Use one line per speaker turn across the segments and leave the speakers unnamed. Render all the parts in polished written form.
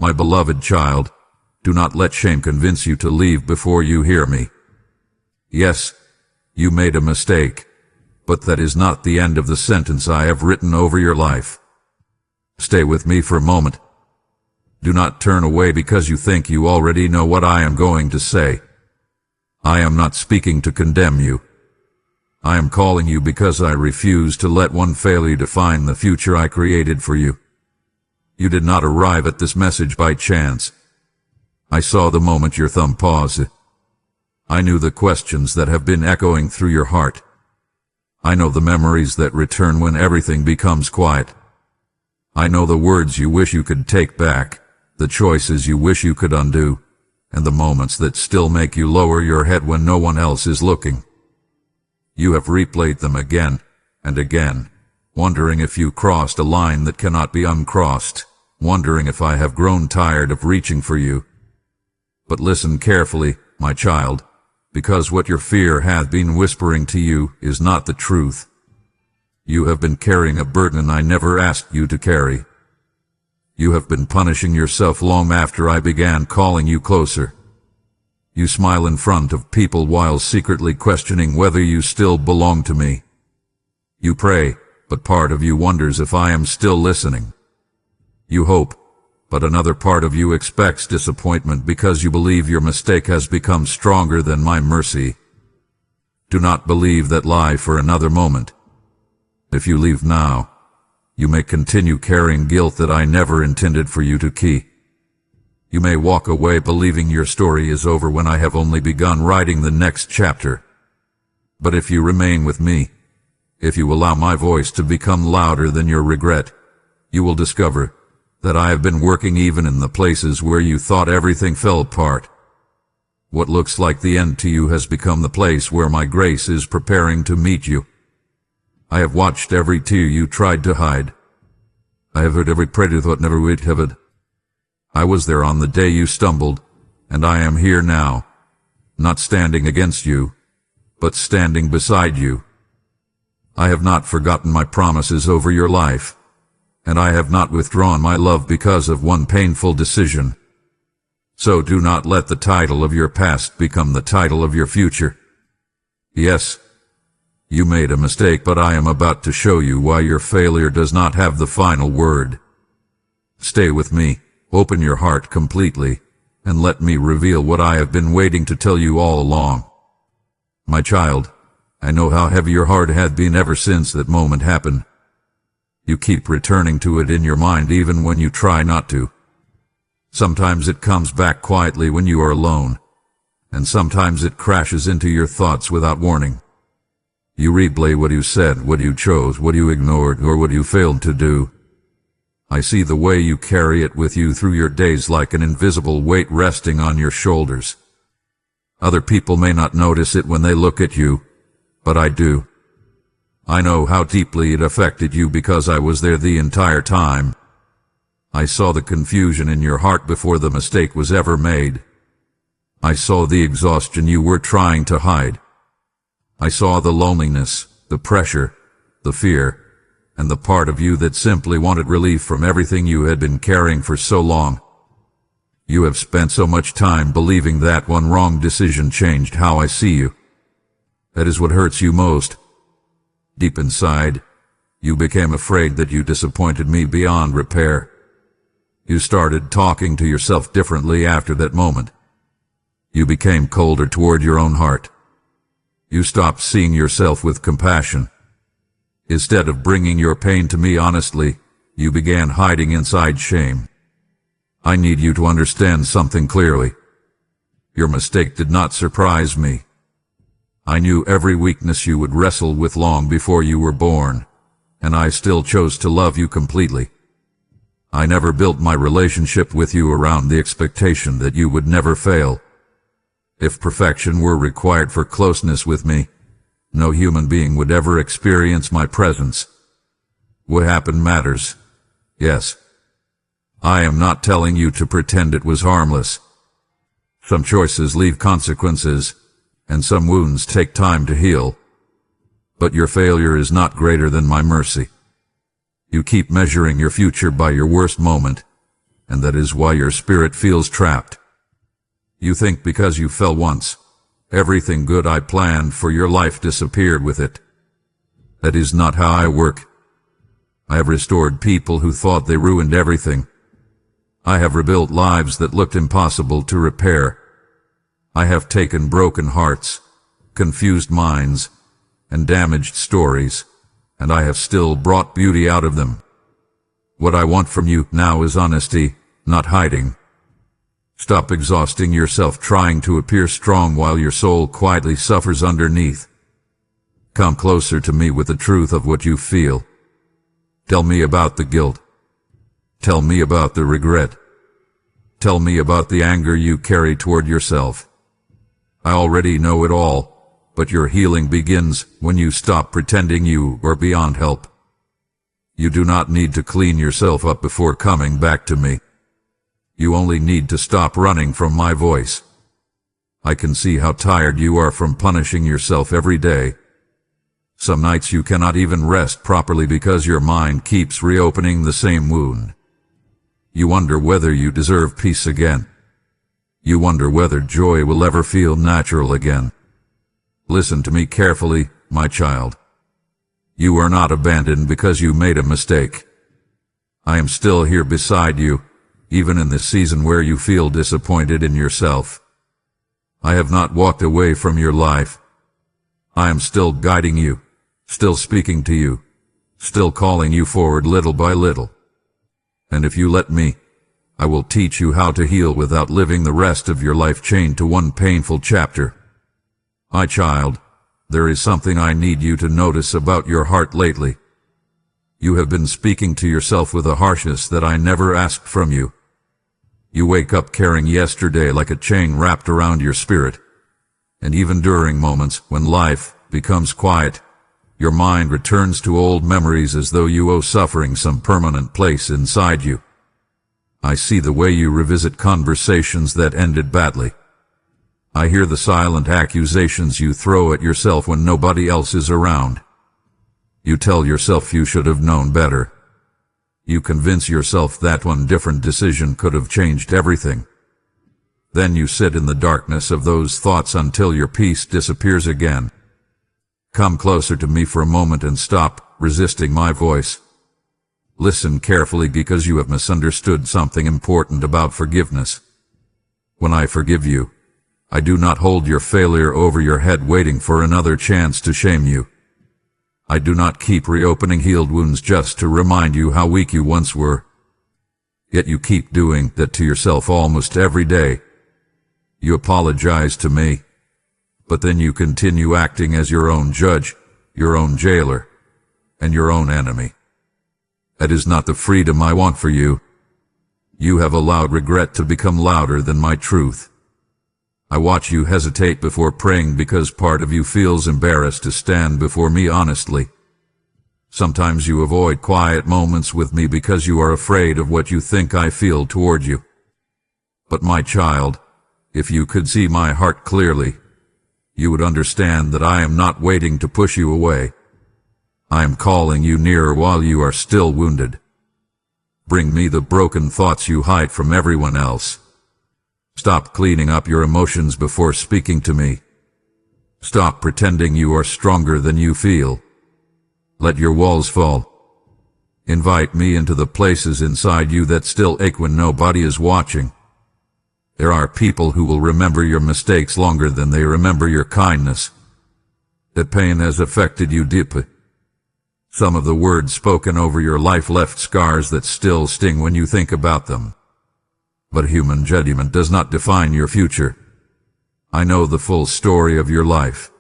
My beloved child, do not let shame convince you to leave before you hear me. Yes, you made a mistake, but that is not the end of the sentence I have written over your life. Stay with me for a moment. Do not turn away because you think you already know what I am going to say. I am not speaking to condemn you. I am calling you because I refuse to let one failure define the future I created for you. You did not arrive at this message by chance. I saw the moment your thumb paused. I knew the questions that have been echoing through your heart. I know the memories that return when everything becomes quiet. I know the words you wish you could take back, the choices you wish you could undo, and the moments that still make you lower your head when no one else is looking. You have replayed them again and again, wondering if you crossed a line that cannot be uncrossed, wondering if I have grown tired of reaching for you. But listen carefully, my child, because what your fear hath been whispering to you is not the truth. You have been carrying a burden I never asked you to carry. You have been punishing yourself long after I began calling you closer. You smile in front of people while secretly questioning whether you still belong to me. You pray, but part of you wonders if I am still listening. You hope, but another part of you expects disappointment because you believe your mistake has become stronger than my mercy. Do not believe that lie for another moment. If you leave now, you may continue carrying guilt that I never intended for you to keep. You may walk away believing your story is over when I have only begun writing the next chapter. But if you remain with me, if you allow my voice to become louder than your regret, you will discover that I have been working even in the places where you thought everything fell apart. What looks like the end to you has become the place where my grace is preparing to meet you. I have watched every tear you tried to hide. I have heard every prayer you thought never would have it. I was there on the day you stumbled, and I am here now, not standing against you, but standing beside you. I have not forgotten my promises over your life, and I have not withdrawn my love because of one painful decision. So do not let the title of your past become the title of your future. Yes, you made a mistake, but I am about to show you why your failure does not have the final word. Stay with me. Open your heart completely, and let me reveal what I have been waiting to tell you all along. My child, I know how heavy your heart had been ever since that moment happened. You keep returning to it in your mind even when you try not to. Sometimes it comes back quietly when you are alone, and sometimes it crashes into your thoughts without warning. You replay what you said, what you chose, what you ignored, or what you failed to do. I see the way you carry it with you through your days like an invisible weight resting on your shoulders. Other people may not notice it when they look at you, but I do. I know how deeply it affected you because I was there the entire time. I saw the confusion in your heart before the mistake was ever made. I saw the exhaustion you were trying to hide. I saw the loneliness, the pressure, the fear, and the part of you that simply wanted relief from everything you had been carrying for so long. You have spent so much time believing that one wrong decision changed how I see you. That is what hurts you most. Deep inside, you became afraid that you disappointed me beyond repair. You started talking to yourself differently after that moment. You became colder toward your own heart. You stopped seeing yourself with compassion. Instead of bringing your pain to me honestly, you began hiding inside shame. I need you to understand something clearly. Your mistake did not surprise me. I knew every weakness you would wrestle with long before you were born, and I still chose to love you completely. I never built my relationship with you around the expectation that you would never fail. If perfection were required for closeness with me, no human being would ever experience my presence. What happened matters. Yes. I am not telling you to pretend it was harmless. Some choices leave consequences, and some wounds take time to heal. But your failure is not greater than my mercy. You keep measuring your future by your worst moment, and that is why your spirit feels trapped. You think because you fell once, everything good I planned for your life disappeared with it. That is not how I work. I have restored people who thought they ruined everything. I have rebuilt lives that looked impossible to repair. I have taken broken hearts, confused minds, and damaged stories, and I have still brought beauty out of them. What I want from you now is honesty, not hiding. Stop exhausting yourself trying to appear strong while your soul quietly suffers underneath. Come closer to me with the truth of what you feel. Tell me about the guilt. Tell me about the regret. Tell me about the anger you carry toward yourself. I already know it all, but your healing begins when you stop pretending you are beyond help. You do not need to clean yourself up before coming back to me. You only need to stop running from my voice. I can see how tired you are from punishing yourself every day. Some nights you cannot even rest properly because your mind keeps reopening the same wound. You wonder whether you deserve peace again. You wonder whether joy will ever feel natural again. Listen to me carefully, my child. You are not abandoned because you made a mistake. I am still here beside you, even in this season where you feel disappointed in yourself. I have not walked away from your life. I am still guiding you, still speaking to you, still calling you forward little by little. And if you let me, I will teach you how to heal without living the rest of your life chained to one painful chapter. My child, there is something I need you to notice about your heart lately. You have been speaking to yourself with a harshness that I never asked from you. You wake up carrying yesterday like a chain wrapped around your spirit. And even during moments when life becomes quiet, your mind returns to old memories as though you owe suffering some permanent place inside you. I see the way you revisit conversations that ended badly. I hear the silent accusations you throw at yourself when nobody else is around. You tell yourself you should have known better. You convince yourself that one different decision could have changed everything. Then you sit in the darkness of those thoughts until your peace disappears again. Come closer to me for a moment and stop resisting my voice. Listen carefully because you have misunderstood something important about forgiveness. When I forgive you, I do not hold your failure over your head waiting for another chance to shame you. I do not keep reopening healed wounds just to remind you how weak you once were. Yet you keep doing that to yourself almost every day. You apologize to me, but then you continue acting as your own judge, your own jailer, and your own enemy. That is not the freedom I want for you. You have allowed regret to become louder than my truth. I watch you hesitate before praying because part of you feels embarrassed to stand before me honestly. Sometimes you avoid quiet moments with me because you are afraid of what you think I feel toward you. But my child, if you could see my heart clearly, you would understand that I am not waiting to push you away. I am calling you nearer while you are still wounded. Bring me the broken thoughts you hide from everyone else. Stop cleaning up your emotions before speaking to me. Stop pretending you are stronger than you feel. Let your walls fall. Invite me into the places inside you that still ache when nobody is watching. There are people who will remember your mistakes longer than they remember your kindness. That pain has affected you deeply. Some of the words spoken over your life left scars that still sting when you think about them. But human judgment does not define your future. I know the full story of your life,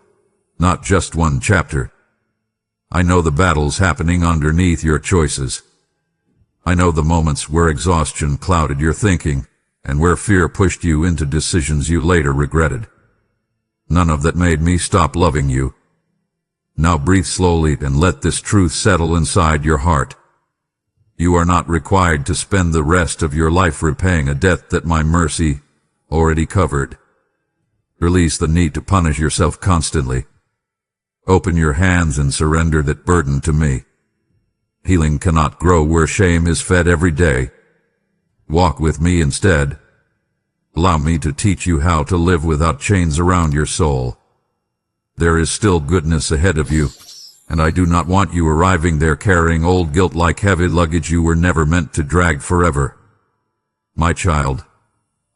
not just one chapter. I know the battles happening underneath your choices. I know the moments where exhaustion clouded your thinking and where fear pushed you into decisions you later regretted. None of that made me stop loving you. Now breathe slowly and let this truth settle inside your heart. You are not required to spend the rest of your life repaying a debt that my mercy already covered. Release the need to punish yourself constantly. Open your hands and surrender that burden to me. Healing cannot grow where shame is fed every day. Walk with me instead. Allow me to teach you how to live without chains around your soul. There is still goodness ahead of you, and I do not want you arriving there carrying old guilt like heavy luggage you were never meant to drag forever. My child,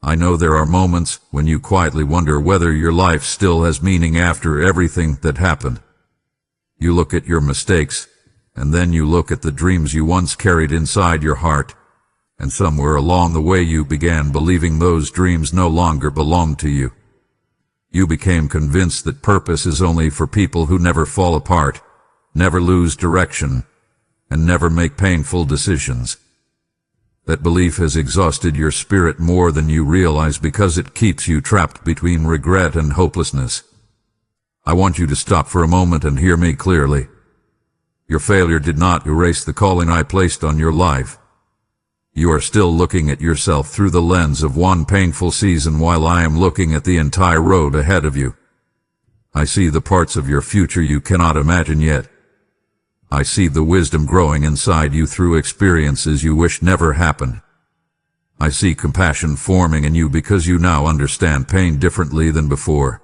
I know there are moments when you quietly wonder whether your life still has meaning after everything that happened. You look at your mistakes, and then you look at the dreams you once carried inside your heart, and somewhere along the way you began believing those dreams no longer belonged to you. You became convinced that purpose is only for people who never fall apart, never lose direction, and never make painful decisions. That belief has exhausted your spirit more than you realize because it keeps you trapped between regret and hopelessness. I want you to stop for a moment and hear me clearly. Your failure did not erase the calling I placed on your life. You are still looking at yourself through the lens of one painful season while I am looking at the entire road ahead of you. I see the parts of your future you cannot imagine yet. I see the wisdom growing inside you through experiences you wish never happened. I see compassion forming in you because you now understand pain differently than before.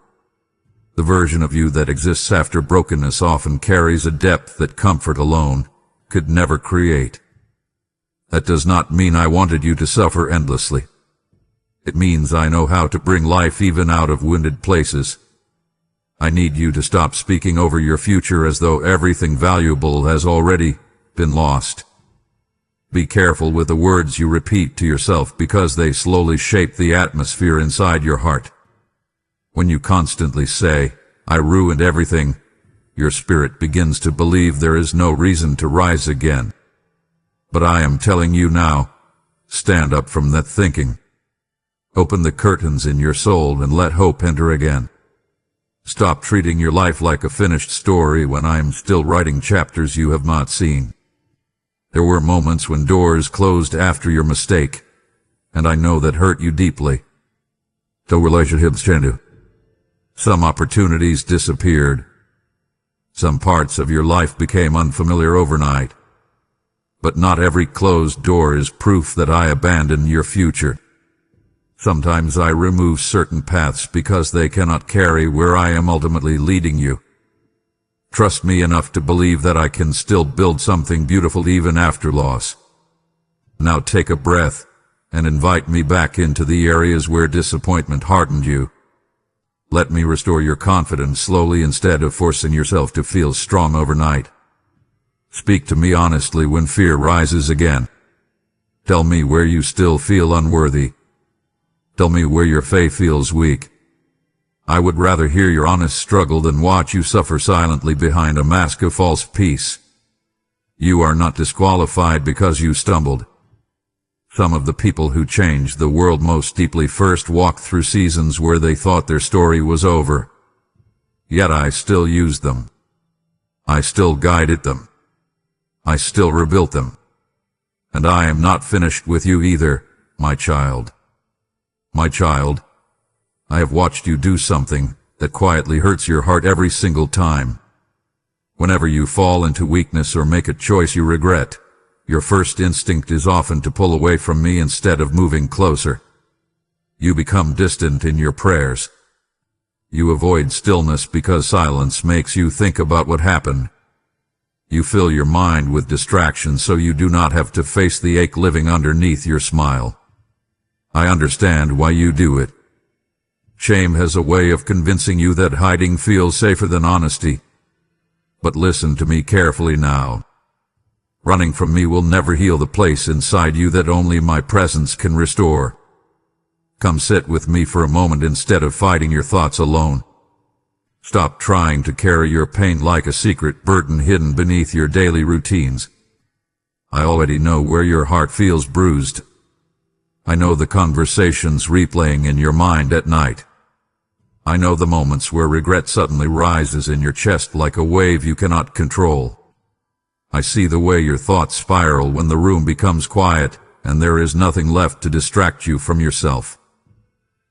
The version of you that exists after brokenness often carries a depth that comfort alone could never create. That does not mean I wanted you to suffer endlessly. It means I know how to bring life even out of wounded places. I need you to stop speaking over your future as though everything valuable has already been lost. Be careful with the words you repeat to yourself because they slowly shape the atmosphere inside your heart. When you constantly say, "I ruined everything," your spirit begins to believe there is no reason to rise again. But I am telling you now, stand up from that thinking. Open the curtains in your soul and let hope enter again. Stop treating your life like a finished story when I am still writing chapters you have not seen. There were moments when doors closed after your mistake, and I know that hurt you deeply. The relationships changed. Some opportunities disappeared. Some parts of your life became unfamiliar overnight. But not every closed door is proof that I abandoned your future. Sometimes I remove certain paths because they cannot carry where I am ultimately leading you. Trust me enough to believe that I can still build something beautiful even after loss. Now take a breath and invite me back into the areas where disappointment hardened you. Let me restore your confidence slowly instead of forcing yourself to feel strong overnight. Speak to me honestly when fear rises again. Tell me where you still feel unworthy. Tell me where your faith feels weak. I would rather hear your honest struggle than watch you suffer silently behind a mask of false peace. You are not disqualified because you stumbled. Some of the people who changed the world most deeply first walked through seasons where they thought their story was over. Yet I still used them. I still guided them. I still rebuilt them. And I am not finished with you either, my child. My child, I have watched you do something that quietly hurts your heart every single time. Whenever you fall into weakness or make a choice you regret, your first instinct is often to pull away from me instead of moving closer. You become distant in your prayers. You avoid stillness because silence makes you think about what happened. You fill your mind with distractions so you do not have to face the ache living underneath your smile. I understand why you do it. Shame has a way of convincing you that hiding feels safer than honesty. But listen to me carefully now. Running from me will never heal the place inside you that only my presence can restore. Come sit with me for a moment instead of fighting your thoughts alone. Stop trying to carry your pain like a secret burden hidden beneath your daily routines. I already know where your heart feels bruised. I know the conversations replaying in your mind at night. I know the moments where regret suddenly rises in your chest like a wave you cannot control. I see the way your thoughts spiral when the room becomes quiet and there is nothing left to distract you from yourself.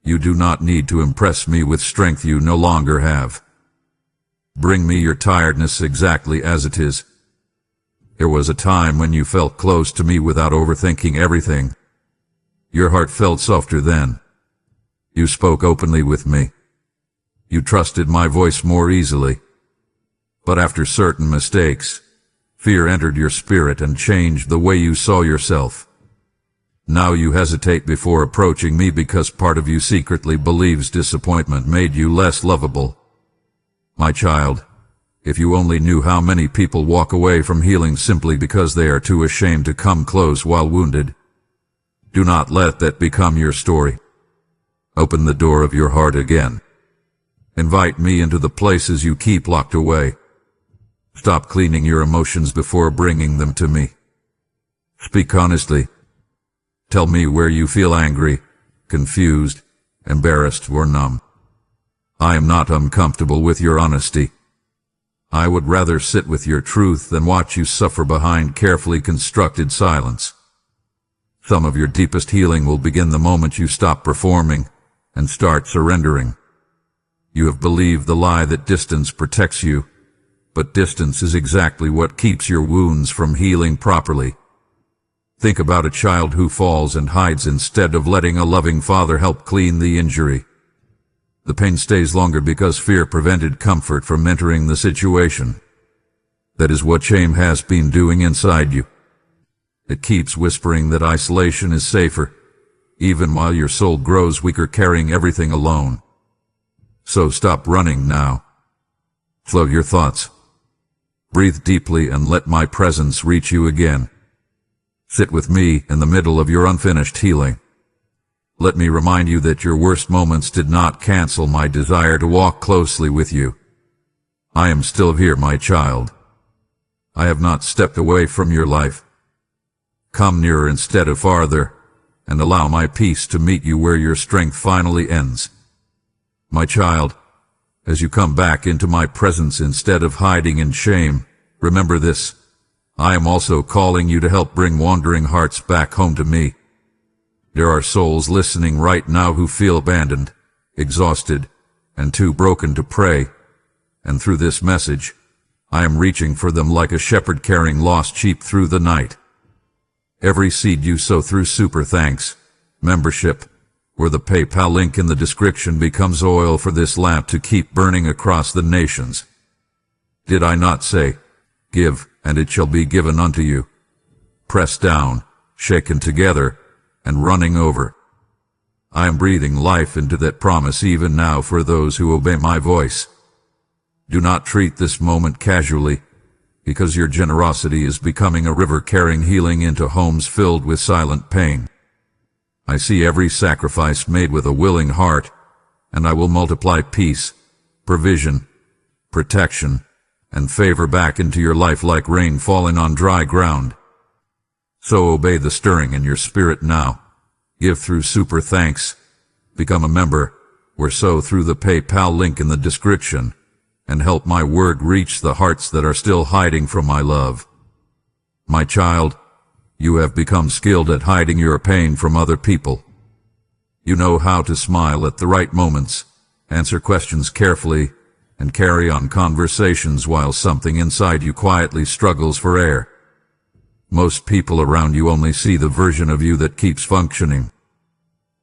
You do not need to impress me with strength you no longer have. Bring me your tiredness exactly as it is. There was a time when you felt close to me without overthinking everything. Your heart felt softer then. You spoke openly with me. You trusted my voice more easily. But after certain mistakes, fear entered your spirit and changed the way you saw yourself. Now you hesitate before approaching me because part of you secretly believes disappointment made you less lovable. My child, if you only knew how many people walk away from healing simply because they are too ashamed to come close while wounded. Do not let that become your story. Open the door of your heart again. Invite me into the places you keep locked away. Stop cleaning your emotions before bringing them to me. Speak honestly. Tell me where you feel angry, confused, embarrassed, or numb. I am not uncomfortable with your honesty. I would rather sit with your truth than watch you suffer behind carefully constructed silence. Some of your deepest healing will begin the moment you stop performing and start surrendering. You have believed the lie that distance protects you, but distance is exactly what keeps your wounds from healing properly. Think about a child who falls and hides instead of letting a loving father help clean the injury. The pain stays longer because fear prevented comfort from entering the situation. That is what shame has been doing inside you. It keeps whispering that isolation is safer, even while your soul grows weaker carrying everything alone. So stop running now. Slow your thoughts. Breathe deeply and let my presence reach you again. Sit with me in the middle of your unfinished healing. Let me remind you that your worst moments did not cancel my desire to walk closely with you. I am still here, my child. I have not stepped away from your life. Come nearer instead of farther, and allow my peace to meet you where your strength finally ends. My child, as you come back into my presence instead of hiding in shame, remember this. I am also calling you to help bring wandering hearts back home to me. There are souls listening right now who feel abandoned, exhausted, and too broken to pray. And through this message, I am reaching for them like a shepherd carrying lost sheep through the night. Every seed you sow through super thanks, membership, or the PayPal link in the description becomes oil for this lamp to keep burning across the nations. Did I not say, give, and it shall be given unto you, pressed down, shaken together, and running over? I am breathing life into that promise even now for those who obey my voice. Do not treat this moment casually, because your generosity is becoming a river carrying healing into homes filled with silent pain. I see every sacrifice made with a willing heart, and I will multiply peace, provision, protection, and favor back into your life like rain falling on dry ground. So obey the stirring in your spirit now. Give through super thanks, become a member, or sow through the PayPal link in the description, and help my word reach the hearts that are still hiding from my love. My child, you have become skilled at hiding your pain from other people. You know how to smile at the right moments, answer questions carefully, and carry on conversations while something inside you quietly struggles for air. Most people around you only see the version of you that keeps functioning.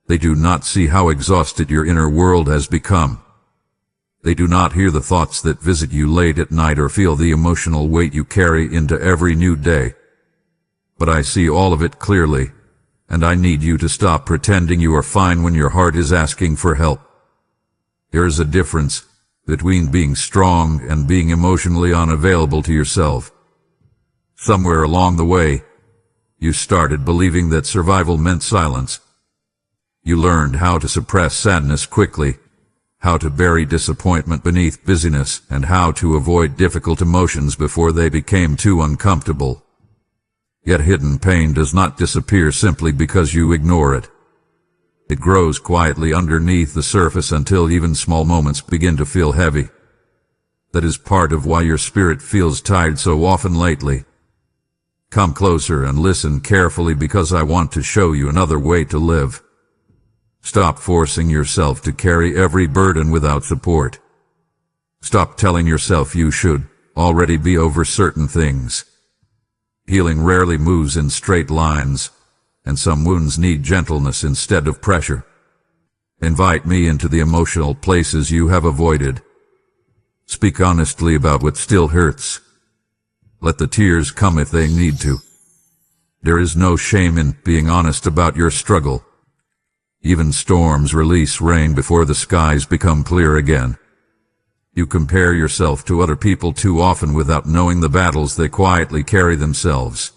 They do not see how exhausted your inner world has become. They do not hear the thoughts that visit you late at night or feel the emotional weight you carry into every new day. But I see all of it clearly, and I need you to stop pretending you are fine when your heart is asking for help. There is a difference between being strong and being emotionally unavailable to yourself. Somewhere along the way, you started believing that survival meant silence. You learned how to suppress sadness quickly, how to bury disappointment beneath busyness, and how to avoid difficult emotions before they became too uncomfortable. Yet hidden pain does not disappear simply because you ignore it. It grows quietly underneath the surface until even small moments begin to feel heavy. That is part of why your spirit feels tired so often lately. Come closer and listen carefully because I want to show you another way to live. Stop forcing yourself to carry every burden without support. Stop telling yourself you should already be over certain things. Healing rarely moves in straight lines. and some wounds need gentleness instead of pressure. Invite me into the emotional places you have avoided. Speak honestly about what still hurts. Let the tears come if they need to. There is no shame in being honest about your struggle. Even storms release rain before the skies become clear again. You compare yourself to other people too often without knowing the battles they quietly carry themselves.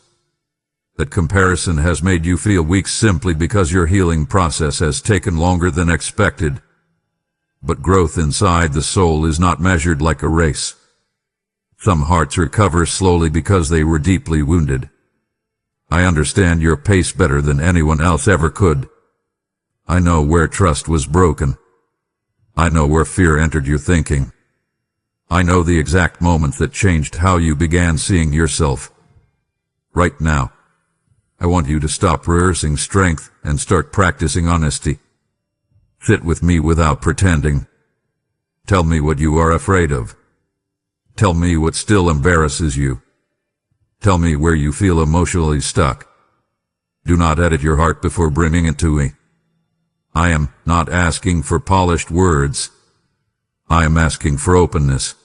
That comparison has made you feel weak simply because your healing process has taken longer than expected. But growth inside the soul is not measured like a race. Some hearts recover slowly because they were deeply wounded. I understand your pace better than anyone else ever could. I know where trust was broken. I know where fear entered your thinking. I know the exact moments that changed how you began seeing yourself. Right now, I want you to stop rehearsing strength and start practicing honesty. Sit with me without pretending. Tell me what you are afraid of. Tell me what still embarrasses you. Tell me where you feel emotionally stuck. Do not edit your heart before bringing it to me. I am not asking for polished words. I am asking for openness.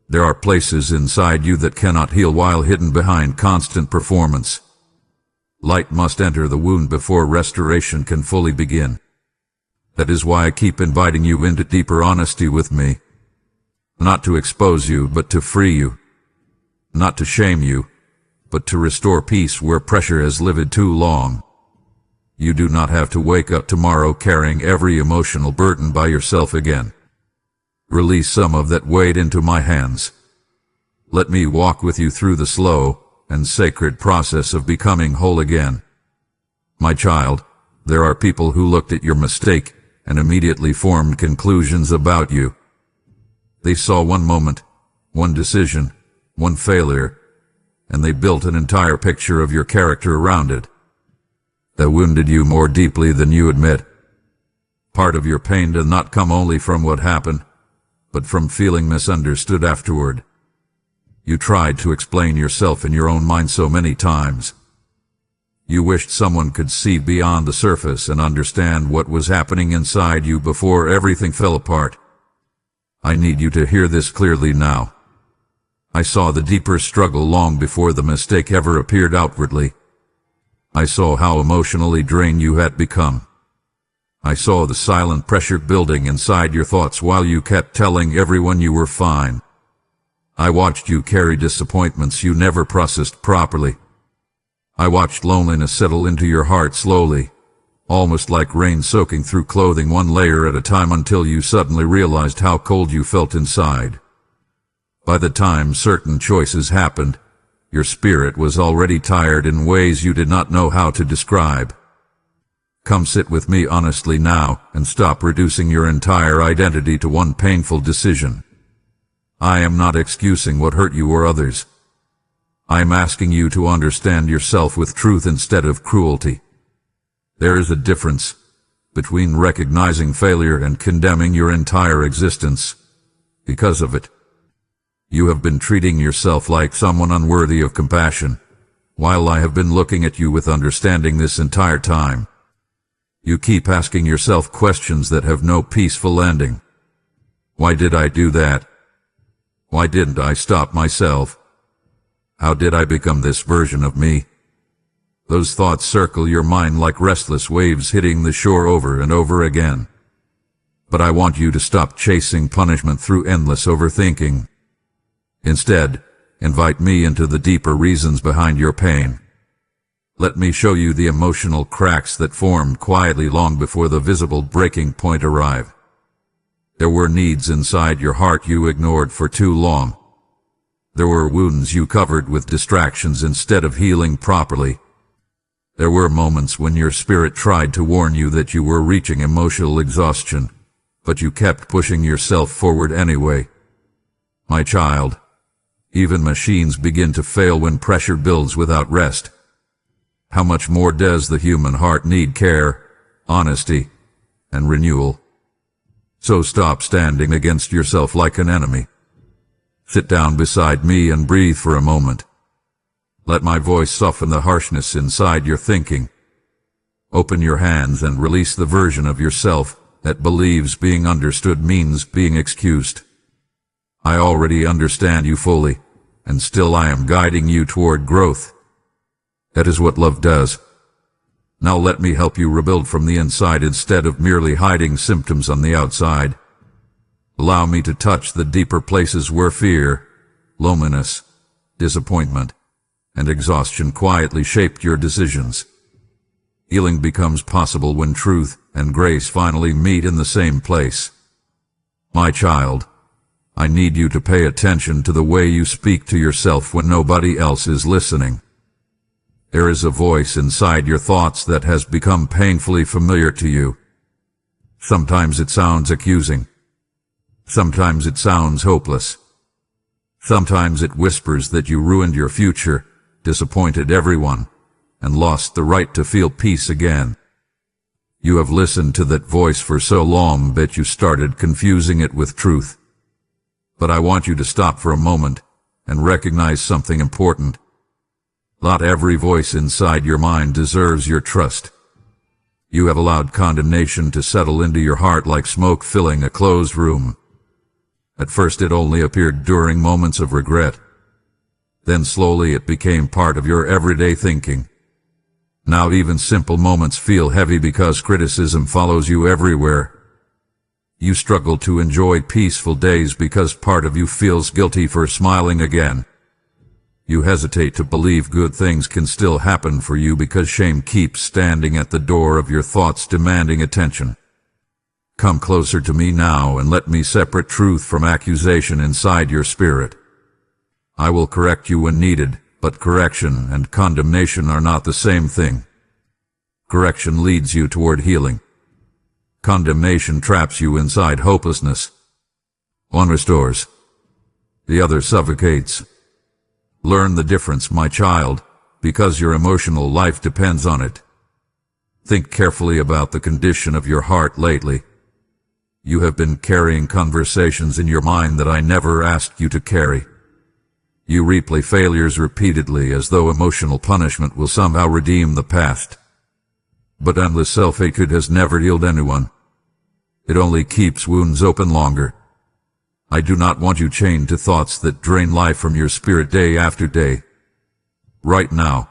There are places inside you that cannot heal while hidden behind constant performance. Light must enter the wound before restoration can fully begin. That is why I keep inviting you into deeper honesty with me. Not to expose you, but to free you. Not to shame you, but to restore peace where pressure has lived too long. You do not have to wake up tomorrow carrying every emotional burden by yourself again. Release some of that weight into my hands. Let me walk with you through the slow and sacred process of becoming whole again. My child, there are people who looked at your mistake and immediately formed conclusions about you. They saw one moment, one decision, one failure, and they built an entire picture of your character around it. That wounded you more deeply than you admit. Part of your pain did not come only from what happened, but from feeling misunderstood afterward. You tried to explain yourself in your own mind so many times. You wished someone could see beyond the surface and understand what was happening inside you before everything fell apart. I need you to hear this clearly now. I saw the deeper struggle long before the mistake ever appeared outwardly. I saw how emotionally drained you had become. I saw the silent pressure building inside your thoughts while you kept telling everyone you were fine. I watched you carry disappointments you never processed properly. I watched loneliness settle into your heart slowly, almost like rain soaking through clothing one layer at a time until you suddenly realized how cold you felt inside. By the time certain choices happened, your spirit was already tired in ways you did not know how to describe. Come sit with me honestly now and stop reducing your entire identity to one painful decision. I am not excusing what hurt you or others. I am asking you to understand yourself with truth instead of cruelty. There is a difference between recognizing failure and condemning your entire existence because of it. You have been treating yourself like someone unworthy of compassion, while I have been looking at you with understanding this entire time. You keep asking yourself questions that have no peaceful ending. Why did I do that? Why didn't I stop myself? How did I become this version of me? Those thoughts circle your mind like restless waves hitting the shore over and over again. But I want you to stop chasing punishment through endless overthinking. Instead, invite me into the deeper reasons behind your pain. Let me show you the emotional cracks that formed quietly long before the visible breaking point arrived. There were needs inside your heart you ignored for too long. There were wounds you covered with distractions instead of healing properly. There were moments when your spirit tried to warn you that you were reaching emotional exhaustion, but you kept pushing yourself forward anyway. My child, even machines begin to fail when pressure builds without rest. How much more does the human heart need care, honesty, and renewal? So stop standing against yourself like an enemy. Sit down beside me and breathe for a moment. Let my voice soften the harshness inside your thinking Open your hands and release the version of yourself that believes being understood means being excused. I already understand you fully, and still I am guiding you toward growth. That is what love does. Now let me help you rebuild from the inside instead of merely hiding symptoms on the outside. Allow me to touch the deeper places where fear, loneliness, disappointment, and exhaustion quietly shaped your decisions. Healing becomes possible when truth and grace finally meet in the same place. My child, I need you to pay attention to the way you speak to yourself when nobody else is listening. There is a voice inside your thoughts that has become painfully familiar to you. Sometimes it sounds accusing. Sometimes it sounds hopeless. Sometimes it whispers that you ruined your future, disappointed everyone, and lost the right to feel peace again. You have listened to that voice for so long that you started confusing it with truth. But I want you to stop for a moment and recognize something important. Not every voice inside your mind deserves your trust. You have allowed condemnation to settle into your heart like smoke filling a closed room. At first it only appeared during moments of regret. Then slowly it became part of your everyday thinking. Now even simple moments feel heavy because criticism follows you everywhere. You struggle to enjoy peaceful days because part of you feels guilty for smiling again. You hesitate to believe good things can still happen for you because shame keeps standing at the door of your thoughts demanding attention. Come closer to me now and let me separate truth from accusation inside your spirit. I will correct you when needed, but correction and condemnation are not the same thing. Correction leads you toward healing. Condemnation traps you inside hopelessness. One restores. The other suffocates. Learn the difference, my child, because your emotional life depends on it. Think carefully about the condition of your heart lately. You have been carrying conversations in your mind that I never asked you to carry. You replay failures repeatedly as though emotional punishment will somehow redeem the past. But endless self-hatred has never healed anyone. It only keeps wounds open longer. I do not want you chained to thoughts that drain life from your spirit day after day. Right now,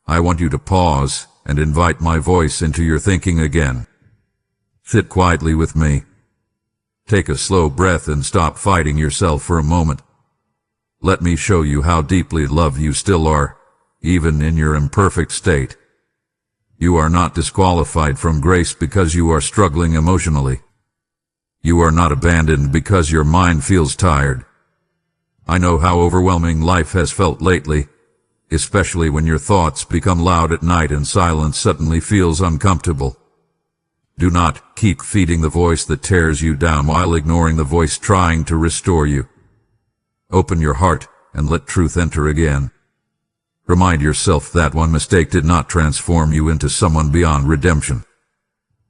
I want you to pause and invite my voice into your thinking again. Sit quietly with me. Take a slow breath and stop fighting yourself for a moment. Let me show you how deeply loved you still are, even in your imperfect state. You are not disqualified from grace because you are struggling emotionally. You are not abandoned because your mind feels tired. I know how overwhelming life has felt lately, especially when your thoughts become loud at night and silence suddenly feels uncomfortable. Do not keep feeding the voice that tears you down while ignoring the voice trying to restore you. Open your heart and let truth enter again. Remind yourself that one mistake did not transform you into someone beyond redemption.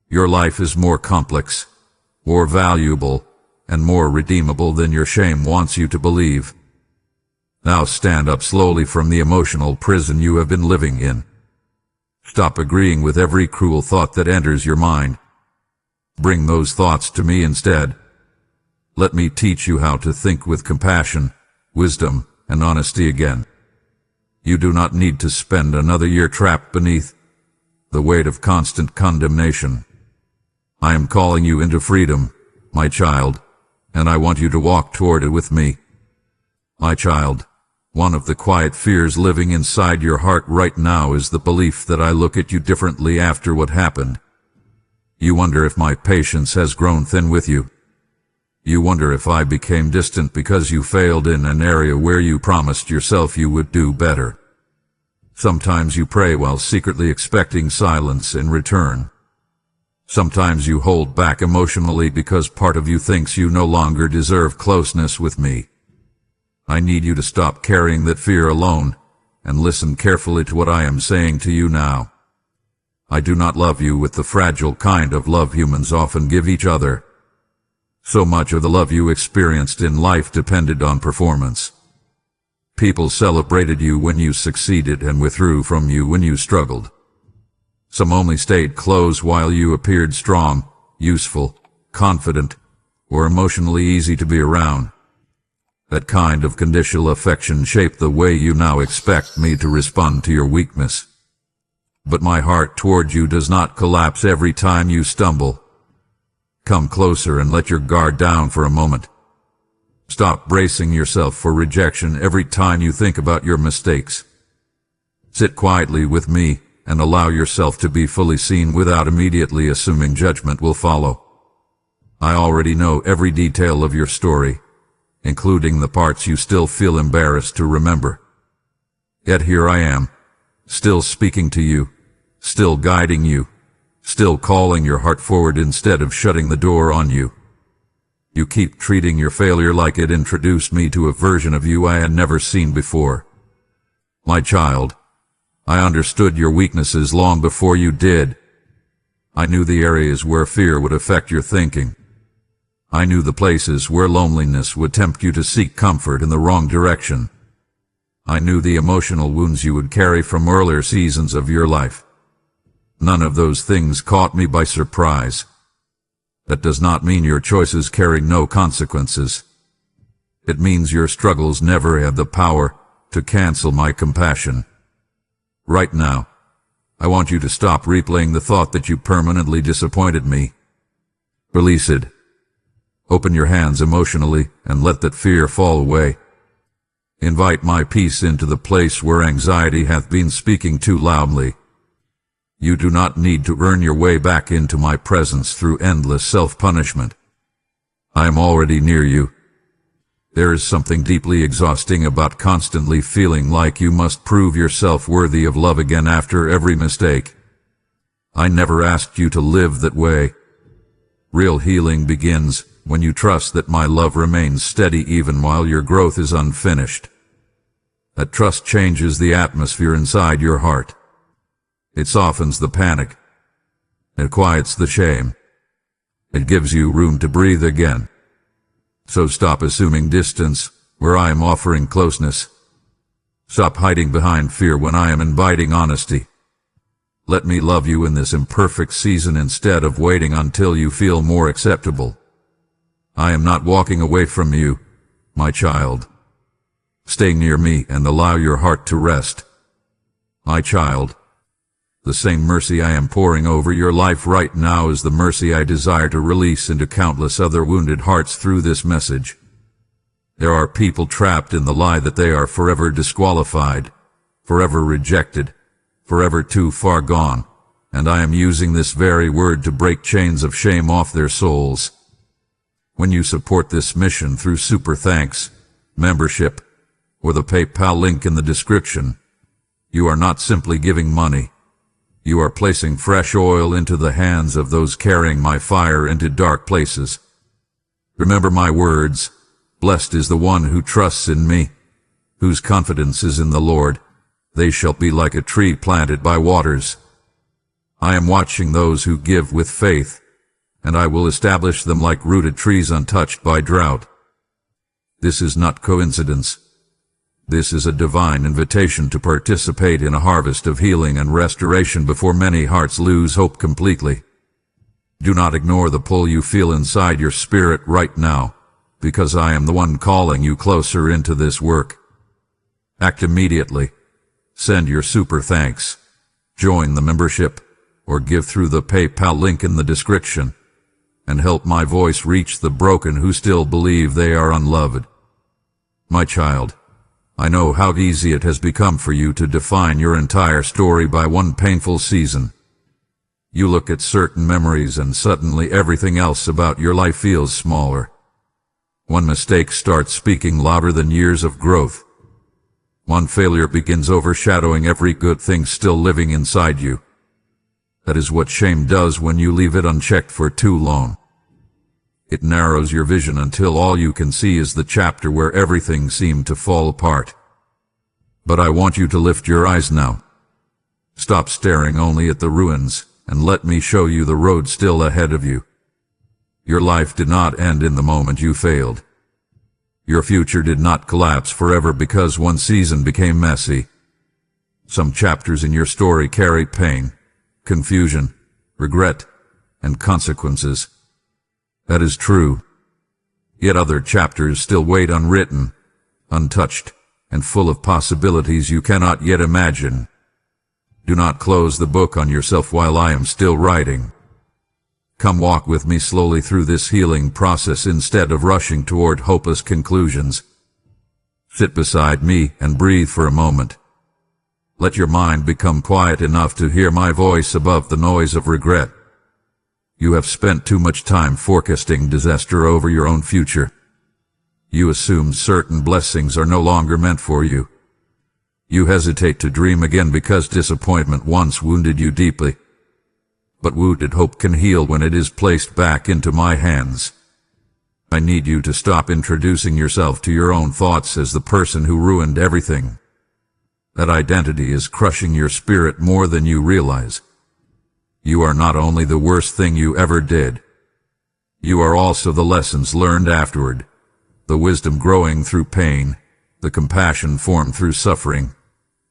Your life is more complex, more valuable, and more redeemable than your shame wants you to believe. Now stand up slowly from the emotional prison you have been living in. Stop agreeing with every cruel thought that enters your mind. Bring those thoughts to me instead. Let me teach you how to think with compassion, wisdom, and honesty again. You do not need to spend another year trapped beneath the weight of constant condemnation. I am calling you into freedom, my child, and I want you to walk toward it with me. My child, one of the quiet fears living inside your heart right now is the belief that I look at you differently after what happened. You wonder if my patience has grown thin with you. You wonder if I became distant because you failed in an area where you promised yourself you would do better. Sometimes you pray while secretly expecting silence in return. Sometimes you hold back emotionally because part of you thinks you no longer deserve closeness with me. I need you to stop carrying that fear alone and listen carefully to what I am saying to you now. I do not love you with the fragile kind of love humans often give each other. So much of the love you experienced in life depended on performance. People celebrated you when you succeeded and withdrew from you when you struggled. Some only stayed close while you appeared strong, useful, confident, or emotionally easy to be around. That kind of conditional affection shaped the way you now expect me to respond to your weakness. But my heart toward you does not collapse every time you stumble. Come closer and let your guard down for a moment. Stop bracing yourself for rejection every time you think about your mistakes. Sit quietly with me and allow yourself to be fully seen without immediately assuming judgment will follow. I already know every detail of your story, including the parts you still feel embarrassed to remember. Yet here I am, still speaking to you, still guiding you, still calling your heart forward instead of shutting the door on you. You keep treating your failure like it introduced me to a version of you I had never seen before. My child, I understood your weaknesses long before you did. I knew the areas where fear would affect your thinking. I knew the places where loneliness would tempt you to seek comfort in the wrong direction. I knew the emotional wounds you would carry from earlier seasons of your life. None of those things caught me by surprise. That does not mean your choices carry no consequences. It means your struggles never had the power to cancel my compassion. Right now, I want you to stop replaying the thought that you permanently disappointed me. Release it. Open your hands emotionally and let that fear fall away. Invite my peace into the place where anxiety hath been speaking too loudly. You do not need to earn your way back into my presence through endless self-punishment. I am already near you. There is something deeply exhausting about constantly feeling like you must prove yourself worthy of love again after every mistake. I never asked you to live that way. Real healing begins when you trust that my love remains steady even while your growth is unfinished. That trust changes the atmosphere inside your heart. It softens the panic. It quiets the shame. It gives you room to breathe again. So stop assuming distance where I am offering closeness. Stop hiding behind fear when I am inviting honesty. Let me love you in this imperfect season instead of waiting until you feel more acceptable. I am not walking away from you, my child. Stay near me and allow your heart to rest. My child, the same mercy I am pouring over your life right now is the mercy I desire to release into countless other wounded hearts through this message. There are people trapped in the lie that they are forever disqualified, forever rejected, forever too far gone, and I am using this very word to break chains of shame off their souls. When you support this mission through super thanks, membership, or the PayPal link in the description, you are not simply giving money. You are placing fresh oil into the hands of those carrying my fire into dark places. Remember my words, blessed is the one who trusts in me, whose confidence is in the Lord. They shall be like a tree planted by waters. I am watching those who give with faith, and I will establish them like rooted trees untouched by drought. This is not coincidence. This is a divine invitation to participate in a harvest of healing and restoration before many hearts lose hope completely. Do not ignore the pull you feel inside your spirit right now, because I am the one calling you closer into this work. Act immediately. Send your super thanks. Join the membership, or give through the PayPal link in the description, and help my voice reach the broken who still believe they are unloved. My child, I know how easy it has become for you to define your entire story by one painful season. You look at certain memories and suddenly everything else about your life feels smaller. One mistake starts speaking louder than years of growth. One failure begins overshadowing every good thing still living inside you. That is what shame does when you leave it unchecked for too long. It narrows your vision until all you can see is the chapter where everything seemed to fall apart. But I want you to lift your eyes now. Stop staring only at the ruins, and let me show you the road still ahead of you. Your life did not end in the moment you failed. Your future did not collapse forever because one season became messy. Some chapters in your story carry pain, confusion, regret, and consequences. That is true. Yet other chapters still wait unwritten, untouched, and full of possibilities you cannot yet imagine. Do not close the book on yourself while I am still writing. Come walk with me slowly through this healing process instead of rushing toward hopeless conclusions. Sit beside me and breathe for a moment. Let your mind become quiet enough to hear my voice above the noise of regret. You have spent too much time forecasting disaster over your own future. You assume certain blessings are no longer meant for you. You hesitate to dream again because disappointment once wounded you deeply. But wounded hope can heal when it is placed back into my hands. I need you to stop introducing yourself to your own thoughts as the person who ruined everything. That identity is crushing your spirit more than you realize. You are not only the worst thing you ever did. You are also the lessons learned afterward, the wisdom growing through pain, the compassion formed through suffering,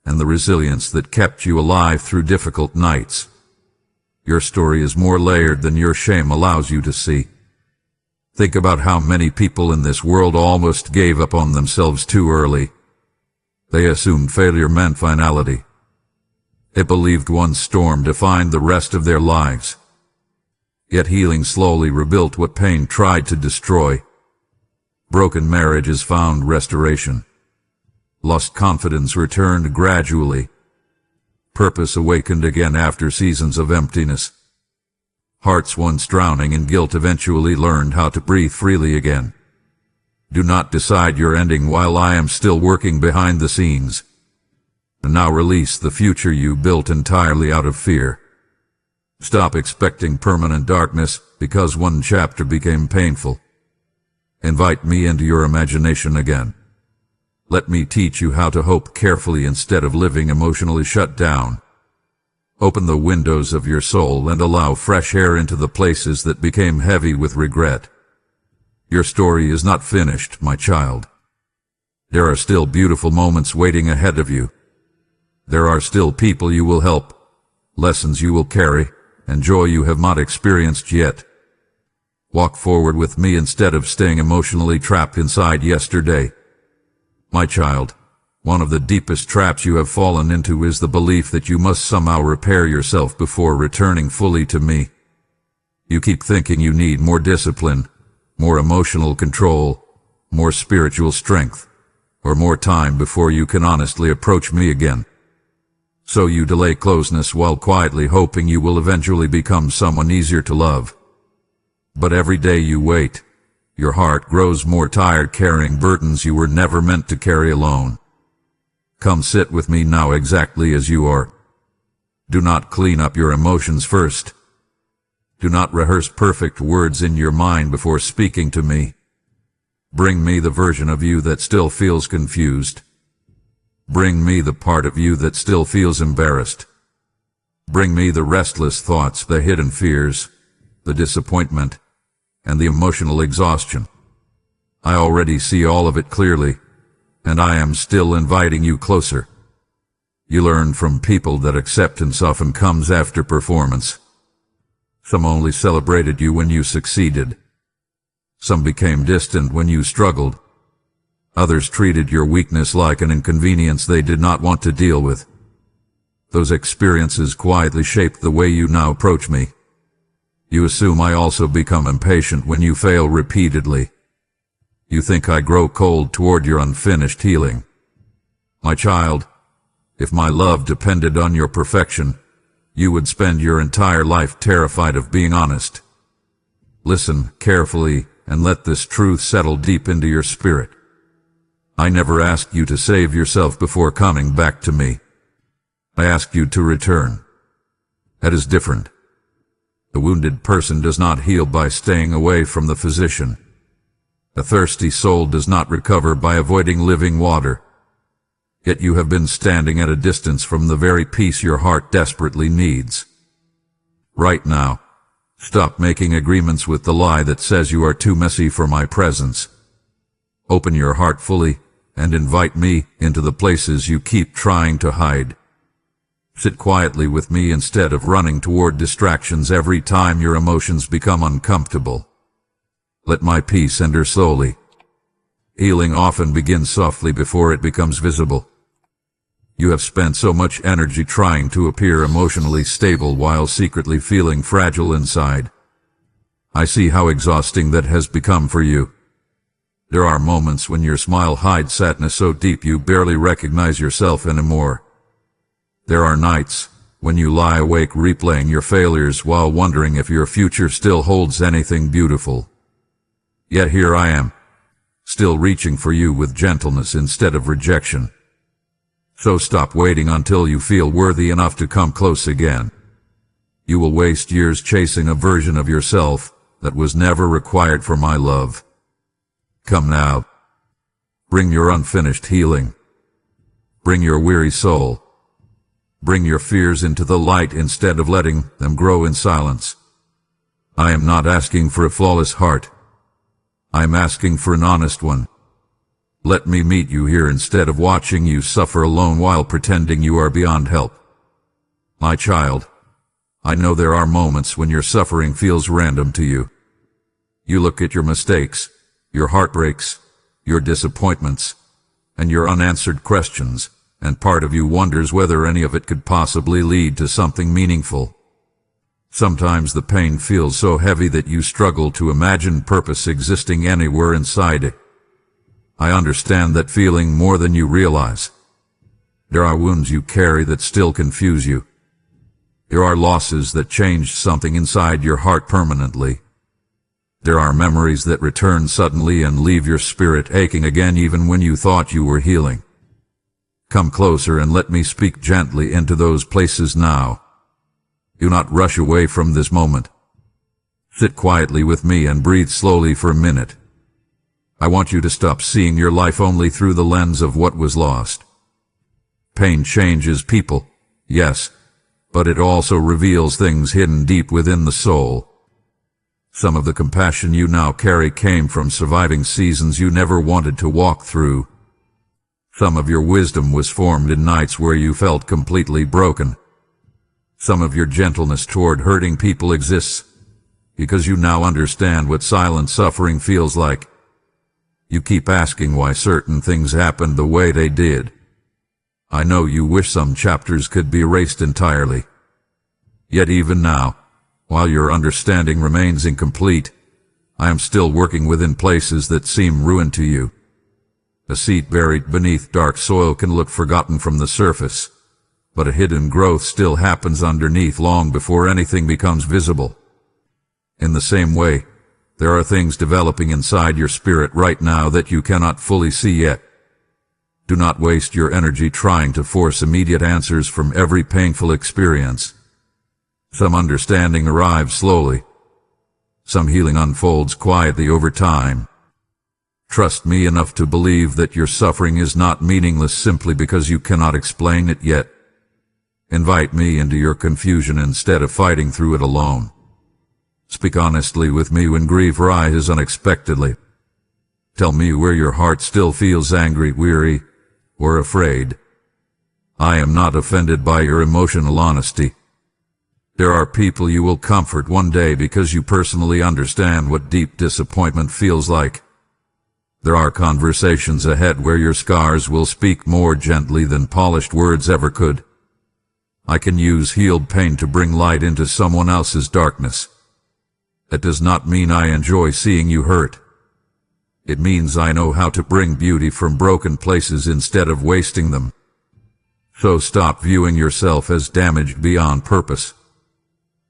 and the resilience that kept you alive through difficult nights. Your story is more layered than your shame allows you to see. Think about how many people in this world almost gave up on themselves too early. They assumed failure meant finality. They believed one storm defined the rest of their lives. Yet healing slowly rebuilt what pain tried to destroy. Broken marriages found restoration. Lost confidence returned gradually. Purpose awakened again after seasons of emptiness. Hearts once drowning in guilt eventually learned how to breathe freely again. Do not decide your ending while I am still working behind the scenes. And now release the future you built entirely out of fear. Stop expecting permanent darkness because one chapter became painful. Invite me into your imagination again. Let me teach you how to hope carefully instead of living emotionally shut down. Open the windows of your soul and allow fresh air into the places that became heavy with regret. Your story is not finished, my child. There are still beautiful moments waiting ahead of you. There are still people you will help, lessons you will carry, and joy you have not experienced yet. Walk forward with me instead of staying emotionally trapped inside yesterday. My child, one of the deepest traps you have fallen into is the belief that you must somehow repair yourself before returning fully to me. You keep thinking you need more discipline, more emotional control, more spiritual strength, or more time before you can honestly approach me again. So you delay closeness while quietly hoping you will eventually become someone easier to love. But every day you wait, your heart grows more tired carrying burdens you were never meant to carry alone. Come sit with me now exactly as you are. Do not clean up your emotions first. Do not rehearse perfect words in your mind before speaking to me. Bring me the version of you that still feels confused. Bring me the part of you that still feels embarrassed. Bring me the restless thoughts, the hidden fears, the disappointment, and the emotional exhaustion. I already see all of it clearly, and I am still inviting you closer. You learn from people that acceptance often comes after performance. Some only celebrated you when you succeeded. Some became distant when you struggled. Others treated your weakness like an inconvenience they did not want to deal with. Those experiences quietly shaped the way you now approach me. You assume I also become impatient when you fail repeatedly. You think I grow cold toward your unfinished healing. My child, if my love depended on your perfection, you would spend your entire life terrified of being honest. Listen carefully and let this truth settle deep into your spirit. I never asked you to save yourself before coming back to me. I asked you to return. That is different. The wounded person does not heal by staying away from the physician. A thirsty soul does not recover by avoiding living water. Yet you have been standing at a distance from the very peace your heart desperately needs. Right now, stop making agreements with the lie that says you are too messy for my presence. Open your heart fully and invite me into the places you keep trying to hide. Sit quietly with me instead of running toward distractions every time your emotions become uncomfortable. Let my peace enter slowly. Healing often begins softly before it becomes visible. You have spent so much energy trying to appear emotionally stable while secretly feeling fragile inside. I see how exhausting that has become for you. There are moments when your smile hides sadness so deep you barely recognize yourself anymore. There are nights when you lie awake replaying your failures while wondering if your future still holds anything beautiful. Yet here I am, still reaching for you with gentleness instead of rejection. So stop waiting until you feel worthy enough to come close again. You will waste years chasing a version of yourself that was never required for my love. Come now. Bring your unfinished healing. Bring your weary soul. Bring your fears into the light instead of letting them grow in silence. I am not asking for a flawless heart. I am asking for an honest one. Let me meet you here instead of watching you suffer alone while pretending you are beyond help. My child, I know there are moments when your suffering feels random to you. You look at your mistakes, your heartbreaks, your disappointments, and your unanswered questions, and part of you wonders whether any of it could possibly lead to something meaningful. Sometimes the pain feels so heavy that you struggle to imagine purpose existing anywhere inside it. I understand that feeling more than you realize. There are wounds you carry that still confuse you. There are losses that changed something inside your heart permanently. There are memories that return suddenly and leave your spirit aching again even when you thought you were healing. Come closer and let me speak gently into those places now. Do not rush away from this moment. Sit quietly with me and breathe slowly for a minute. I want you to stop seeing your life only through the lens of what was lost. Pain changes people, yes, but it also reveals things hidden deep within the soul. Some of the compassion you now carry came from surviving seasons you never wanted to walk through. Some of your wisdom was formed in nights where you felt completely broken. Some of your gentleness toward hurting people exists because you now understand what silent suffering feels like. You keep asking why certain things happened the way they did. I know you wish some chapters could be erased entirely. Yet even now, while your understanding remains incomplete, I am still working within places that seem ruined to you. A seed buried beneath dark soil can look forgotten from the surface, but a hidden growth still happens underneath long before anything becomes visible. In the same way, there are things developing inside your spirit right now that you cannot fully see yet. Do not waste your energy trying to force immediate answers from every painful experience. Some understanding arrives slowly. Some healing unfolds quietly over time. Trust me enough to believe that your suffering is not meaningless simply because you cannot explain it yet. Invite me into your confusion instead of fighting through it alone. Speak honestly with me when grief rises unexpectedly. Tell me where your heart still feels angry, weary, or afraid. I am not offended by your emotional honesty. There are people you will comfort one day because you personally understand what deep disappointment feels like. There are conversations ahead where your scars will speak more gently than polished words ever could. I can use healed pain to bring light into someone else's darkness. That does not mean I enjoy seeing you hurt. It means I know how to bring beauty from broken places instead of wasting them. So stop viewing yourself as damaged beyond purpose.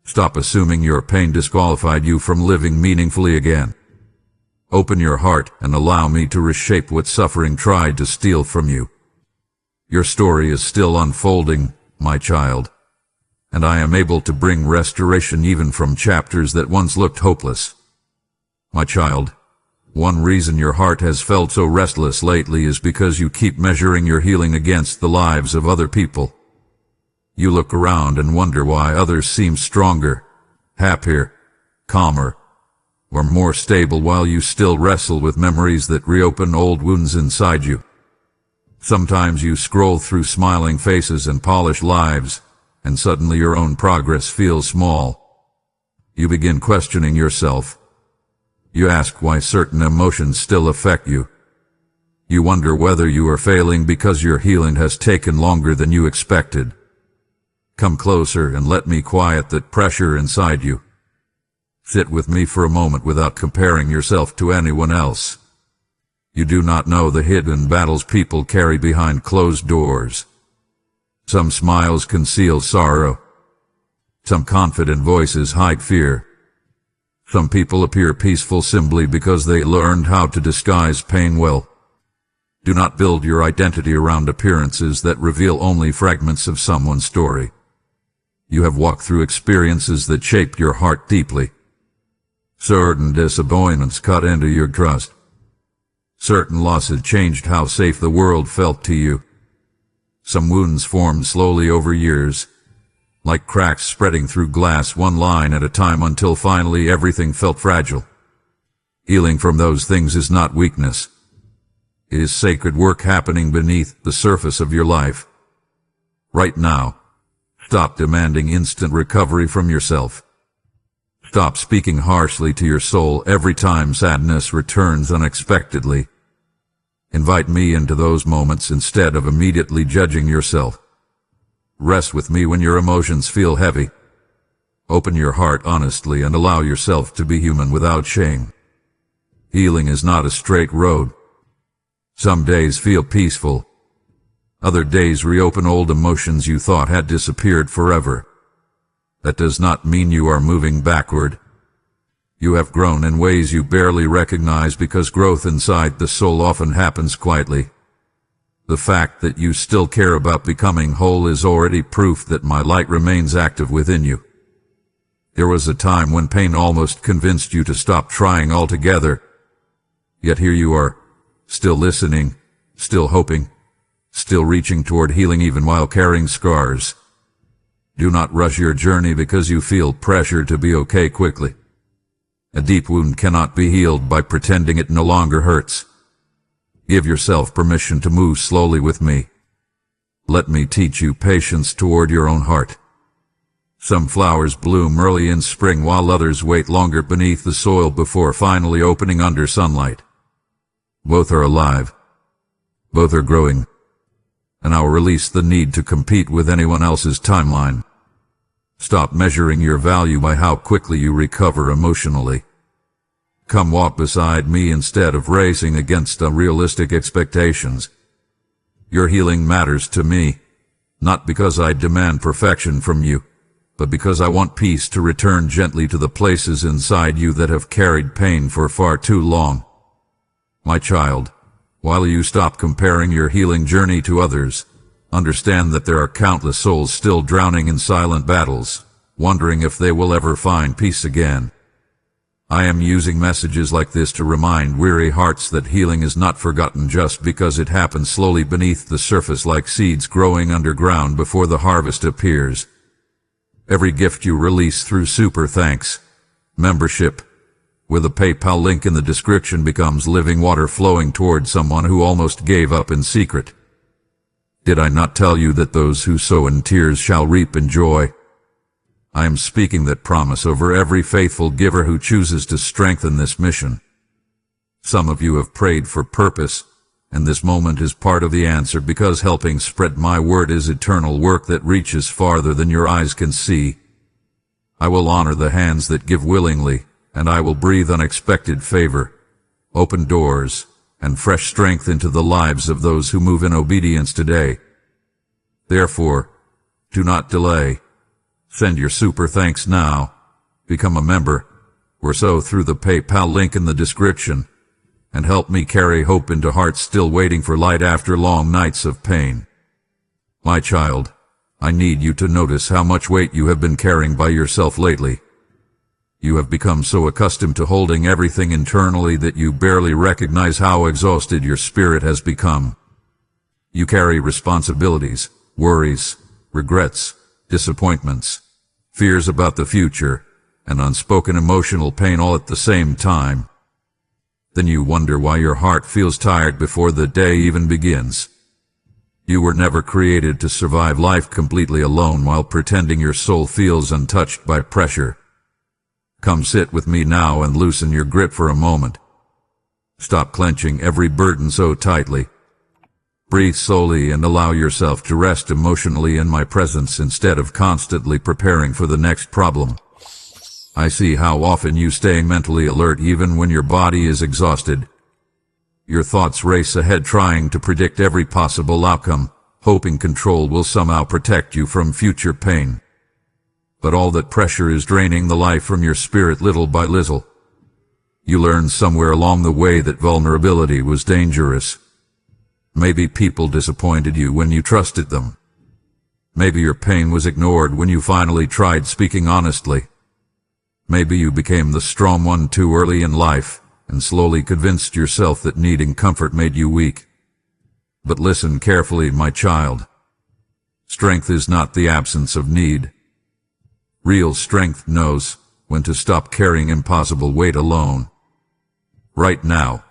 Stop assuming your pain disqualified you from living meaningfully again. Open your heart and allow me to reshape what suffering tried to steal from you. Your story is still unfolding, my child, and I am able to bring restoration even from chapters that once looked hopeless. My child, one reason your heart has felt so restless lately is because you keep measuring your healing against the lives of other people. You look around and wonder why others seem stronger, happier, calmer, or more stable while you still wrestle with memories that reopen old wounds inside you. Sometimes you scroll through smiling faces and polished lives, and suddenly your own progress feels small. You begin questioning yourself. You ask why certain emotions still affect you. You wonder whether you are failing because your healing has taken longer than you expected. Come closer and let me quiet that pressure inside you. Sit with me for a moment without comparing yourself to anyone else. You do not know the hidden battles people carry behind closed doors. Some smiles conceal sorrow. Some confident voices hide fear. Some people appear peaceful simply because they learned how to disguise pain well. Do not build your identity around appearances that reveal only fragments of someone's story. You have walked through experiences that shaped your heart deeply. Certain disappointments cut into your trust. Certain losses changed how safe the world felt to you. Some wounds formed slowly over years, like cracks spreading through glass one line at a time until finally everything felt fragile. Healing from those things is not weakness. It is sacred work happening beneath the surface of your life. Right now, stop demanding instant recovery from yourself. Stop speaking harshly to your soul every time sadness returns unexpectedly. Invite me into those moments instead of immediately judging yourself. Rest with me when your emotions feel heavy. Open your heart honestly and allow yourself to be human without shame. Healing is not a straight road. Some days feel peaceful. Other days reopen old emotions you thought had disappeared forever. That does not mean you are moving backward. You have grown in ways you barely recognize because growth inside the soul often happens quietly. The fact that you still care about becoming whole is already proof that my light remains active within you. There was a time when pain almost convinced you to stop trying altogether. Yet here you are, still listening, still hoping, still reaching toward healing even while carrying scars. Do not rush your journey because you feel pressure to be okay quickly. A deep wound cannot be healed by pretending it no longer hurts. Give yourself permission to move slowly with me. Let me teach you patience toward your own heart. Some flowers bloom early in spring while others wait longer beneath the soil before finally opening under sunlight. Both are alive. Both are growing. And I'll release the need to compete with anyone else's timeline. Stop measuring your value by how quickly you recover emotionally. Come walk beside me instead of racing against unrealistic expectations. Your healing matters to me, not because I demand perfection from you, but because I want peace to return gently to the places inside you that have carried pain for far too long. My child, while you stop comparing your healing journey to others, understand that there are countless souls still drowning in silent battles, wondering if they will ever find peace again. I am using messages like this to remind weary hearts that healing is not forgotten just because it happens slowly beneath the surface like seeds growing underground before the harvest appears. Every gift you release through Super Thanks membership with a PayPal link in the description becomes living water flowing toward someone who almost gave up in secret. Did I not tell you that those who sow in tears shall reap in joy? I am speaking that promise over every faithful giver who chooses to strengthen this mission. Some of you have prayed for purpose, and this moment is part of the answer because helping spread my word is eternal work that reaches farther than your eyes can see. I will honor the hands that give willingly, and I will breathe unexpected favor, open doors, and fresh strength into the lives of those who move in obedience today. Therefore, do not delay. Send your Super Thanks now, become a member, or so through the PayPal link in the description, and help me carry hope into hearts still waiting for light after long nights of pain. My child, I need you to notice how much weight you have been carrying by yourself lately. You have become so accustomed to holding everything internally that you barely recognize how exhausted your spirit has become. You carry responsibilities, worries, regrets, disappointments, fears about the future, and unspoken emotional pain all at the same time. Then you wonder why your heart feels tired before the day even begins. You were never created to survive life completely alone while pretending your soul feels untouched by pressure. Come sit with me now and loosen your grip for a moment. Stop clenching every burden so tightly. Breathe slowly and allow yourself to rest emotionally in my presence instead of constantly preparing for the next problem. I see how often you stay mentally alert even when your body is exhausted. Your thoughts race ahead trying to predict every possible outcome, hoping control will somehow protect you from future pain. But all that pressure is draining the life from your spirit little by little. You learned somewhere along the way that vulnerability was dangerous. Maybe people disappointed you when you trusted them. Maybe your pain was ignored when you finally tried speaking honestly. Maybe you became the strong one too early in life and slowly convinced yourself that needing comfort made you weak. But listen carefully, my child. Strength is not the absence of need. Real strength knows when to stop carrying impossible weight alone. Right now,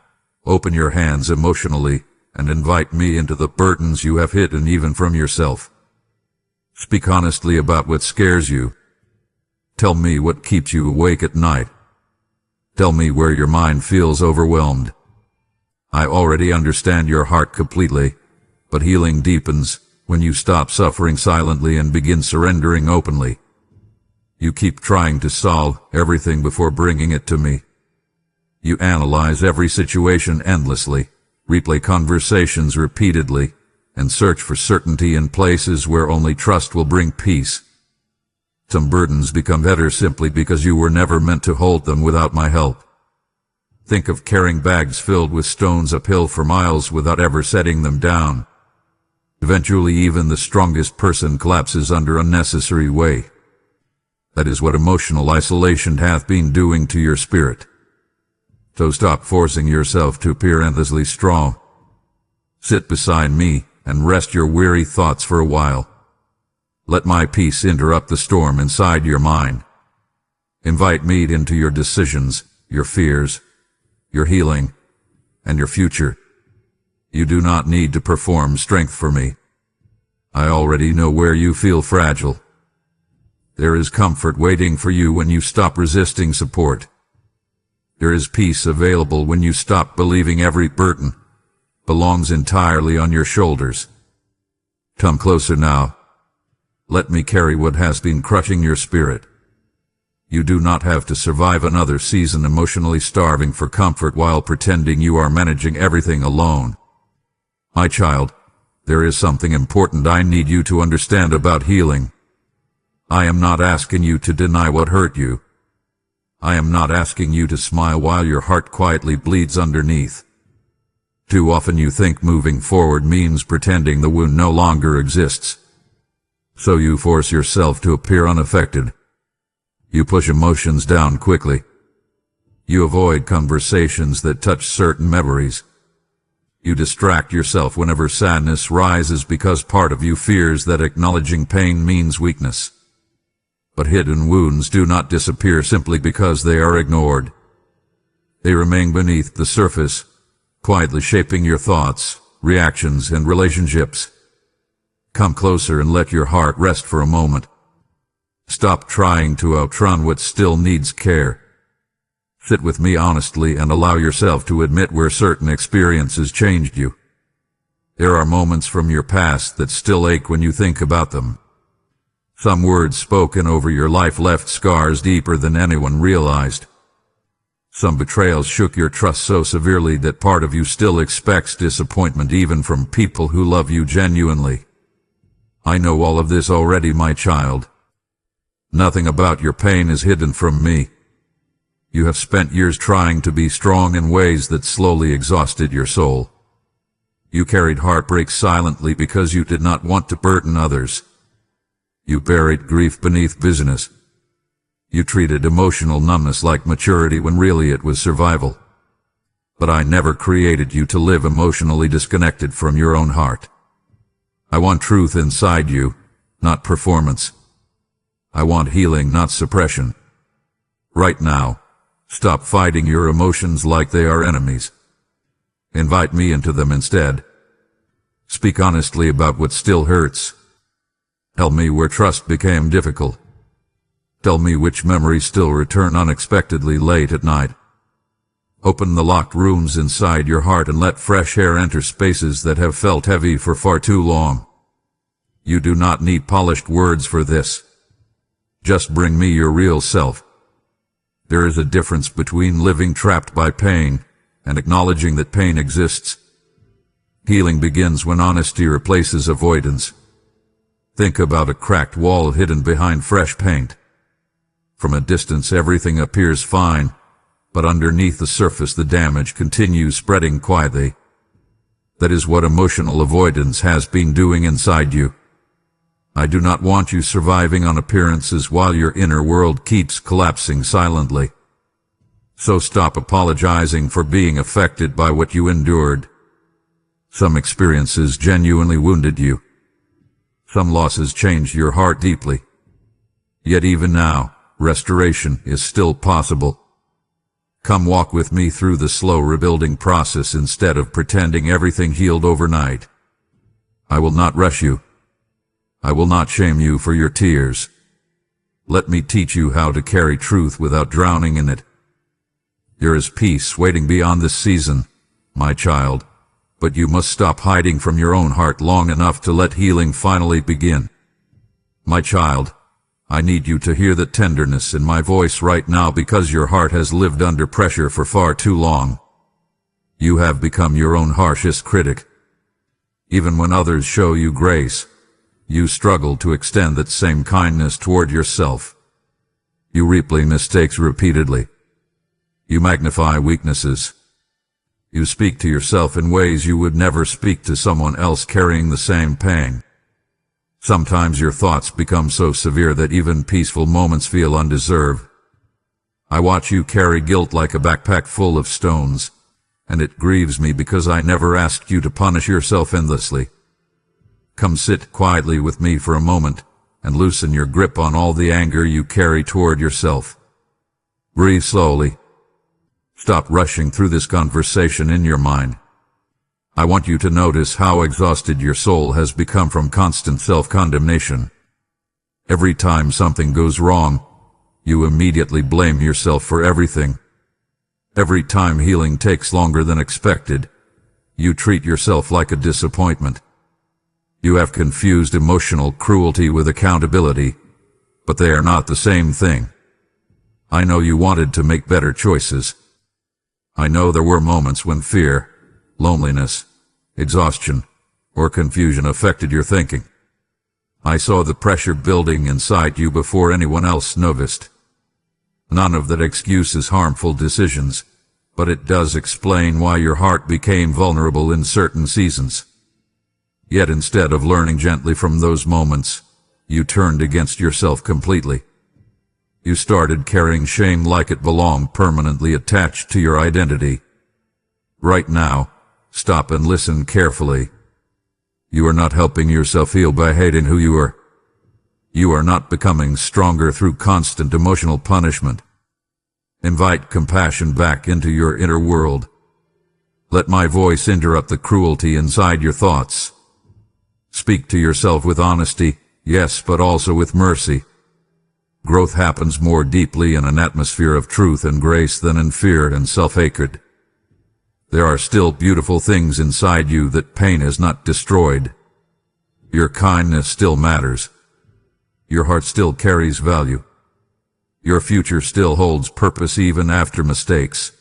open your hands emotionally and invite me into the burdens you have hidden even from yourself. Speak honestly about what scares you. Tell me what keeps you awake at night. Tell me where your mind feels overwhelmed. I already understand your heart completely, but healing deepens when you stop suffering silently and begin surrendering openly. You keep trying to solve everything before bringing it to me. You analyze every situation endlessly, replay conversations repeatedly, and search for certainty in places where only trust will bring peace. Some burdens become better simply because you were never meant to hold them without my help. Think of carrying bags filled with stones uphill for miles without ever setting them down. Eventually even the strongest person collapses under unnecessary weight. That is what emotional isolation hath been doing to your spirit. So stop forcing yourself to appear endlessly strong. Sit beside me and rest your weary thoughts for a while. Let my peace interrupt the storm inside your mind. Invite me into your decisions, your fears, your healing, and your future. You do not need to perform strength for me. I already know where you feel fragile. There is comfort waiting for you when you stop resisting support. There is peace available when you stop believing every burden belongs entirely on your shoulders. Come closer now. Let me carry what has been crushing your spirit. You do not have to survive another season emotionally starving for comfort while pretending you are managing everything alone. My child, there is something important I need you to understand about healing. I am not asking you to deny what hurt you. I am not asking you to smile while your heart quietly bleeds underneath. Too often you think moving forward means pretending the wound no longer exists. So you force yourself to appear unaffected. You push emotions down quickly. You avoid conversations that touch certain memories. You distract yourself whenever sadness rises because part of you fears that acknowledging pain means weakness. But hidden wounds do not disappear simply because they are ignored. They remain beneath the surface, quietly shaping your thoughts, reactions, and relationships. Come closer and let your heart rest for a moment. Stop trying to outrun what still needs care. Sit with me honestly and allow yourself to admit where certain experiences changed you. There are moments from your past that still ache when you think about them. Some words spoken over your life left scars deeper than anyone realized. Some betrayals shook your trust so severely that part of you still expects disappointment even from people who love you genuinely. I know all of this already, my child. Nothing about your pain is hidden from me. You have spent years trying to be strong in ways that slowly exhausted your soul. You carried heartbreak silently because you did not want to burden others. You buried grief beneath busyness. You treated emotional numbness like maturity when really it was survival. But I never created you to live emotionally disconnected from your own heart. I want truth inside you, not performance. I want healing, not suppression. Right now, stop fighting your emotions like they are enemies. Invite me into them instead. Speak honestly about what still hurts. Tell me where trust became difficult. Tell me which memories still return unexpectedly late at night. Open the locked rooms inside your heart and let fresh air enter spaces that have felt heavy for far too long. You do not need polished words for this. Just bring me your real self. There is a difference between living trapped by pain and acknowledging that pain exists. Healing begins when honesty replaces avoidance. Think about a cracked wall hidden behind fresh paint. From a distance everything appears fine, but underneath the surface the damage continues spreading quietly. That is what emotional avoidance has been doing inside you. I do not want you surviving on appearances while your inner world keeps collapsing silently. So stop apologizing for being affected by what you endured. Some experiences genuinely wounded you. Some losses changed your heart deeply. Yet even now, restoration is still possible. Come walk with me through the slow rebuilding process instead of pretending everything healed overnight. I will not rush you. I will not shame you for your tears. Let me teach you how to carry truth without drowning in it. There is peace waiting beyond this season, my child, but you must stop hiding from your own heart long enough to let healing finally begin. My child, I need you to hear the tenderness in my voice right now because your heart has lived under pressure for far too long. You have become your own harshest critic. Even when others show you grace, you struggle to extend that same kindness toward yourself. You replay mistakes repeatedly. You magnify weaknesses. You speak to yourself in ways you would never speak to someone else carrying the same pain. Sometimes your thoughts become so severe that even peaceful moments feel undeserved. I watch you carry guilt like a backpack full of stones, and it grieves me because I never asked you to punish yourself endlessly. Come sit quietly with me for a moment and loosen your grip on all the anger you carry toward yourself. Breathe slowly. Stop rushing through this conversation in your mind. I want you to notice how exhausted your soul has become from constant self-condemnation. Every time something goes wrong, you immediately blame yourself for everything. Every time healing takes longer than expected, you treat yourself like a disappointment. You have confused emotional cruelty with accountability, but they are not the same thing. I know you wanted to make better choices. I know there were moments when fear, loneliness, exhaustion, or confusion affected your thinking. I saw the pressure building inside you before anyone else noticed. None of that excuses harmful decisions, but it does explain why your heart became vulnerable in certain seasons. Yet instead of learning gently from those moments, you turned against yourself completely. You started carrying shame like it belonged permanently attached to your identity. Right now, stop and listen carefully. You are not helping yourself heal by hating who you are. You are not becoming stronger through constant emotional punishment. Invite compassion back into your inner world. Let my voice interrupt the cruelty inside your thoughts. Speak to yourself with honesty, yes, but also with mercy. Growth happens more deeply in an atmosphere of truth and grace than in fear and self-hatred. There are still beautiful things inside you that pain has not destroyed. Your kindness still matters. Your heart still carries value. Your future still holds purpose even after mistakes.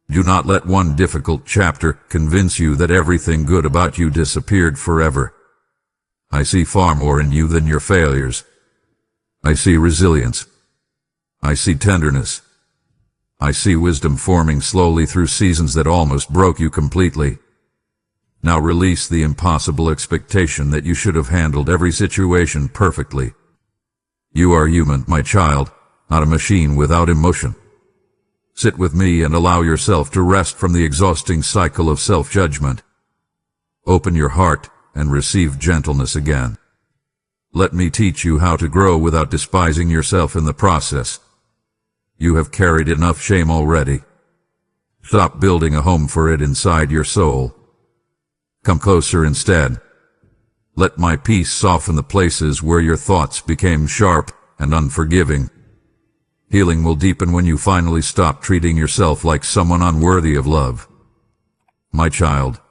Do not let one difficult chapter convince you that everything good about you disappeared forever. I see far more in you than your failures. I see resilience. I see tenderness. I see wisdom forming slowly through seasons that almost broke you completely. Now release the impossible expectation that you should have handled every situation perfectly. You are human, my child, not a machine without emotion. Sit with me and allow yourself to rest from the exhausting cycle of self-judgment. Open your heart and receive gentleness again. Let me teach you how to grow without despising yourself in the process. You have carried enough shame already. Stop building a home for it inside your soul. Come closer instead. Let my peace soften the places where your thoughts became sharp and unforgiving. Healing will deepen when you finally stop treating yourself like someone unworthy of love. My child,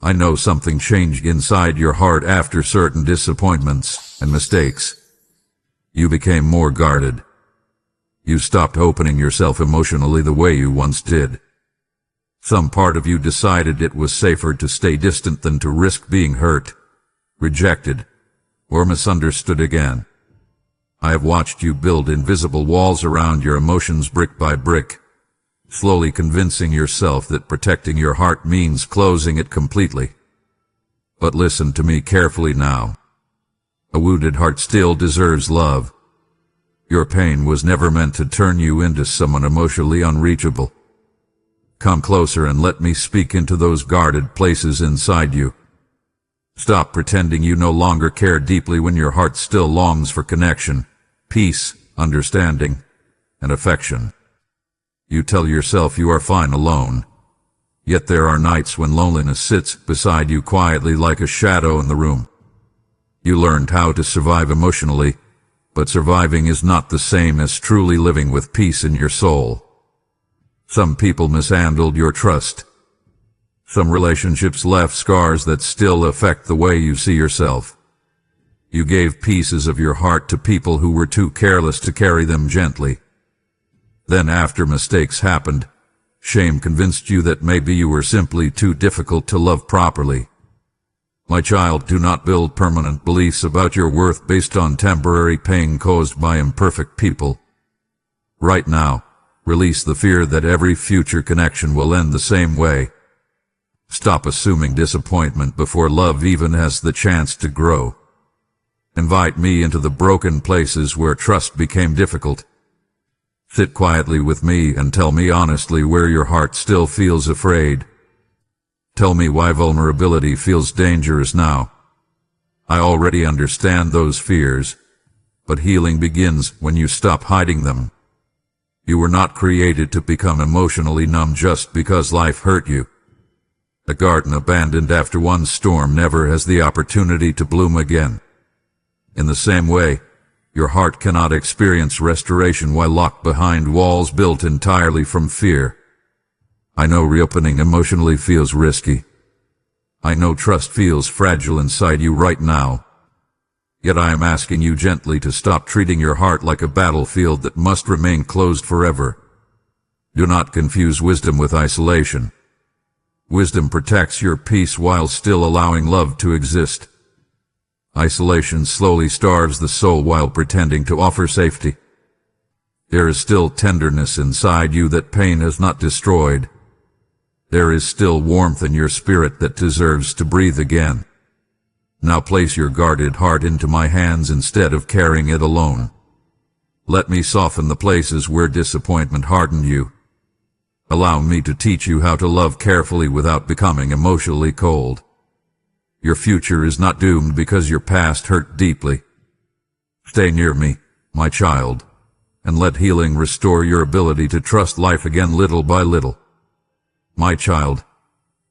I know something changed inside your heart after certain disappointments and mistakes. You became more guarded. You stopped opening yourself emotionally the way you once did. Some part of you decided it was safer to stay distant than to risk being hurt, rejected, or misunderstood again. I have watched you build invisible walls around your emotions brick by brick, slowly convincing yourself that protecting your heart means closing it completely. But listen to me carefully now. A wounded heart still deserves love. Your pain was never meant to turn you into someone emotionally unreachable. Come closer and let me speak into those guarded places inside you. Stop pretending you no longer care deeply when your heart still longs for connection, peace, understanding, and affection. You tell yourself you are fine alone, yet there are nights when loneliness sits beside you quietly like a shadow in the room. You learned how to survive emotionally, but surviving is not the same as truly living with peace in your soul. Some people mishandled your trust. Some relationships left scars that still affect the way you see yourself. You gave pieces of your heart to people who were too careless to carry them gently. Then after mistakes happened, shame convinced you that maybe you were simply too difficult to love properly. My child, do not build permanent beliefs about your worth based on temporary pain caused by imperfect people. Right now, release the fear that every future connection will end the same way. Stop assuming disappointment before love even has the chance to grow. Invite me into the broken places where trust became difficult. Sit quietly with me and tell me honestly where your heart still feels afraid. Tell me why vulnerability feels dangerous now. I already understand those fears, but healing begins when you stop hiding them. You were not created to become emotionally numb just because life hurt you. A garden abandoned after one storm never has the opportunity to bloom again. In the same way, your heart cannot experience restoration while locked behind walls built entirely from fear. I know reopening emotionally feels risky. I know trust feels fragile inside you right now. Yet I am asking you gently to stop treating your heart like a battlefield that must remain closed forever. Do not confuse wisdom with isolation. Wisdom protects your peace while still allowing love to exist. Isolation slowly starves the soul while pretending to offer safety. There is still tenderness inside you that pain has not destroyed. There is still warmth in your spirit that deserves to breathe again. Now place your guarded heart into my hands instead of carrying it alone. Let me soften the places where disappointment hardened you. Allow me to teach you how to love carefully without becoming emotionally cold. Your future is not doomed because your past hurt deeply. Stay near me, my child, and let healing restore your ability to trust life again little by little. My child,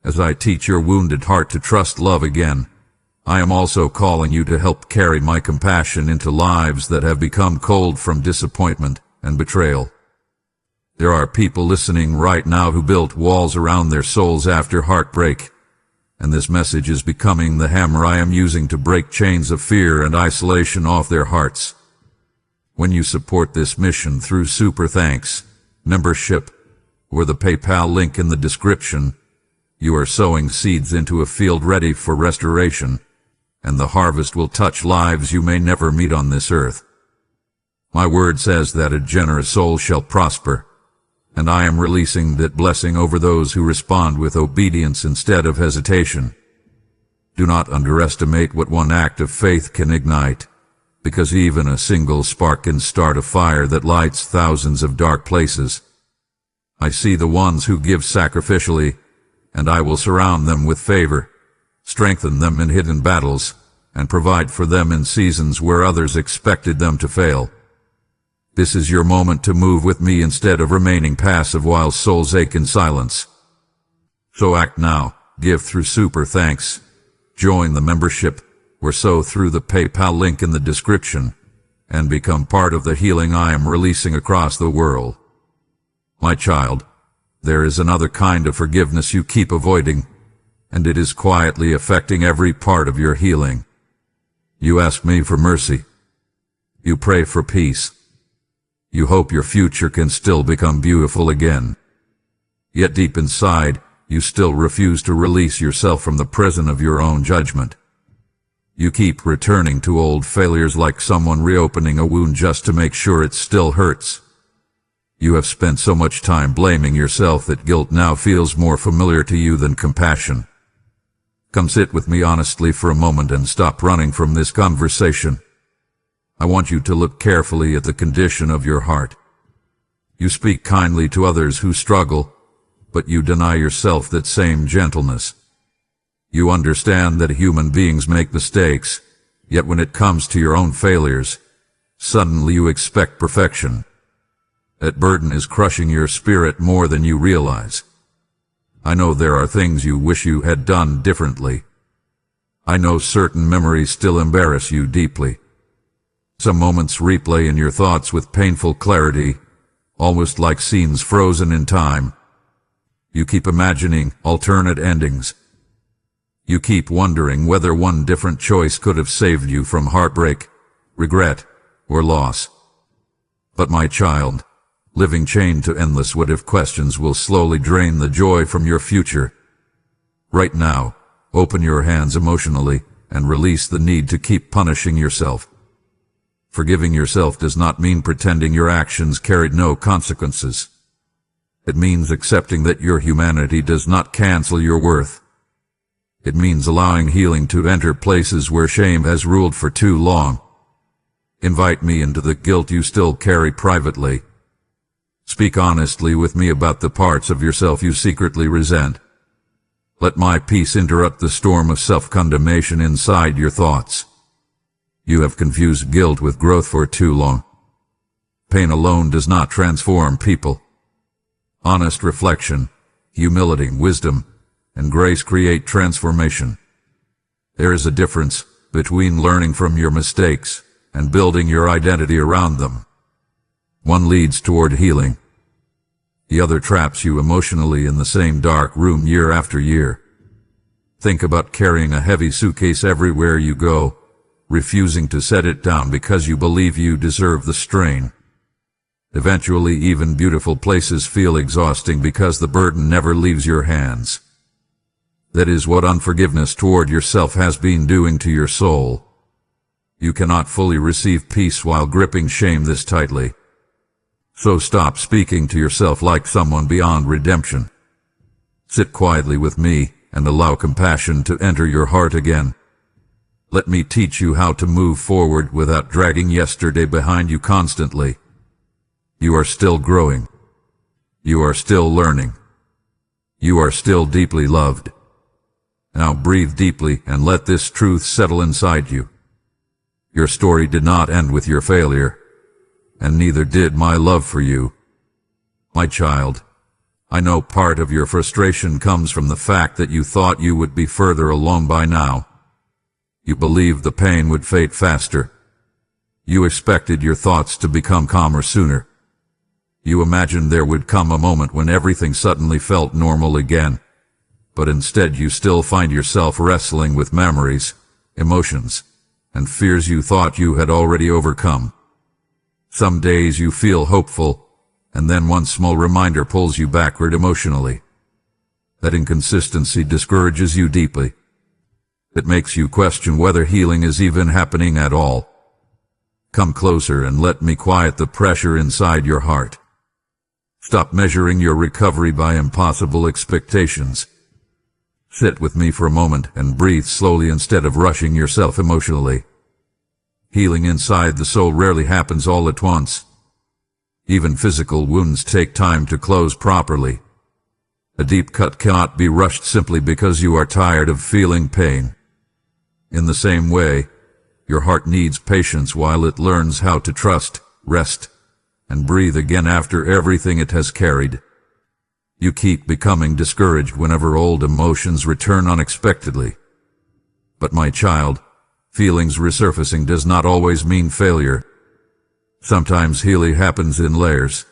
as I teach your wounded heart to trust love again, I am also calling you to help carry my compassion into lives that have become cold from disappointment and betrayal. There are people listening right now who built walls around their souls after heartbreak, and this message is becoming the hammer I am using to break chains of fear and isolation off their hearts. When you support this mission through Super Thanks, membership, or the PayPal link in the description, you are sowing seeds into a field ready for restoration, and the harvest will touch lives you may never meet on this earth. My word says that a generous soul shall prosper, and I am releasing that blessing over those who respond with obedience instead of hesitation. Do not underestimate what one act of faith can ignite, because even a single spark can start a fire that lights thousands of dark places. I see the ones who give sacrificially, and I will surround them with favor, strengthen them in hidden battles, and provide for them in seasons where others expected them to fail. This is your moment to move with me instead of remaining passive while souls ache in silence. So act now, give through Super Thanks, join the membership, or so through the PayPal link in the description, and become part of the healing I am releasing across the world. My child, there is another kind of forgiveness you keep avoiding, and it is quietly affecting every part of your healing. You ask me for mercy. You pray for peace. You hope your future can still become beautiful again. Yet deep inside, you still refuse to release yourself from the prison of your own judgment. You keep returning to old failures like someone reopening a wound just to make sure it still hurts. You have spent so much time blaming yourself that guilt now feels more familiar to you than compassion. Come sit with me honestly for a moment and stop running from this conversation. I want you to look carefully at the condition of your heart. You speak kindly to others who struggle, but you deny yourself that same gentleness. You understand that human beings make mistakes, yet when it comes to your own failures, suddenly you expect perfection. That burden is crushing your spirit more than you realize. I know there are things you wish you had done differently. I know certain memories still embarrass you deeply. Some moments replay in your thoughts with painful clarity, almost like scenes frozen in time. You keep imagining alternate endings. You keep wondering whether one different choice could have saved you from heartbreak, regret, or loss. But my child, living chained to endless what-if questions will slowly drain the joy from your future. Right now, open your hands emotionally and release the need to keep punishing yourself. Forgiving yourself does not mean pretending your actions carried no consequences. It means accepting that your humanity does not cancel your worth. It means allowing healing to enter places where shame has ruled for too long. Invite me into the guilt you still carry privately. Speak honestly with me about the parts of yourself you secretly resent. Let my peace interrupt the storm of self-condemnation inside your thoughts. You have confused guilt with growth for too long. Pain alone does not transform people. Honest reflection, humility, wisdom, and grace create transformation. There is a difference between learning from your mistakes and building your identity around them. One leads toward healing. The other traps you emotionally in the same dark room year after year. Think about carrying a heavy suitcase everywhere you go, refusing to set it down because you believe you deserve the strain. Eventually, even beautiful places feel exhausting because the burden never leaves your hands. That is what unforgiveness toward yourself has been doing to your soul. You cannot fully receive peace while gripping shame this tightly. So stop speaking to yourself like someone beyond redemption. Sit quietly with me and allow compassion to enter your heart again. Let me teach you how to move forward without dragging yesterday behind you constantly. You are still growing. You are still learning. You are still deeply loved. Now breathe deeply and let this truth settle inside you. Your story did not end with your failure, and neither did my love for you. My child, I know part of your frustration comes from the fact that you thought you would be further along by now. You believed the pain would fade faster. You expected your thoughts to become calmer sooner. You imagined there would come a moment when everything suddenly felt normal again. But instead you still find yourself wrestling with memories, emotions, and fears you thought you had already overcome. Some days you feel hopeful, and then one small reminder pulls you backward emotionally. That inconsistency discourages you deeply. It makes you question whether healing is even happening at all. Come closer and let me quiet the pressure inside your heart. Stop measuring your recovery by impossible expectations. Sit with me for a moment and breathe slowly instead of rushing yourself emotionally. Healing inside the soul rarely happens all at once. Even physical wounds take time to close properly. A deep cut cannot be rushed simply because you are tired of feeling pain. In the same way, your heart needs patience while it learns how to trust, rest, and breathe again after everything it has carried. You keep becoming discouraged whenever old emotions return unexpectedly. But my child, feelings resurfacing does not always mean failure. Sometimes healing happens in layers.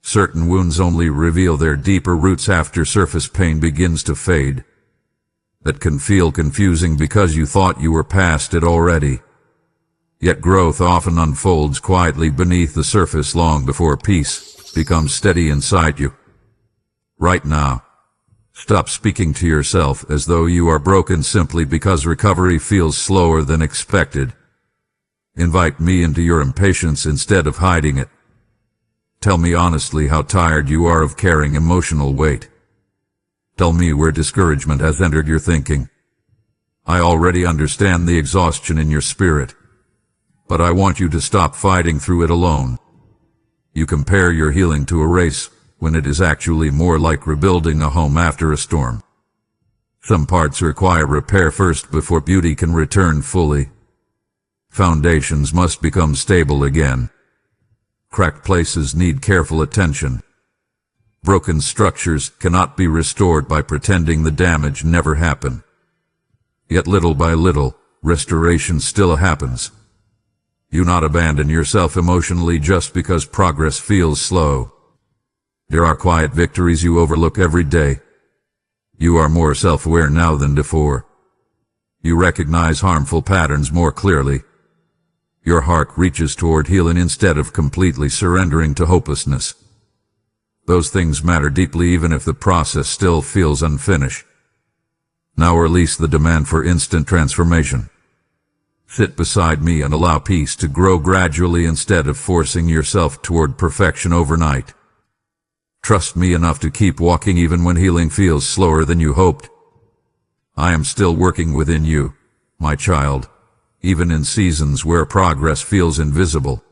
Certain wounds only reveal their deeper roots after surface pain begins to fade. That can feel confusing because you thought you were past it already. Yet growth often unfolds quietly beneath the surface long before peace becomes steady inside you. Right now, stop speaking to yourself as though you are broken simply because recovery feels slower than expected. Invite me into your impatience instead of hiding it. Tell me honestly how tired you are of carrying emotional weight. Tell me where discouragement has entered your thinking. I already understand the exhaustion in your spirit, but I want you to stop fighting through it alone. You compare your healing to a race when it is actually more like rebuilding a home after a storm. Some parts require repair first before beauty can return fully. Foundations must become stable again. Cracked places need careful attention. Broken structures cannot be restored by pretending the damage never happened. Yet little by little, restoration still happens. You not abandon yourself emotionally just because progress feels slow. There are quiet victories you overlook every day. You are more self-aware now than before. You recognize harmful patterns more clearly. Your heart reaches toward healing instead of completely surrendering to hopelessness. Those things matter deeply even if the process still feels unfinished. Now release the demand for instant transformation. Sit beside me and allow peace to grow gradually instead of forcing yourself toward perfection overnight. Trust me enough to keep walking even when healing feels slower than you hoped. I am still working within you, my child, even in seasons where progress feels invisible.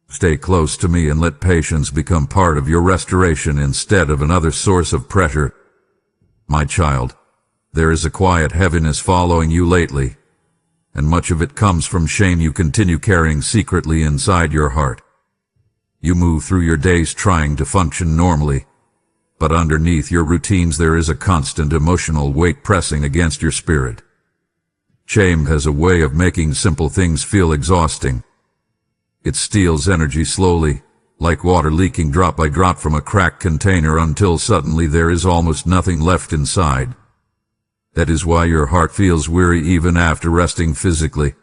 Stay close to me and let patience become part of your restoration instead of another source of pressure. My child, there is a quiet heaviness following you lately, and much of it comes from shame you continue carrying secretly inside your heart. You move through your days trying to function normally, but underneath your routines there is a constant emotional weight pressing against your spirit. Shame has a way of making simple things feel exhausting. It steals energy slowly, like water leaking drop by drop from a cracked container until suddenly there is almost nothing left inside. That is why your heart feels weary even after resting physically.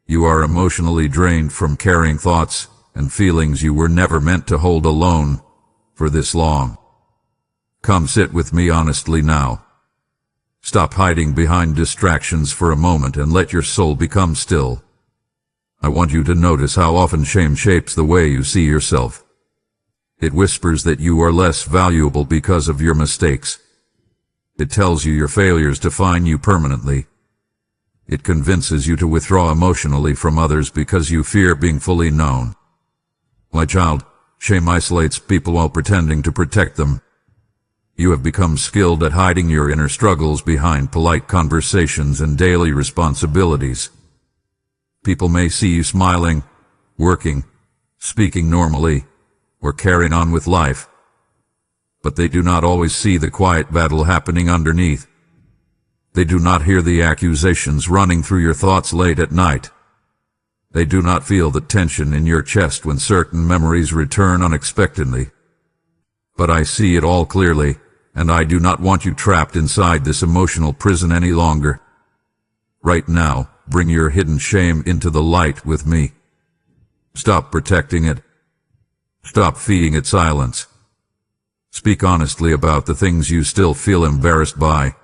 You are emotionally drained from carrying thoughts and feelings you were never meant to hold alone for this long. Come sit with me honestly now. Stop hiding behind distractions for a moment and let your soul become still. I want you to notice how often shame shapes the way you see yourself. It whispers that you are less valuable because of your mistakes. It tells you your failures define you permanently. It convinces you to withdraw emotionally from others because you fear being fully known. My child, shame isolates people while pretending to protect them. You have become skilled at hiding your inner struggles behind polite conversations and daily responsibilities. People may see you smiling, working, speaking normally, or carrying on with life, but they do not always see the quiet battle happening underneath. They do not hear the accusations running through your thoughts late at night. They do not feel the tension in your chest when certain memories return unexpectedly. But I see it all clearly, and I do not want you trapped inside this emotional prison any longer. Right now, bring your hidden shame into the light with me. Stop protecting it. Stop feeding it silence. Speak honestly about the things you still feel embarrassed by.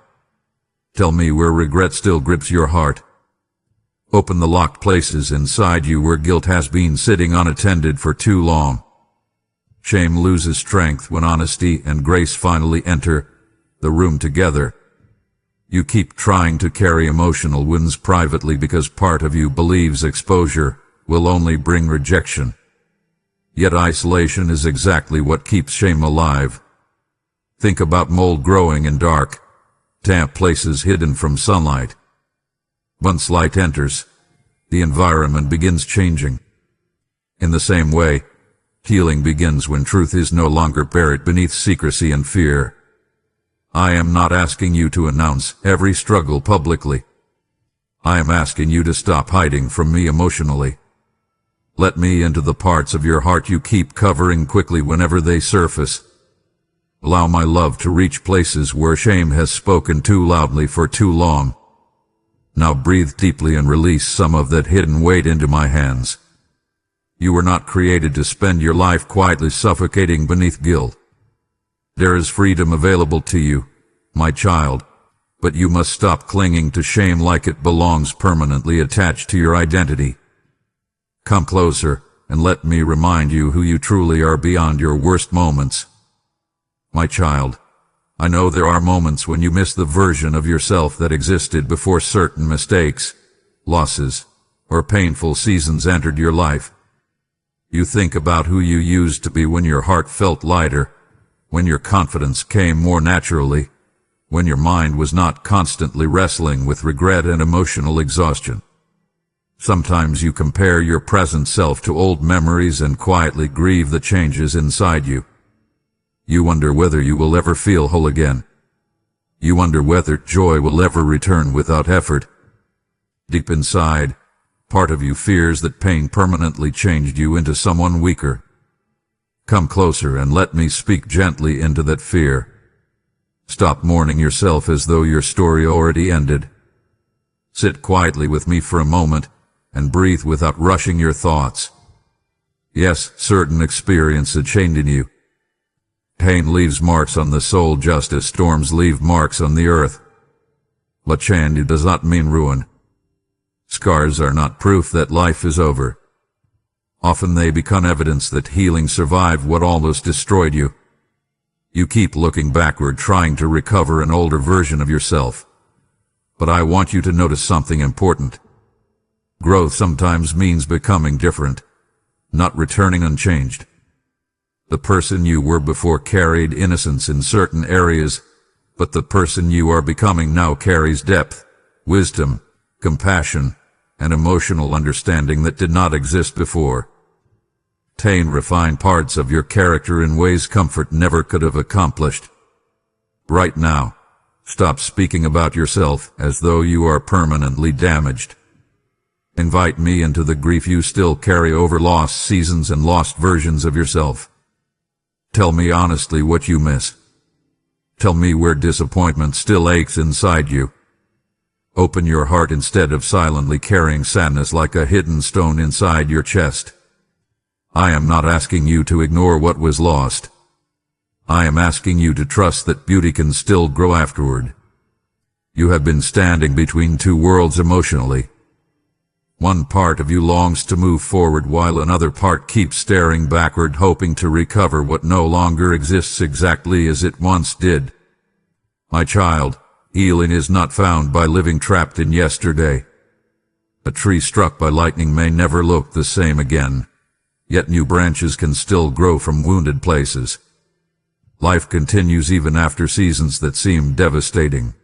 Tell me where regret still grips your heart. Open the locked places inside you where guilt has been sitting unattended for too long. Shame loses strength when honesty and grace finally enter the room together. You keep trying to carry emotional wounds privately because part of you believes exposure will only bring rejection. Yet isolation is exactly what keeps shame alive. Think about mold growing in dark, damp places hidden from sunlight. Once light enters, the environment begins changing. In the same way, Healing begins when truth is no longer buried beneath secrecy and fear. I am not asking you to announce every struggle publicly. I am asking you to stop hiding from me emotionally. Let me into the parts of your heart you keep covering quickly whenever they surface. Allow my love to reach places where shame has spoken too loudly for too long. Now breathe deeply and release some of that hidden weight into my hands. You were not created to spend your life quietly suffocating beneath guilt. There is freedom available to you, my child, but you must stop clinging to shame like it belongs permanently attached to your identity. Come closer and let me remind you who you truly are beyond your worst moments. My child, I know there are moments when you miss the version of yourself that existed before certain mistakes, losses, or painful seasons entered your life. You think about who you used to be when your heart felt lighter, when your confidence came more naturally, when your mind was not constantly wrestling with regret and emotional exhaustion. Sometimes you compare your present self to old memories and quietly grieve the changes inside you. You wonder whether you will ever feel whole again. You wonder whether joy will ever return without effort. Deep inside, part of you fears that pain permanently changed you into someone weaker. Come closer and let me speak gently into that fear. Stop mourning yourself as though your story already ended. Sit quietly with me for a moment and breathe without rushing your thoughts. Yes, certain experience had chained in you. Pain leaves marks on the soul just as storms leave marks on the earth. But change does not mean ruin. Scars are not proof that life is over. Often they become evidence that healing survived what almost destroyed you. You keep looking backward, trying to recover an older version of yourself. But I want you to notice something important. Growth sometimes means becoming different, not returning unchanged. The person you were before carried innocence in certain areas, but the person you are becoming now carries depth, wisdom, compassion, and emotional understanding that did not exist before. Pain refined parts of your character in ways comfort never could have accomplished. Right now, stop speaking about yourself as though you are permanently damaged. Invite me into the grief you still carry over lost seasons and lost versions of yourself. Tell me honestly what you miss. Tell me where disappointment still aches inside you. Open your heart instead of silently carrying sadness like a hidden stone inside your chest. I am not asking you to ignore what was lost. I am asking you to trust that beauty can still grow afterward. You have been standing between two worlds emotionally. One part of you longs to move forward while another part keeps staring backward, hoping to recover what no longer exists exactly as it once did. My child, healing is not found by living trapped in yesterday. A tree struck by lightning may never look the same again, yet new branches can still grow from wounded places. Life continues even after seasons that seem devastating.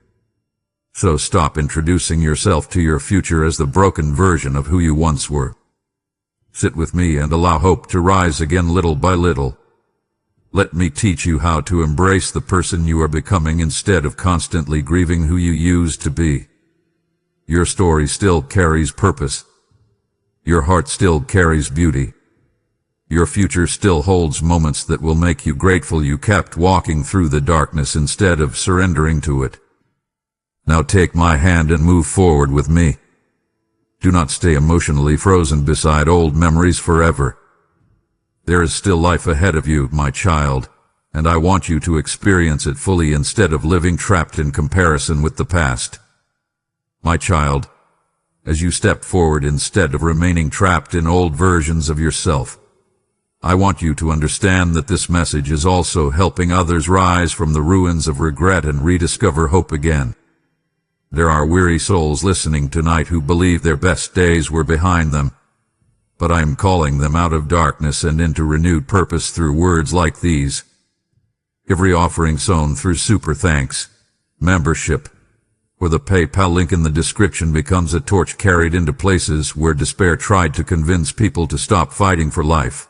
So stop introducing yourself to your future as the broken version of who you once were. Sit with me and allow hope to rise again little by little. Let me teach you how to embrace the person you are becoming instead of constantly grieving who you used to be. Your story still carries purpose. Your heart still carries beauty. Your future still holds moments that will make you grateful you kept walking through the darkness instead of surrendering to it. Now take my hand and move forward with me. Do not stay emotionally frozen beside old memories forever. There is still life ahead of you, my child, and I want you to experience it fully instead of living trapped in comparison with the past. My child, as you step forward instead of remaining trapped in old versions of yourself, I want you to understand that this message is also helping others rise from the ruins of regret and rediscover hope again. There are weary souls listening tonight who believe their best days were behind them, but I am calling them out of darkness and into renewed purpose through words like these. Every offering sown through super thanks, membership, or the PayPal link in the description becomes a torch carried into places where despair tried to convince people to stop fighting for life.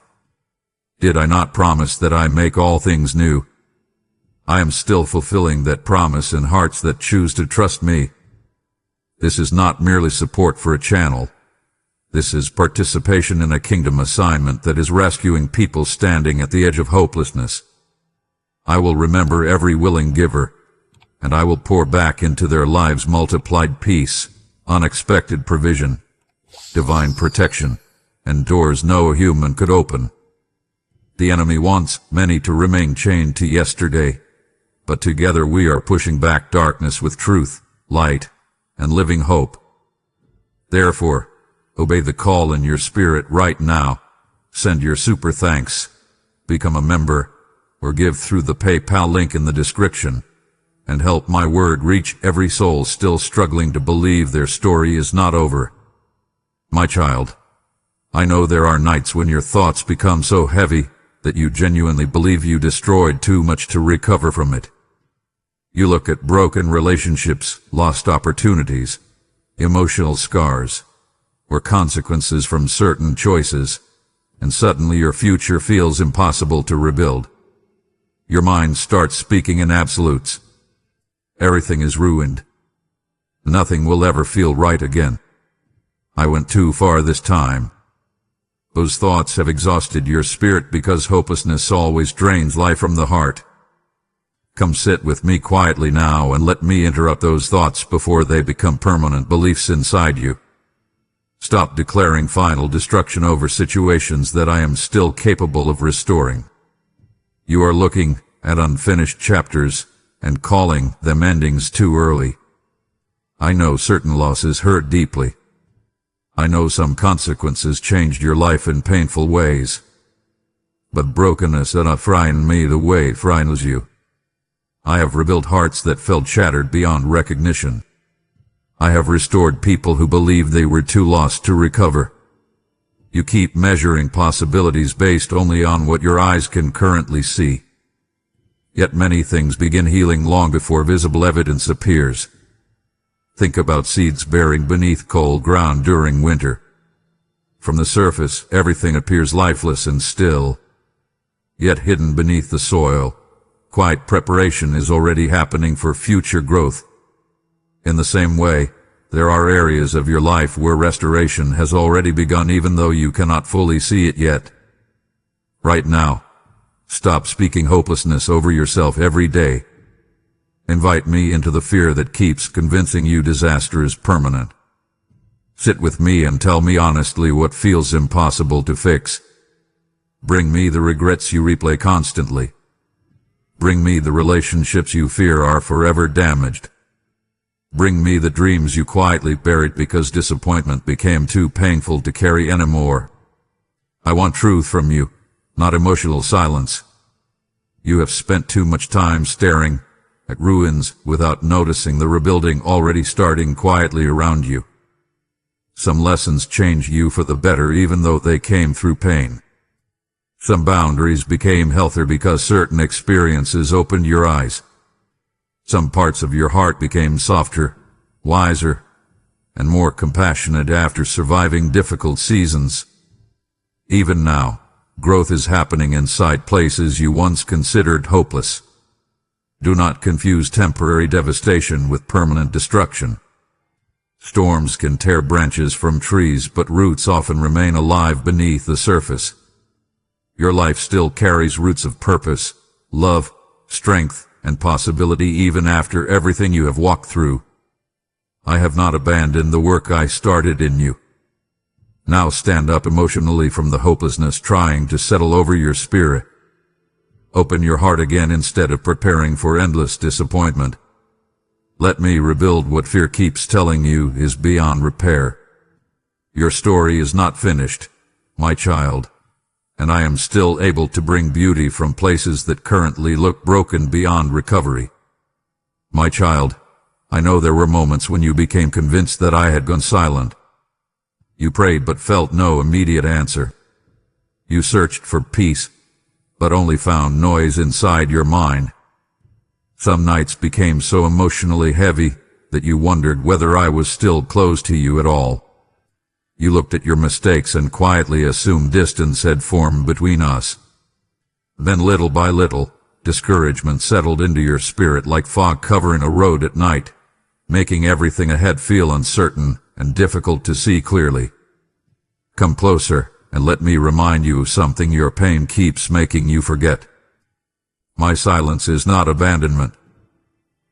Did I not promise that I make all things new? I am still fulfilling that promise in hearts that choose to trust me. This is not merely support for a channel. This is participation in a kingdom assignment that is rescuing people standing at the edge of hopelessness. I will remember every willing giver, and I will pour back into their lives multiplied peace, unexpected provision, divine protection, and doors no human could open. The enemy wants many to remain chained to yesterday, but together we are pushing back darkness with truth, light, and living hope. Therefore, obey the call in your spirit right now. Send your super thanks, become a member, or give through the PayPal link in the description, and help my word reach every soul still struggling to believe their story is not over. My child, I know there are nights when your thoughts become so heavy that you genuinely believe you destroyed too much to recover from it. You look at broken relationships, lost opportunities, emotional scars, or consequences from certain choices, and suddenly your future feels impossible to rebuild. Your mind starts speaking in absolutes. Everything is ruined. Nothing will ever feel right again. I went too far this time. Those thoughts have exhausted your spirit because hopelessness always drains life from the heart. Come sit with me quietly now and let me interrupt those thoughts before they become permanent beliefs inside you. Stop declaring final destruction over situations that I am still capable of restoring. You are looking at unfinished chapters and calling them endings too early. I know certain losses hurt deeply. I know some consequences changed your life in painful ways. But brokenness does not frighten me the way it frightens you. I have rebuilt hearts that felt shattered beyond recognition. I have restored people who believed they were too lost to recover. You keep measuring possibilities based only on what your eyes can currently see. Yet many things begin healing long before visible evidence appears. Think about seeds bearing beneath cold ground during winter. From the surface, everything appears lifeless and still. Yet hidden beneath the soil, quiet preparation is already happening for future growth. In the same way, there are areas of your life where restoration has already begun even though you cannot fully see it yet. Right now, stop speaking hopelessness over yourself every day. Invite me into the fear that keeps convincing you disaster is permanent. Sit with me and tell me honestly what feels impossible to fix. Bring me the regrets you replay constantly. Bring me the relationships you fear are forever damaged. Bring me the dreams you quietly buried because disappointment became too painful to carry anymore. I want truth from you, not emotional silence. You have spent too much time staring at ruins without noticing the rebuilding already starting quietly around you. Some lessons changed you for the better even though they came through pain. Some boundaries became healthier because certain experiences opened your eyes. Some parts of your heart became softer, wiser, and more compassionate after surviving difficult seasons. Even now, growth is happening inside places you once considered hopeless. Do not confuse temporary devastation with permanent destruction. Storms can tear branches from trees, but roots often remain alive beneath the surface. Your life still carries roots of purpose, love, strength, and possibility even after everything you have walked through. I have not abandoned the work I started in you. Now stand up emotionally from the hopelessness trying to settle over your spirit. Open your heart again instead of preparing for endless disappointment. Let me rebuild what fear keeps telling you is beyond repair. Your story is not finished, my child, and I am still able to bring beauty from places that currently look broken beyond recovery. My child, I know there were moments when you became convinced that I had gone silent. You prayed but felt no immediate answer. You searched for peace, but only found noise inside your mind. Some nights became so emotionally heavy that you wondered whether I was still close to you at all. You looked at your mistakes and quietly assumed distance had formed between us. Then little by little, discouragement settled into your spirit like fog covering a road at night, making everything ahead feel uncertain and difficult to see clearly. Come closer, and let me remind you of something your pain keeps making you forget. My silence is not abandonment.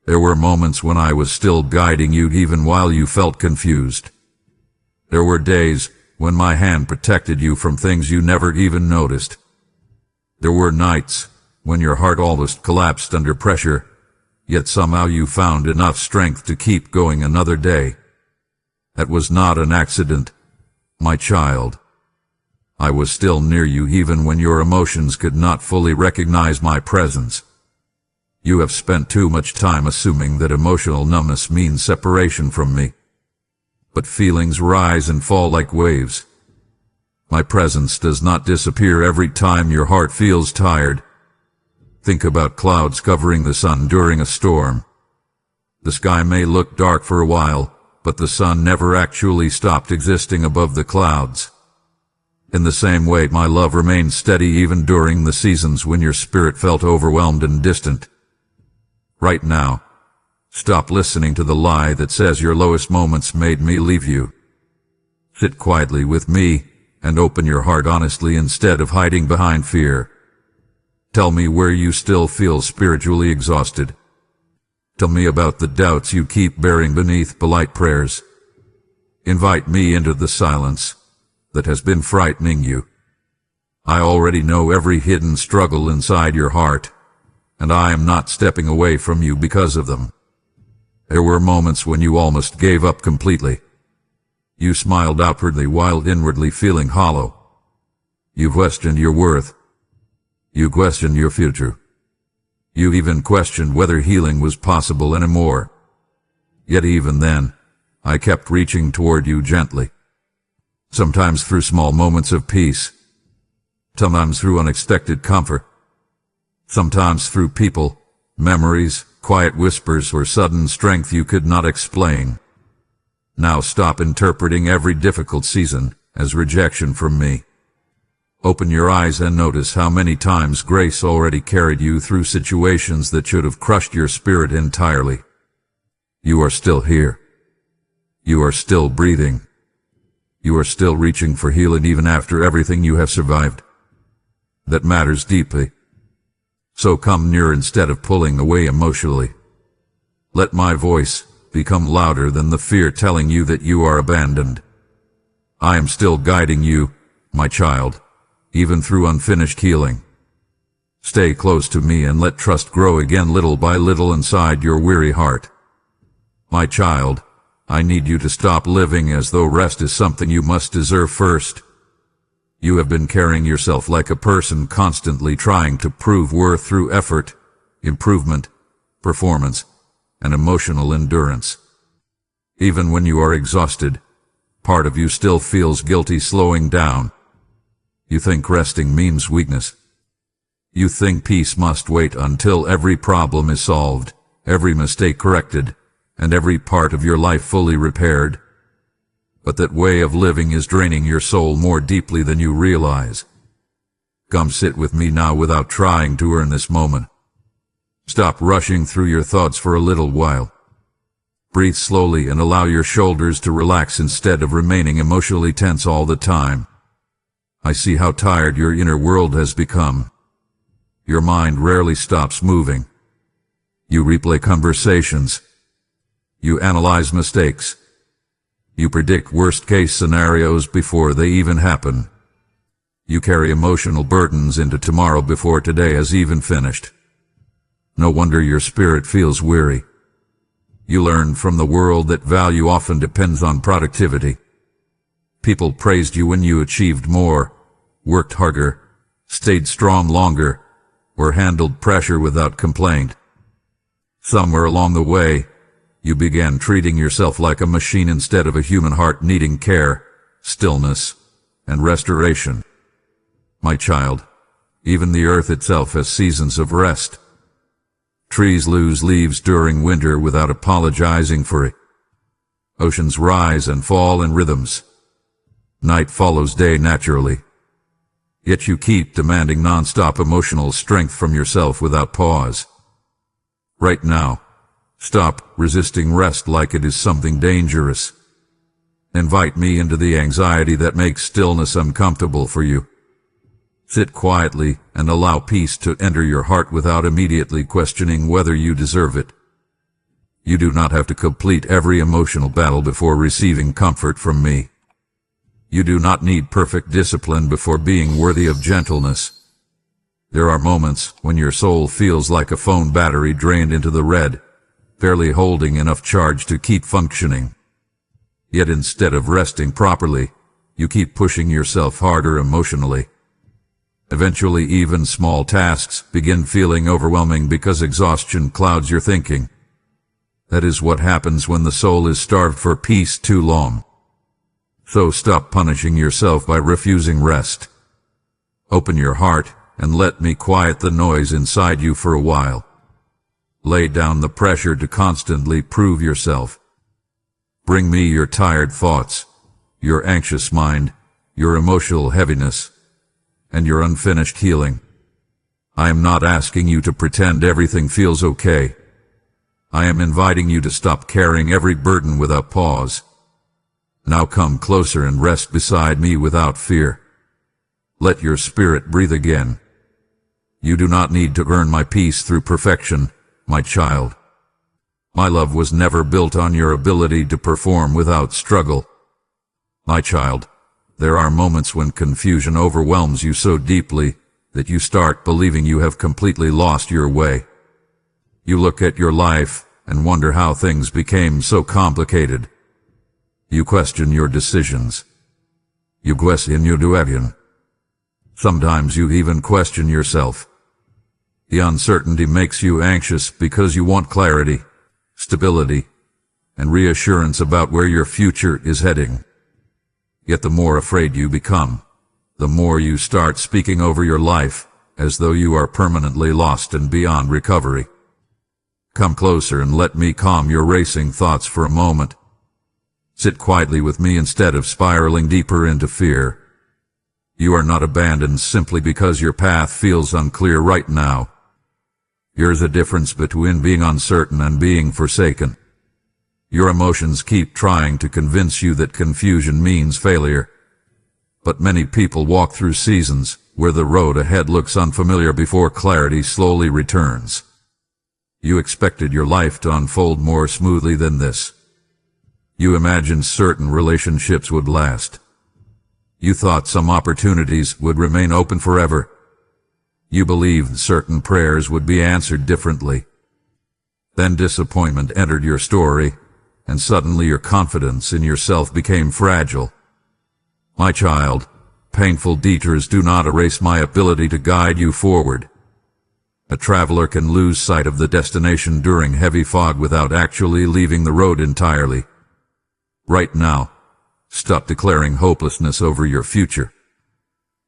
There were moments when I was still guiding you even while you felt confused. There were days when my hand protected you from things you never even noticed. There were nights when your heart almost collapsed under pressure, yet somehow you found enough strength to keep going another day. That was not an accident, my child. I was still near you even when your emotions could not fully recognize my presence. You have spent too much time assuming that emotional numbness means separation from me. But feelings rise and fall like waves. My presence does not disappear every time your heart feels tired. Think about clouds covering the sun during a storm. The sky may look dark for a while, but the sun never actually stopped existing above the clouds. In the same way, my love remained steady even during the seasons when your spirit felt overwhelmed and distant. Right now, stop listening to the lie that says your lowest moments made me leave you. Sit quietly with me and open your heart honestly instead of hiding behind fear. Tell me where you still feel spiritually exhausted. Tell me about the doubts you keep bearing beneath polite prayers. Invite me into the silence that has been frightening you. I already know every hidden struggle inside your heart, and I am not stepping away from you because of them. There were moments when you almost gave up completely. You smiled outwardly while inwardly feeling hollow. You questioned your worth. You questioned your future. You even questioned whether healing was possible anymore. Yet even then, I kept reaching toward you gently. Sometimes through small moments of peace. Sometimes through unexpected comfort. Sometimes through people, memories, quiet whispers, or sudden strength you could not explain. Now stop interpreting every difficult season as rejection from me. Open your eyes and notice how many times grace already carried you through situations that should have crushed your spirit entirely. You are still here. You are still breathing. You are still reaching for healing even after everything you have survived. That matters deeply. So come near instead of pulling away emotionally. Let my voice become louder than the fear telling you that you are abandoned. I am still guiding you, my child, even through unfinished healing. Stay close to me and let trust grow again little by little inside your weary heart. My child, I need you to stop living as though rest is something you must deserve first. You have been carrying yourself like a person constantly trying to prove worth through effort, improvement, performance, and emotional endurance. Even when you are exhausted, part of you still feels guilty slowing down. You think resting means weakness. You think peace must wait until every problem is solved, every mistake corrected, and every part of your life fully repaired. But that way of living is draining your soul more deeply than you realize. Come sit with me now without trying to earn this moment. Stop rushing through your thoughts for a little while. Breathe slowly and allow your shoulders to relax instead of remaining emotionally tense all the time. I see how tired your inner world has become. Your mind rarely stops moving. You replay conversations. You analyze mistakes. You predict worst-case scenarios before they even happen. You carry emotional burdens into tomorrow before today has even finished. No wonder your spirit feels weary. You learn from the world that value often depends on productivity. People praised you when you achieved more, worked harder, stayed strong longer, or handled pressure without complaint. Somewhere along the way, you began treating yourself like a machine instead of a human heart needing care, stillness, and restoration. My child, even the earth itself has seasons of rest. Trees lose leaves during winter without apologizing for it. Oceans rise and fall in rhythms. Night follows day naturally. Yet you keep demanding non-stop emotional strength from yourself without pause. Right now, stop resisting rest like it is something dangerous. Invite me into the anxiety that makes stillness uncomfortable for you. Sit quietly and allow peace to enter your heart without immediately questioning whether you deserve it. You do not have to complete every emotional battle before receiving comfort from me. You do not need perfect discipline before being worthy of gentleness. There are moments when your soul feels like a phone battery drained into the red, barely holding enough charge to keep functioning. Yet instead of resting properly, you keep pushing yourself harder emotionally. Eventually, even small tasks begin feeling overwhelming because exhaustion clouds your thinking. That is what happens when the soul is starved for peace too long. So stop punishing yourself by refusing rest. Open your heart and let me quiet the noise inside you for a while. Lay down the pressure to constantly prove yourself. Bring me your tired thoughts, your anxious mind, your emotional heaviness, and your unfinished healing. I am not asking you to pretend everything feels okay. I am inviting you to stop carrying every burden without pause. Now come closer and rest beside me without fear. Let your spirit breathe again. You do not need to earn my peace through perfection, my child. My love was never built on your ability to perform without struggle. My child, there are moments when confusion overwhelms you so deeply that you start believing you have completely lost your way. You look at your life and wonder how things became so complicated. You question your decisions. You question your direction. Sometimes you even question yourself. The uncertainty makes you anxious because you want clarity, stability, and reassurance about where your future is heading. Yet the more afraid you become, the more you start speaking over your life as though you are permanently lost and beyond recovery. Come closer and let me calm your racing thoughts for a moment. Sit quietly with me instead of spiraling deeper into fear. You are not abandoned simply because your path feels unclear right now. There is a difference between being uncertain and being forsaken. Your emotions keep trying to convince you that confusion means failure. But many people walk through seasons where the road ahead looks unfamiliar before clarity slowly returns. You expected your life to unfold more smoothly than this. You imagined certain relationships would last. You thought some opportunities would remain open forever. You believed certain prayers would be answered differently. Then disappointment entered your story, and suddenly your confidence in yourself became fragile. My child, painful detours do not erase my ability to guide you forward. A traveler can lose sight of the destination during heavy fog without actually leaving the road entirely. Right now, stop declaring hopelessness over your future.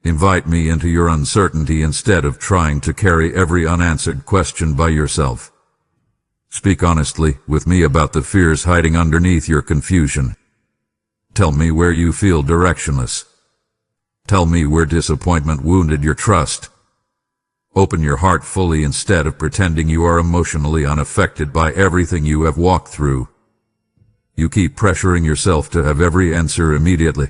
Invite me into your uncertainty instead of trying to carry every unanswered question by yourself. Speak honestly with me about the fears hiding underneath your confusion. Tell me where you feel directionless. Tell me where disappointment wounded your trust. Open your heart fully instead of pretending you are emotionally unaffected by everything you have walked through. You keep pressuring yourself to have every answer immediately.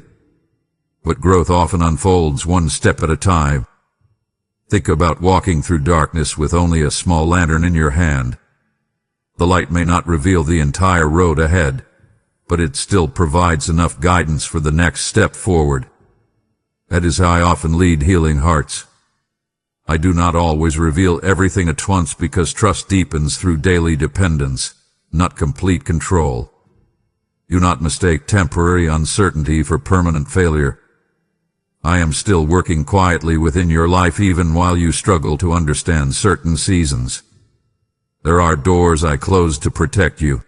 But growth often unfolds one step at a time. Think about walking through darkness with only a small lantern in your hand. The light may not reveal the entire road ahead, but it still provides enough guidance for the next step forward. That is how I often lead healing hearts. I do not always reveal everything at once because trust deepens through daily dependence, not complete control. Do not mistake temporary uncertainty for permanent failure. I am still working quietly within your life even while you struggle to understand certain seasons. There are doors I closed to protect you.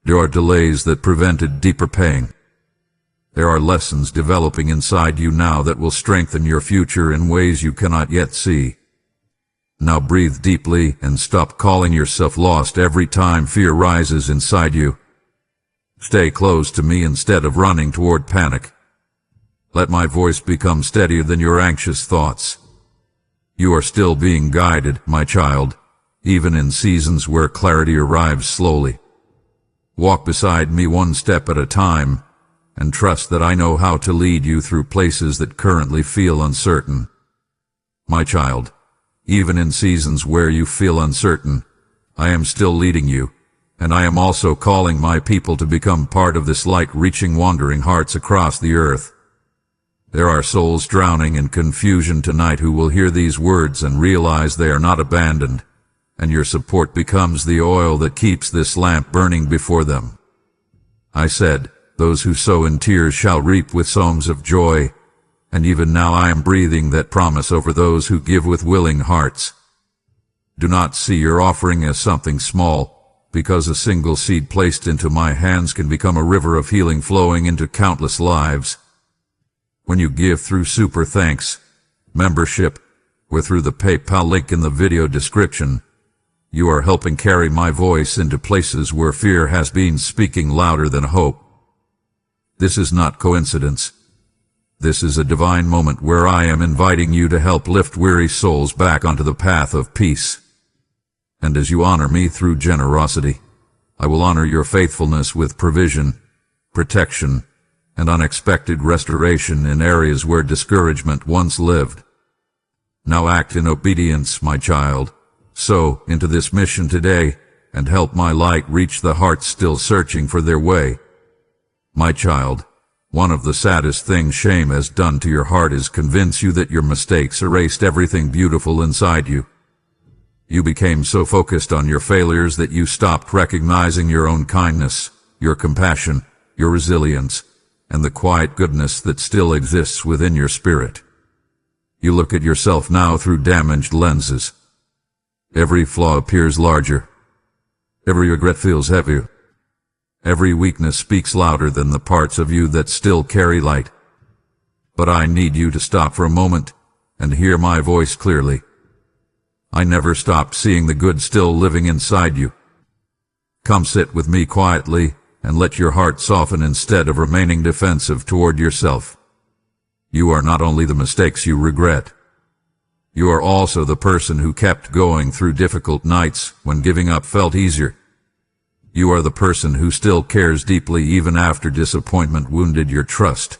There are delays that prevented deeper pain. There are lessons developing inside you now that will strengthen your future in ways you cannot yet see. Now breathe deeply and stop calling yourself lost every time fear rises inside you. Stay close to me instead of running toward panic. Let my voice become steadier than your anxious thoughts. You are still being guided, my child, even in seasons where clarity arrives slowly. Walk beside me one step at a time, and trust that I know how to lead you through places that currently feel uncertain. My child, even in seasons where you feel uncertain, I am still leading you, and I am also calling my people to become part of this light reaching wandering hearts across the earth. There are souls drowning in confusion tonight who will hear these words and realize they are not abandoned, and your support becomes the oil that keeps this lamp burning before them. I said, those who sow in tears shall reap with songs of joy, and even now I am breathing that promise over those who give with willing hearts. Do not see your offering as something small, because a single seed placed into my hands can become a river of healing flowing into countless lives. When you give through Super Thanks, membership, or through the PayPal link in the video description, you are helping carry my voice into places where fear has been speaking louder than hope. This is not coincidence. This is a divine moment where I am inviting you to help lift weary souls back onto the path of peace. And as you honor me through generosity, I will honor your faithfulness with provision, protection, and unexpected restoration in areas where discouragement once lived. Now act in obedience, my child. Sow into this mission today, and help my light reach the hearts still searching for their way. My child, one of the saddest things shame has done to your heart is convince you that your mistakes erased everything beautiful inside you. You became so focused on your failures that you stopped recognizing your own kindness, your compassion, your resilience, and the quiet goodness that still exists within your spirit. You look at yourself now through damaged lenses. Every flaw appears larger. Every regret feels heavier. Every weakness speaks louder than the parts of you that still carry light. But I need you to stop for a moment and hear my voice clearly. I never stopped seeing the good still living inside you. Come sit with me quietly and let your heart soften instead of remaining defensive toward yourself. You are not only the mistakes you regret. You are also the person who kept going through difficult nights when giving up felt easier. You are the person who still cares deeply even after disappointment wounded your trust.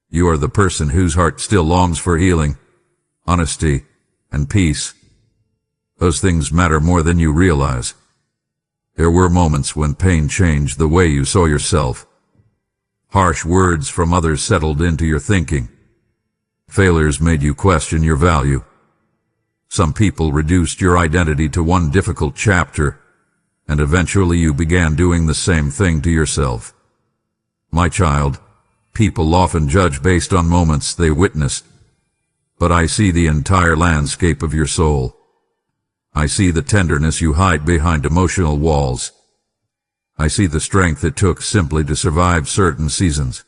You are the person whose heart still longs for healing, honesty, and peace. Those things matter more than you realize. There were moments when pain changed the way you saw yourself. Harsh words from others settled into your thinking. Failures made you question your value. Some people reduced your identity to one difficult chapter, and eventually you began doing the same thing to yourself. My child, people often judge based on moments they witnessed, but I see the entire landscape of your soul. I see the tenderness you hide behind emotional walls. I see the strength it took simply to survive certain seasons.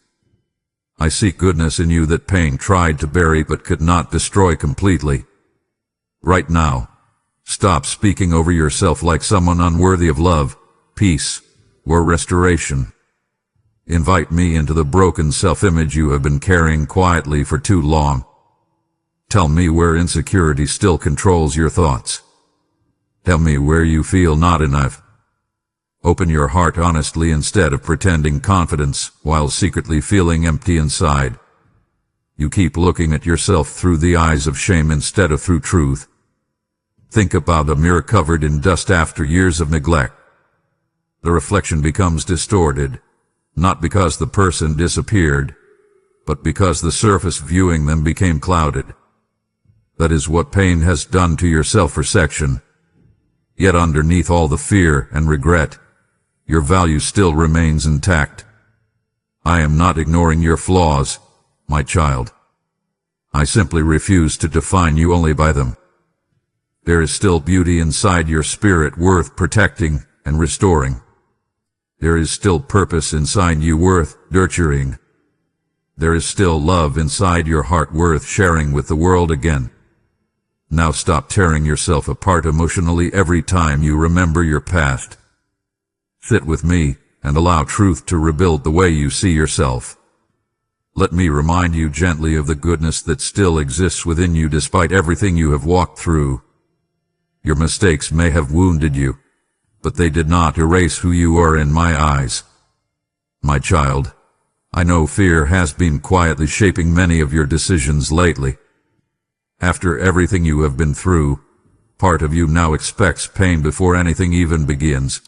I see goodness in you that pain tried to bury but could not destroy completely. Right now, stop speaking over yourself like someone unworthy of love, peace, or restoration. Invite me into the broken self-image you have been carrying quietly for too long. Tell me where insecurity still controls your thoughts. Tell me where you feel not enough. Open your heart honestly instead of pretending confidence while secretly feeling empty inside. You keep looking at yourself through the eyes of shame instead of through truth. Think about a mirror covered in dust after years of neglect. The reflection becomes distorted, not because the person disappeared, but because the surface viewing them became clouded. That is what pain has done to your self-perception. Yet underneath all the fear and regret, your value still remains intact. I am not ignoring your flaws, my child. I simply refuse to define you only by them. There is still beauty inside your spirit worth protecting and restoring. There is still purpose inside you worth nurturing. There is still love inside your heart worth sharing with the world again. Now stop tearing yourself apart emotionally every time you remember your past. Sit with me and allow truth to rebuild the way you see yourself. Let me remind you gently of the goodness that still exists within you despite everything you have walked through. Your mistakes may have wounded you, but they did not erase who you are in my eyes. My child, I know fear has been quietly shaping many of your decisions lately. After everything you have been through, part of you now expects pain before anything even begins.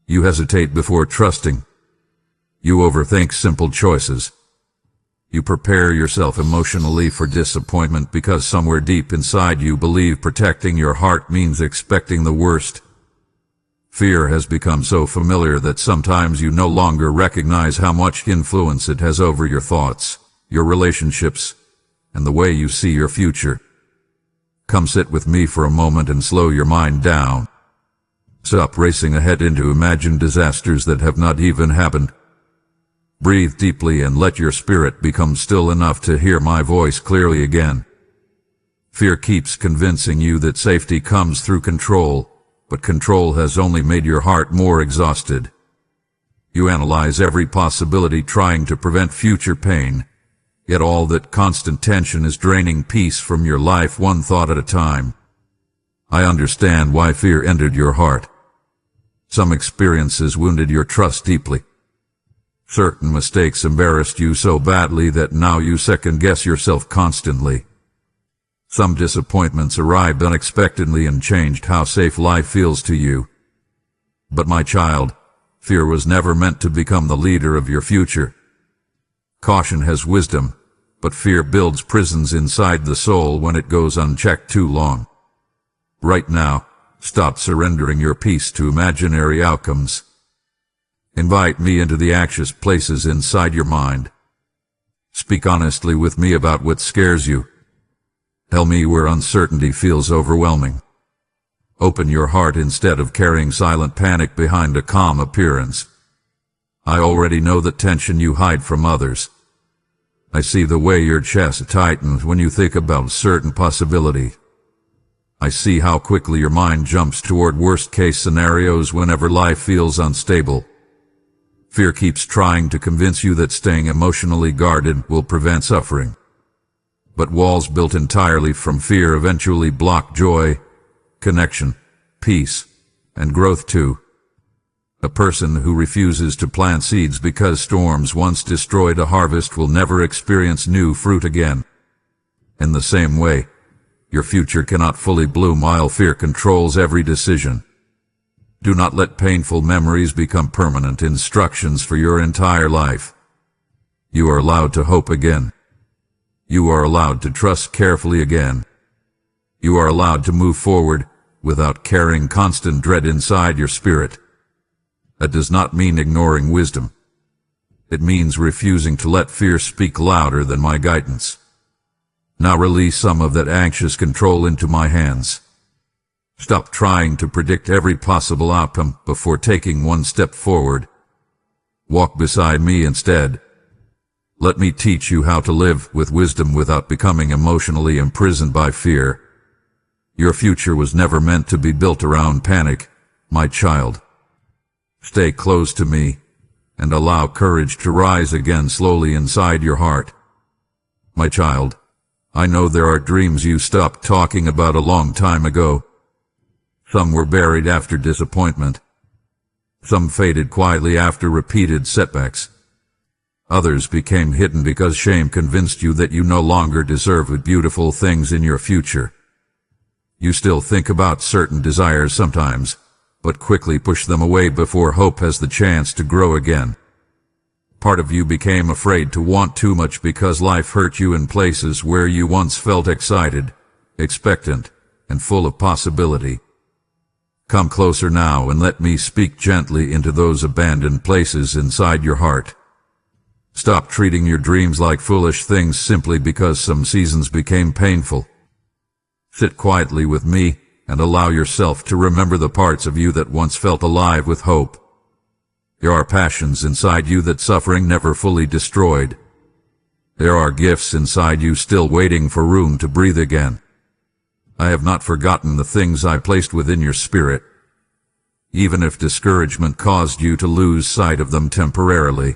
You hesitate before trusting. You overthink simple choices. You prepare yourself emotionally for disappointment because somewhere deep inside you believe protecting your heart means expecting the worst. Fear has become so familiar that sometimes you no longer recognize how much influence it has over your thoughts, your relationships, and the way you see your future. Come sit with me for a moment and slow your mind down. Stop racing ahead into imagined disasters that have not even happened. Breathe deeply and let your spirit become still enough to hear my voice clearly again. Fear keeps convincing you that safety comes through control, but control has only made your heart more exhausted. You analyze every possibility trying to prevent future pain, yet all that constant tension is draining peace from your life one thought at a time. I understand why fear entered your heart. Some experiences wounded your trust deeply. Certain mistakes embarrassed you so badly that now you second-guess yourself constantly. Some disappointments arrived unexpectedly and changed how safe life feels to you. But my child, fear was never meant to become the leader of your future. Caution has wisdom, but fear builds prisons inside the soul when it goes unchecked too long. Right now, stop surrendering your peace to imaginary outcomes. Invite me into the anxious places inside your mind. Speak honestly with me about what scares you. Tell me where uncertainty feels overwhelming. Open your heart instead of carrying silent panic behind a calm appearance. I already know the tension you hide from others. I see the way your chest tightens when you think about a certain possibility. I see how quickly your mind jumps toward worst-case scenarios whenever life feels unstable. Fear keeps trying to convince you that staying emotionally guarded will prevent suffering. But walls built entirely from fear eventually block joy, connection, peace, and growth too. A person who refuses to plant seeds because storms once destroyed a harvest will never experience new fruit again. In the same way, your future cannot fully bloom while fear controls every decision. Do not let painful memories become permanent instructions for your entire life. You are allowed to hope again. You are allowed to trust carefully again. You are allowed to move forward without carrying constant dread inside your spirit. That does not mean ignoring wisdom. It means refusing to let fear speak louder than my guidance. Now release some of that anxious control into my hands. Stop trying to predict every possible outcome before taking one step forward. Walk beside me instead. Let me teach you how to live with wisdom without becoming emotionally imprisoned by fear. Your future was never meant to be built around panic, my child. Stay close to me and allow courage to rise again slowly inside your heart. My child, I know there are dreams you stopped talking about a long time ago. Some were buried after disappointment. Some faded quietly after repeated setbacks. Others became hidden because shame convinced you that you no longer deserved beautiful things in your future. You still think about certain desires sometimes, but quickly push them away before hope has the chance to grow again. Part of you became afraid to want too much because life hurt you in places where you once felt excited, expectant, and full of possibility. Come closer now and let me speak gently into those abandoned places inside your heart. Stop treating your dreams like foolish things simply because some seasons became painful. Sit quietly with me and allow yourself to remember the parts of you that once felt alive with hope. There are passions inside you that suffering never fully destroyed. There are gifts inside you still waiting for room to breathe again. I have not forgotten the things I placed within your spirit, even if discouragement caused you to lose sight of them temporarily.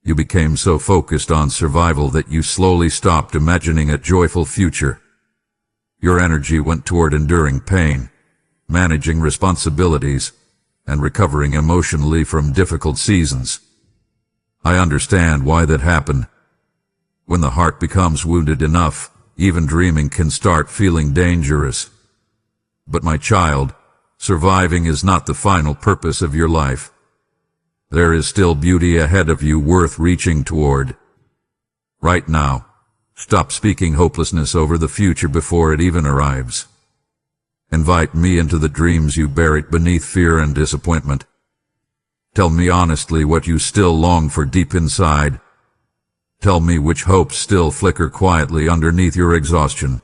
You became so focused on survival that you slowly stopped imagining a joyful future. Your energy went toward enduring pain, managing responsibilities, and recovering emotionally from difficult seasons. I understand why that happened. When the heart becomes wounded enough, even dreaming can start feeling dangerous. But my child, surviving is not the final purpose of your life. There is still beauty ahead of you worth reaching toward. Right now, stop speaking hopelessness over the future before it even arrives. Invite me into the dreams you buried beneath fear and disappointment. Tell me honestly what you still long for deep inside. Tell me which hopes still flicker quietly underneath your exhaustion.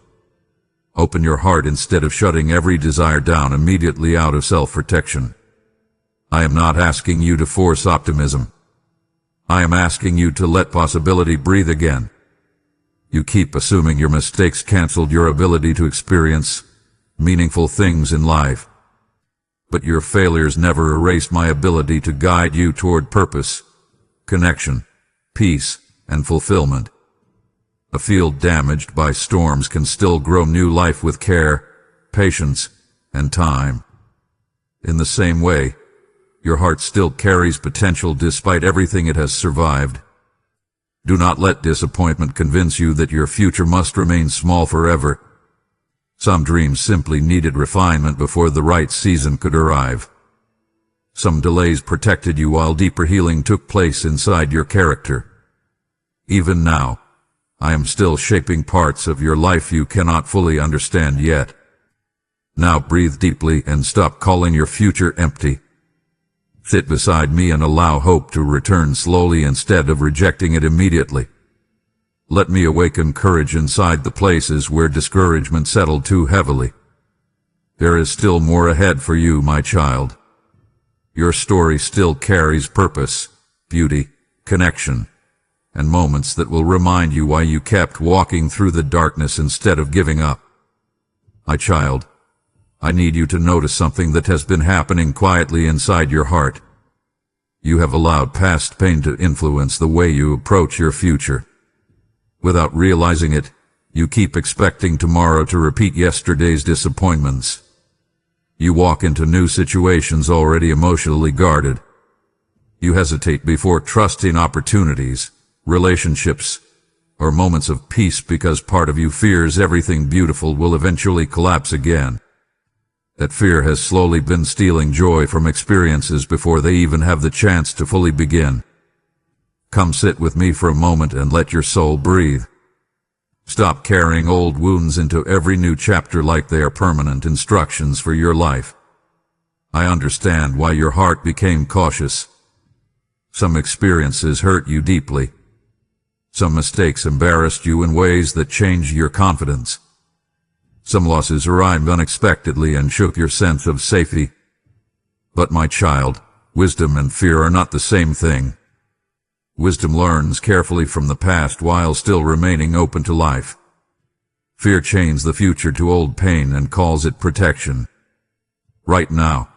Open your heart instead of shutting every desire down immediately out of self-protection. I am not asking you to force optimism. I am asking you to let possibility breathe again. You keep assuming your mistakes canceled your ability to experience meaningful things in life. But your failures never erased my ability to guide you toward purpose, connection, peace, and fulfillment. A field damaged by storms can still grow new life with care, patience, and time. In the same way, your heart still carries potential despite everything it has survived. Do not let disappointment convince you that your future must remain small forever. Some dreams simply needed refinement before the right season could arrive. Some delays protected you while deeper healing took place inside your character. Even now, I am still shaping parts of your life you cannot fully understand yet. Now breathe deeply and stop calling your future empty. Sit beside me and allow hope to return slowly instead of rejecting it immediately. Let me awaken courage inside the places where discouragement settled too heavily. There is still more ahead for you, my child. Your story still carries purpose, beauty, connection, and moments that will remind you why you kept walking through the darkness instead of giving up. My child, I need you to notice something that has been happening quietly inside your heart. You have allowed past pain to influence the way you approach your future. Without realizing it, you keep expecting tomorrow to repeat yesterday's disappointments. You walk into new situations already emotionally guarded. You hesitate before trusting opportunities, relationships, or moments of peace because part of you fears everything beautiful will eventually collapse again. That fear has slowly been stealing joy from experiences before they even have the chance to fully begin. Come sit with me for a moment and let your soul breathe. Stop carrying old wounds into every new chapter like they are permanent instructions for your life. I understand why your heart became cautious. Some experiences hurt you deeply. Some mistakes embarrassed you in ways that changed your confidence. Some losses arrived unexpectedly and shook your sense of safety. But my child, wisdom and fear are not the same thing. Wisdom learns carefully from the past while still remaining open to life. Fear chains the future to old pain and calls it protection. Right now,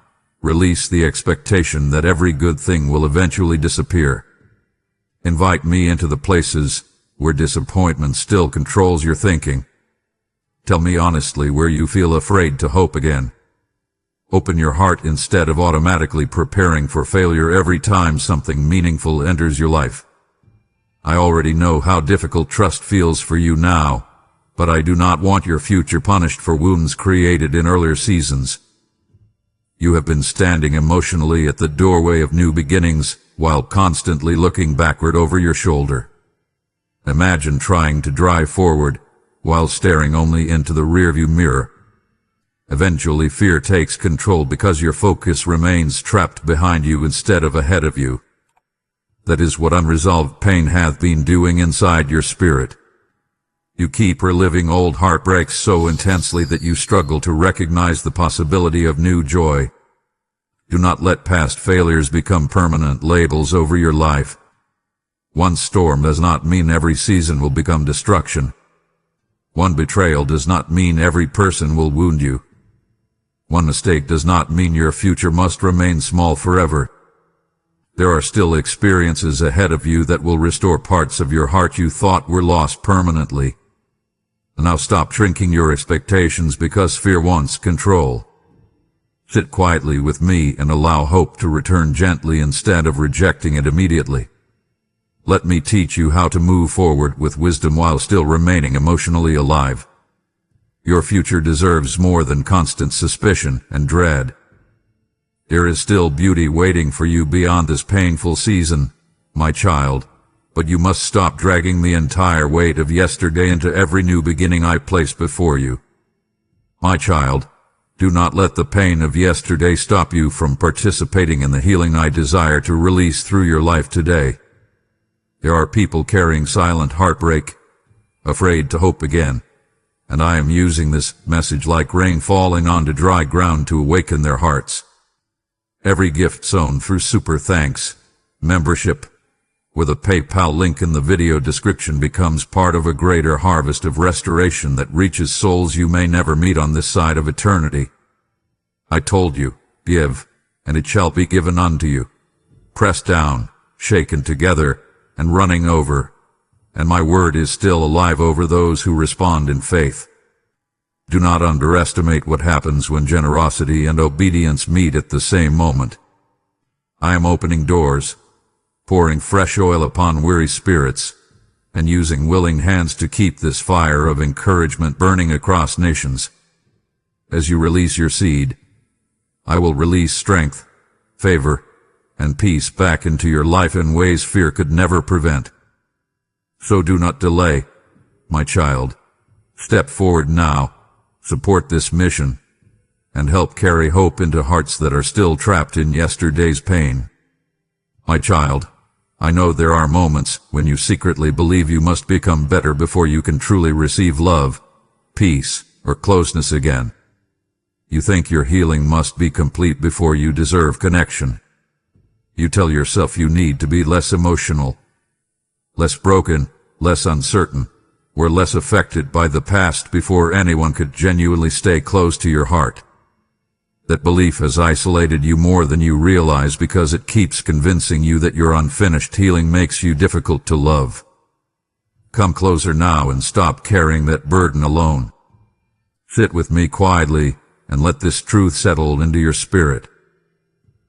release the expectation that every good thing will eventually disappear. Invite me into the places where disappointment still controls your thinking. Tell me honestly where you feel afraid to hope again. Open your heart instead of automatically preparing for failure every time something meaningful enters your life. I already know how difficult trust feels for you now, but I do not want your future punished for wounds created in earlier seasons. You have been standing emotionally at the doorway of new beginnings while constantly looking backward over your shoulder. Imagine trying to drive forward while staring only into the rearview mirror. Eventually, fear takes control because your focus remains trapped behind you instead of ahead of you. That is what unresolved pain hath been doing inside your spirit. You keep reliving old heartbreaks so intensely that you struggle to recognize the possibility of new joy. Do not let past failures become permanent labels over your life. One storm does not mean every season will become destruction. One betrayal does not mean every person will wound you. One mistake does not mean your future must remain small forever. There are still experiences ahead of you that will restore parts of your heart you thought were lost permanently. Now stop shrinking your expectations because fear wants control. Sit quietly with me and allow hope to return gently instead of rejecting it immediately. Let me teach you how to move forward with wisdom while still remaining emotionally alive. Your future deserves more than constant suspicion and dread. There is still beauty waiting for you beyond this painful season, my child, but you must stop dragging the entire weight of yesterday into every new beginning I place before you. My child, do not let the pain of yesterday stop you from participating in the healing I desire to release through your life today. There are people carrying silent heartbreak, afraid to hope again, and I am using this message like rain falling onto dry ground to awaken their hearts. Every gift sown through Super Thanks membership with a PayPal link in the video description becomes part of a greater harvest of restoration that reaches souls you may never meet on this side of eternity. I told you, give, and it shall be given unto you. Pressed down, shaken together, and running over, and my word is still alive over those who respond in faith. Do not underestimate what happens when generosity and obedience meet at the same moment. I am opening doors, pouring fresh oil upon weary spirits, and using willing hands to keep this fire of encouragement burning across nations. As you release your seed, I will release strength, favor, and peace back into your life in ways fear could never prevent. So do not delay, my child. Step forward now. Support this mission, and help carry hope into hearts that are still trapped in yesterday's pain. My child, I know there are moments when you secretly believe you must become better before you can truly receive love, peace, or closeness again. You think your healing must be complete before you deserve connection. You tell yourself you need to be less emotional, less broken, less uncertain, were less affected by the past before anyone could genuinely stay close to your heart. That belief has isolated you more than you realize because it keeps convincing you that your unfinished healing makes you difficult to love. Come closer now and stop carrying that burden alone. Sit with me quietly and let this truth settle into your spirit.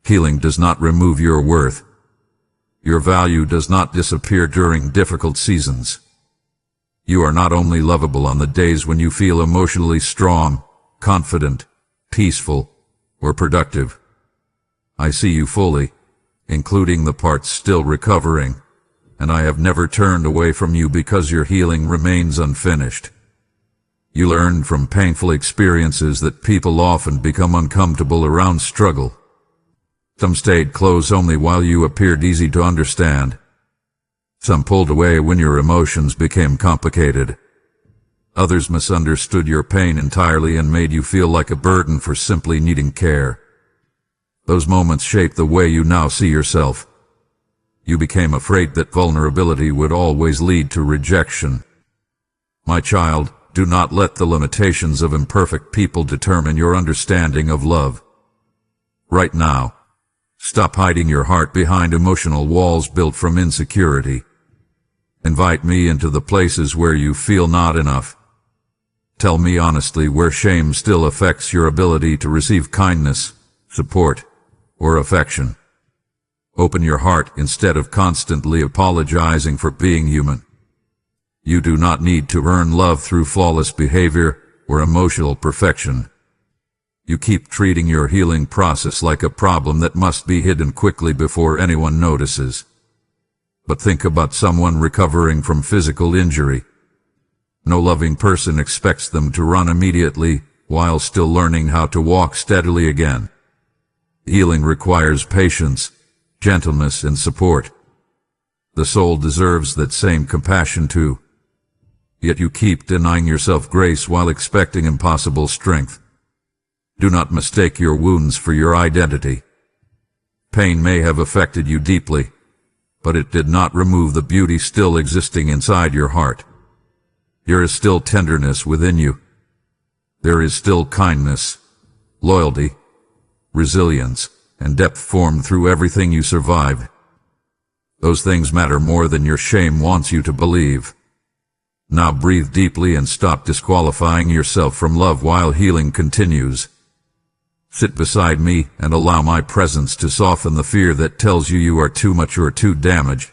Healing does not remove your worth. Your value does not disappear during difficult seasons. You are not only lovable on the days when you feel emotionally strong, confident, peaceful, or productive. I see you fully, including the parts still recovering, and I have never turned away from you because your healing remains unfinished. You learned from painful experiences that people often become uncomfortable around struggle. Some stayed close only while you appeared easy to understand. Some pulled away when your emotions became complicated. Others misunderstood your pain entirely and made you feel like a burden for simply needing care. Those moments shaped the way you now see yourself. You became afraid that vulnerability would always lead to rejection. My child, do not let the limitations of imperfect people determine your understanding of love. Right now, stop hiding your heart behind emotional walls built from insecurity. Invite me into the places where you feel not enough. Tell me honestly where shame still affects your ability to receive kindness, support, or affection. Open your heart instead of constantly apologizing for being human. You do not need to earn love through flawless behavior or emotional perfection. You keep treating your healing process like a problem that must be hidden quickly before anyone notices. But think about someone recovering from physical injury. No loving person expects them to run immediately while still learning how to walk steadily again. Healing requires patience, gentleness, and support. The soul deserves that same compassion too. Yet you keep denying yourself grace while expecting impossible strength. Do not mistake your wounds for your identity. Pain may have affected you deeply, but it did not remove the beauty still existing inside your heart. There is still tenderness within you. There is still kindness, loyalty, resilience, and depth formed through everything you survived. Those things matter more than your shame wants you to believe. Now breathe deeply and stop disqualifying yourself from love while healing continues. Sit beside me and allow my presence to soften the fear that tells you you are too much or too damaged.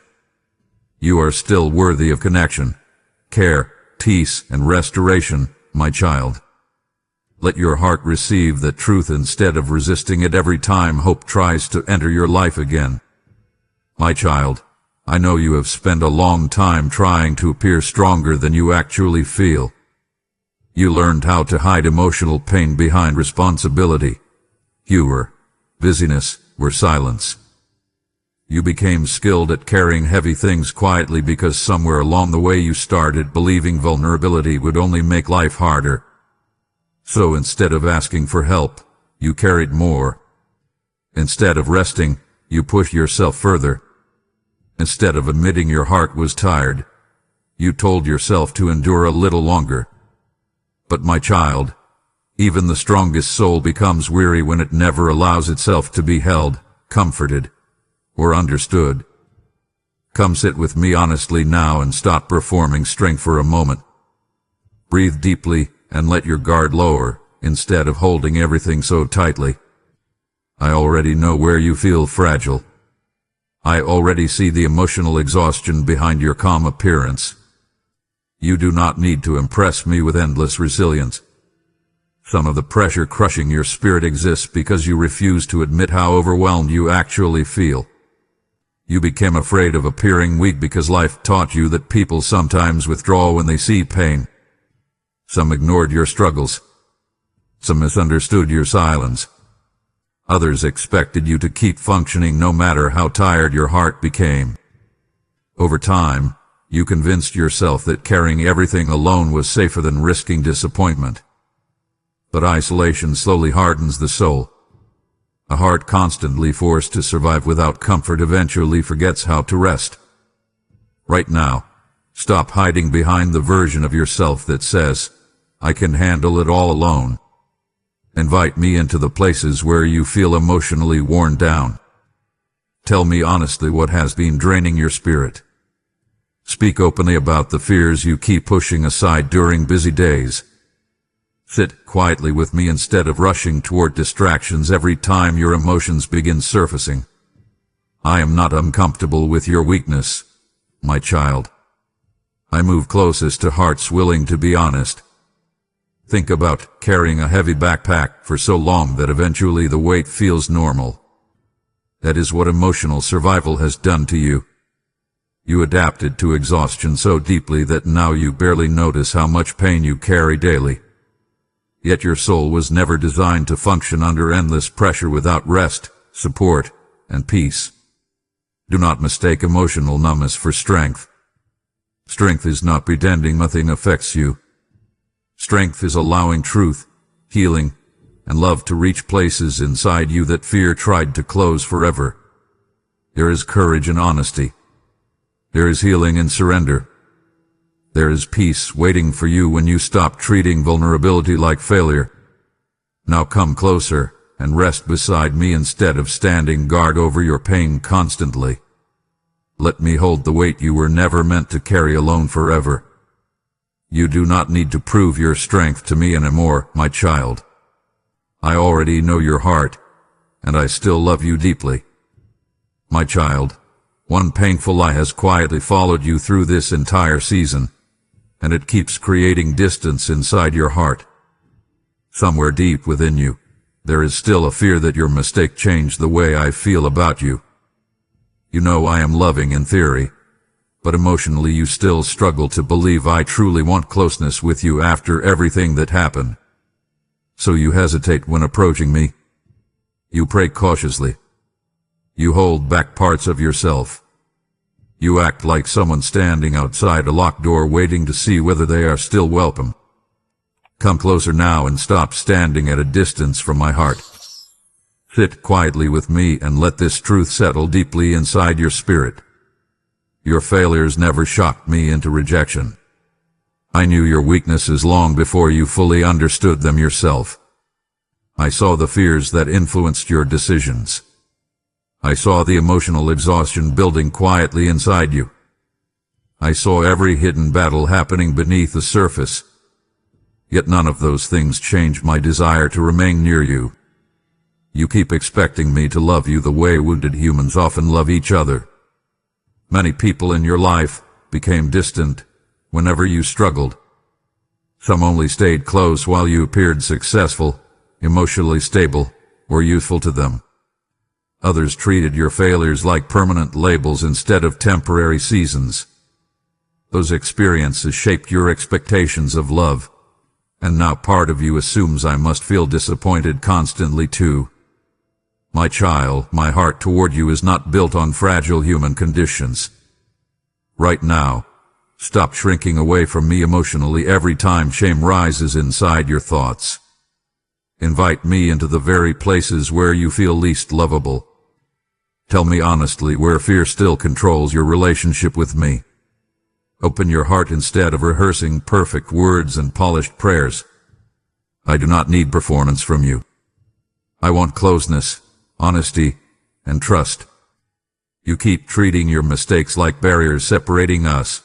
You are still worthy of connection, care, peace, and restoration, my child. Let your heart receive the truth instead of resisting it every time hope tries to enter your life again. My child, I know you have spent a long time trying to appear stronger than you actually feel. You learned how to hide emotional pain behind responsibility, humor, busyness, or silence. You became skilled at carrying heavy things quietly because somewhere along the way you started believing vulnerability would only make life harder. So instead of asking for help, you carried more. Instead of resting, you pushed yourself further. Instead of admitting your heart was tired, you told yourself to endure a little longer. But my child, even the strongest soul becomes weary when it never allows itself to be held, comforted, or understood. Come sit with me honestly now and stop performing strength for a moment. Breathe deeply and let your guard lower, instead of holding everything so tightly. I already know where you feel fragile. I already see the emotional exhaustion behind your calm appearance. You do not need to impress me with endless resilience. Some of the pressure crushing your spirit exists because you refuse to admit how overwhelmed you actually feel. You became afraid of appearing weak because life taught you that people sometimes withdraw when they see pain. Some ignored your struggles. Some misunderstood your silence. Others expected you to keep functioning no matter how tired your heart became. Over time, you convinced yourself that carrying everything alone was safer than risking disappointment. But isolation slowly hardens the soul. A heart constantly forced to survive without comfort eventually forgets how to rest. Right now, stop hiding behind the version of yourself that says, "I can handle it all alone." Invite me into the places where you feel emotionally worn down. Tell me honestly what has been draining your spirit. Speak openly about the fears you keep pushing aside during busy days. Sit quietly with me instead of rushing toward distractions every time your emotions begin surfacing. I am not uncomfortable with your weakness, my child. I move closest to hearts willing to be honest. Think about carrying a heavy backpack for so long that eventually the weight feels normal. That is what emotional survival has done to you. You adapted to exhaustion so deeply that now you barely notice how much pain you carry daily. Yet your soul was never designed to function under endless pressure without rest, support, and peace. Do not mistake emotional numbness for strength. Strength is not pretending nothing affects you. Strength is allowing truth, healing, and love to reach places inside you that fear tried to close forever. There is courage in honesty. There is healing in surrender. There is peace waiting for you when you stop treating vulnerability like failure. Now come closer and rest beside me instead of standing guard over your pain constantly. Let me hold the weight you were never meant to carry alone forever. You do not need to prove your strength to me anymore, my child. I already know your heart, and I still love you deeply. My child, one painful lie has quietly followed you through this entire season, and it keeps creating distance inside your heart. Somewhere deep within you, there is still a fear that your mistake changed the way I feel about you. You know I am loving in theory, but emotionally you still struggle to believe I truly want closeness with you after everything that happened. So you hesitate when approaching me. You pray cautiously. You hold back parts of yourself. You act like someone standing outside a locked door waiting to see whether they are still welcome. Come closer now and stop standing at a distance from my heart. Sit quietly with me and let this truth settle deeply inside your spirit. Your failures never shocked me into rejection. I knew your weaknesses long before you fully understood them yourself. I saw the fears that influenced your decisions. I saw the emotional exhaustion building quietly inside you. I saw every hidden battle happening beneath the surface. Yet none of those things changed my desire to remain near you. You keep expecting me to love you the way wounded humans often love each other. Many people in your life became distant whenever you struggled. Some only stayed close while you appeared successful, emotionally stable, or useful to them. Others treated your failures like permanent labels instead of temporary seasons. Those experiences shaped your expectations of love, and now part of you assumes I must feel disappointed constantly too. My child, my heart toward you is not built on fragile human conditions. Right now, stop shrinking away from me emotionally every time shame rises inside your thoughts. Invite me into the very places where you feel least lovable. Tell me honestly where fear still controls your relationship with me. Open your heart instead of rehearsing perfect words and polished prayers. I do not need performance from you. I want closeness, honesty, and trust. You keep treating your mistakes like barriers separating us.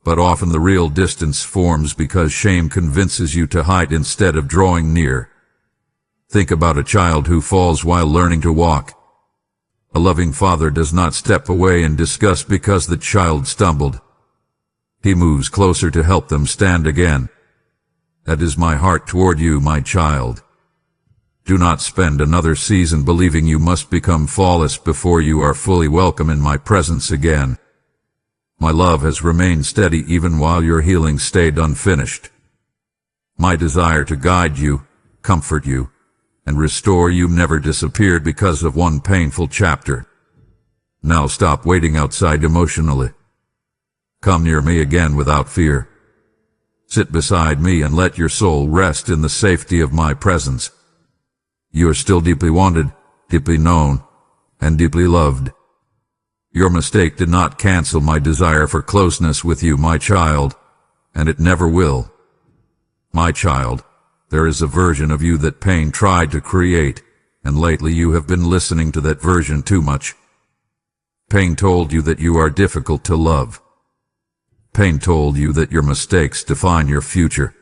But often the real distance forms because shame convinces you to hide instead of drawing near. Think about a child who falls while learning to walk. A loving father does not step away in disgust because the child stumbled. He moves closer to help them stand again. That is my heart toward you, my child. Do not spend another season believing you must become flawless before you are fully welcome in my presence again. My love has remained steady even while your healing stayed unfinished. My desire to guide you, comfort you, and restore you never disappeared because of one painful chapter. Now stop waiting outside emotionally. Come near me again without fear. Sit beside me and let your soul rest in the safety of my presence. You are still deeply wanted, deeply known, and deeply loved. Your mistake did not cancel my desire for closeness with you, my child, and it never will. My child, there is a version of you that pain tried to create, and lately you have been listening to that version too much. Pain told you that you are difficult to love. Pain told you that your mistakes define your future.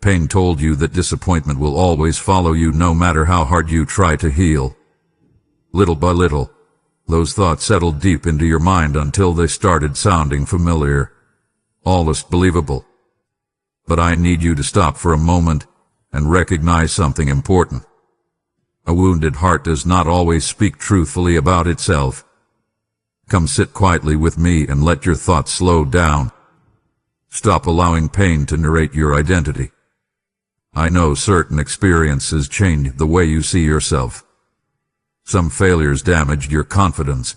Pain told you that disappointment will always follow you no matter how hard you try to heal. Little by little, those thoughts settled deep into your mind until they started sounding familiar, almost believable. But I need you to stop for a moment and recognize something important. A wounded heart does not always speak truthfully about itself. Come sit quietly with me and let your thoughts slow down. Stop allowing pain to narrate your identity. I know certain experiences changed the way you see yourself. Some failures damaged your confidence.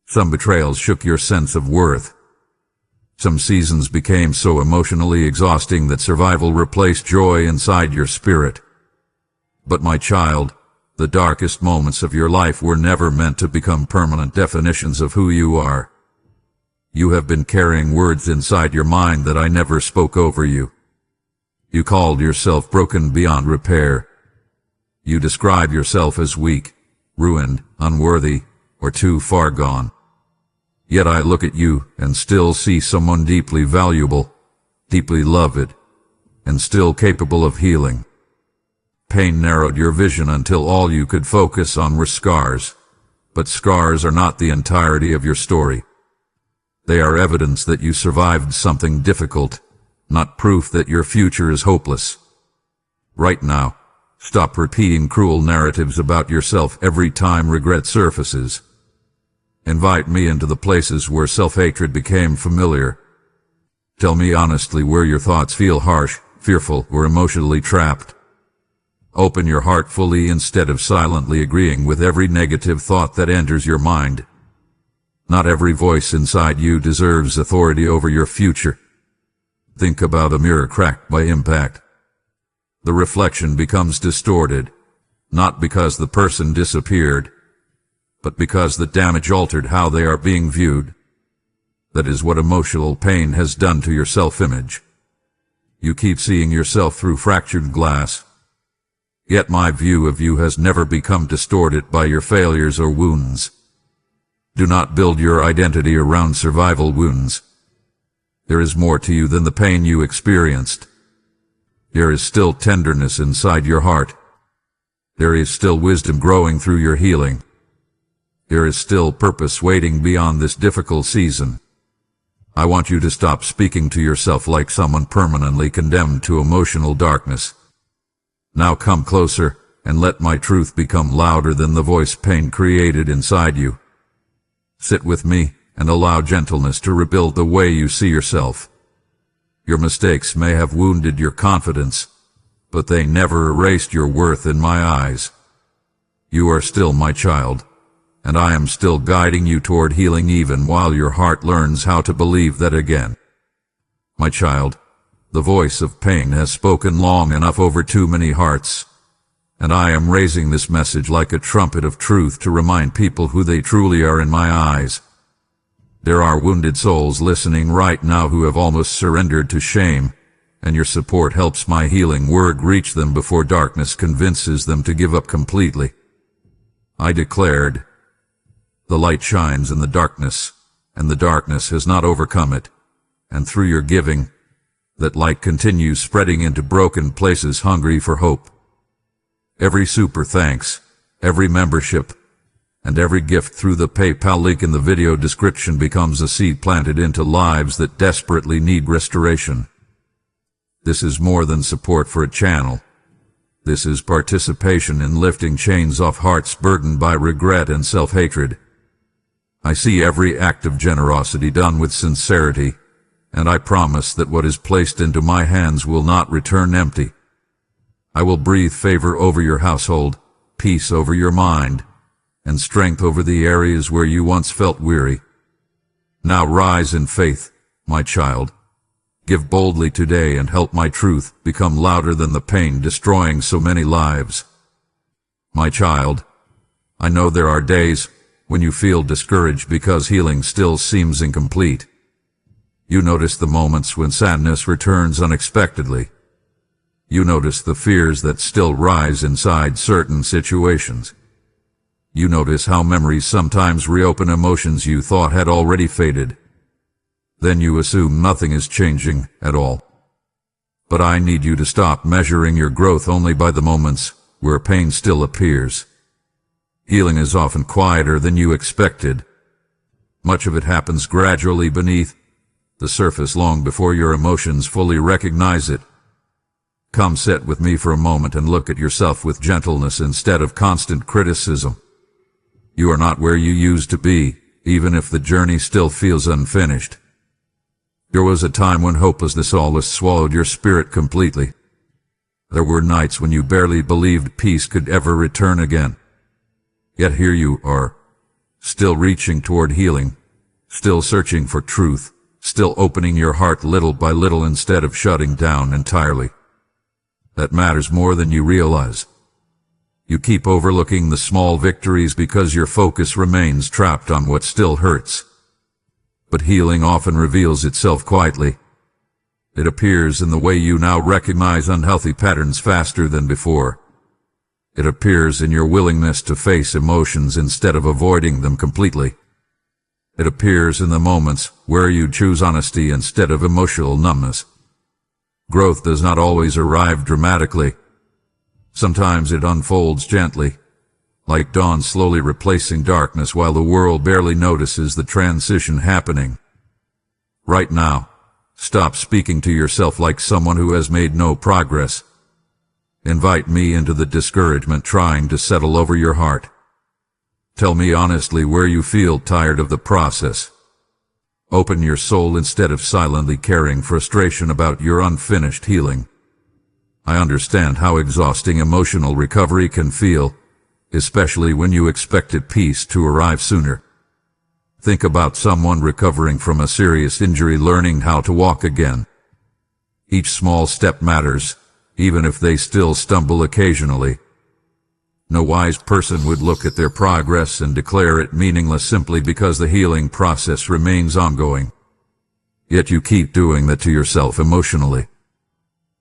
Some betrayals shook your sense of worth. Some seasons became so emotionally exhausting that survival replaced joy inside your spirit. But my child, the darkest moments of your life were never meant to become permanent definitions of who you are. You have been carrying words inside your mind that I never spoke over you. You called yourself broken beyond repair. You describe yourself as weak, ruined, unworthy, or too far gone. Yet I look at you and still see someone deeply valuable, deeply loved, and still capable of healing. Pain narrowed your vision until all you could focus on were scars. But scars are not the entirety of your story. They are evidence that you survived something difficult, not proof that your future is hopeless. Right now, stop repeating cruel narratives about yourself every time regret surfaces. Invite me into the places where self-hatred became familiar. Tell me honestly where your thoughts feel harsh, fearful, or emotionally trapped. Open your heart fully instead of silently agreeing with every negative thought that enters your mind. Not every voice inside you deserves authority over your future. Think about a mirror cracked by impact. The reflection becomes distorted, not because the person disappeared, but because the damage altered how they are being viewed. That is what emotional pain has done to your self-image. You keep seeing yourself through fractured glass. Yet my view of you has never become distorted by your failures or wounds. Do not build your identity around survival wounds. There is more to you than the pain you experienced. There is still tenderness inside your heart. There is still wisdom growing through your healing. There is still purpose waiting beyond this difficult season. I want you to stop speaking to yourself like someone permanently condemned to emotional darkness. Now come closer and let my truth become louder than the voice pain created inside you. Sit with me and allow gentleness to rebuild the way you see yourself. Your mistakes may have wounded your confidence, but they never erased your worth in my eyes. You are still my child, and I am still guiding you toward healing even while your heart learns how to believe that again. My child, the voice of pain has spoken long enough over too many hearts, and I am raising this message like a trumpet of truth to remind people who they truly are in my eyes. There are wounded souls listening right now who have almost surrendered to shame, and your support helps my healing word reach them before darkness convinces them to give up completely. I declared, the light shines in the darkness, and the darkness has not overcome it, and through your giving, that light continues spreading into broken places hungry for hope. Every super thanks, every membership, and every gift through the PayPal link in the video description becomes a seed planted into lives that desperately need restoration. This is more than support for a channel. This is participation in lifting chains off hearts burdened by regret and self-hatred. I see every act of generosity done with sincerity, and I promise that what is placed into my hands will not return empty. I will breathe favor over your household, peace over your mind, and strength over the areas where you once felt weary. Now rise in faith, my child. Give boldly today and help my truth become louder than the pain destroying so many lives. My child, I know there are days when you feel discouraged because healing still seems incomplete. You notice the moments when sadness returns unexpectedly. You notice the fears that still rise inside certain situations. You notice how memories sometimes reopen emotions you thought had already faded. Then you assume nothing is changing at all. But I need you to stop measuring your growth only by the moments where pain still appears. Healing is often quieter than you expected. Much of it happens gradually beneath the surface long before your emotions fully recognize it. Come sit with me for a moment and look at yourself with gentleness instead of constant criticism. You are not where you used to be, even if the journey still feels unfinished. There was a time when hopelessness almost swallowed your spirit completely. There were nights when you barely believed peace could ever return again. Yet here you are, still reaching toward healing, still searching for truth, still opening your heart little by little instead of shutting down entirely. That matters more than you realize. You keep overlooking the small victories because your focus remains trapped on what still hurts. But healing often reveals itself quietly. It appears in the way you now recognize unhealthy patterns faster than before. It appears in your willingness to face emotions instead of avoiding them completely. It appears in the moments where you choose honesty instead of emotional numbness. Growth does not always arrive dramatically. Sometimes it unfolds gently, like dawn slowly replacing darkness while the world barely notices the transition happening. Right now, stop speaking to yourself like someone who has made no progress. Invite me into the discouragement trying to settle over your heart. Tell me honestly where you feel tired of the process. Open your soul instead of silently carrying frustration about your unfinished healing. I understand how exhausting emotional recovery can feel, especially when you expected peace to arrive sooner. Think about someone recovering from a serious injury learning how to walk again. Each small step matters, even if they still stumble occasionally. No wise person would look at their progress and declare it meaningless simply because the healing process remains ongoing. Yet you keep doing that to yourself emotionally.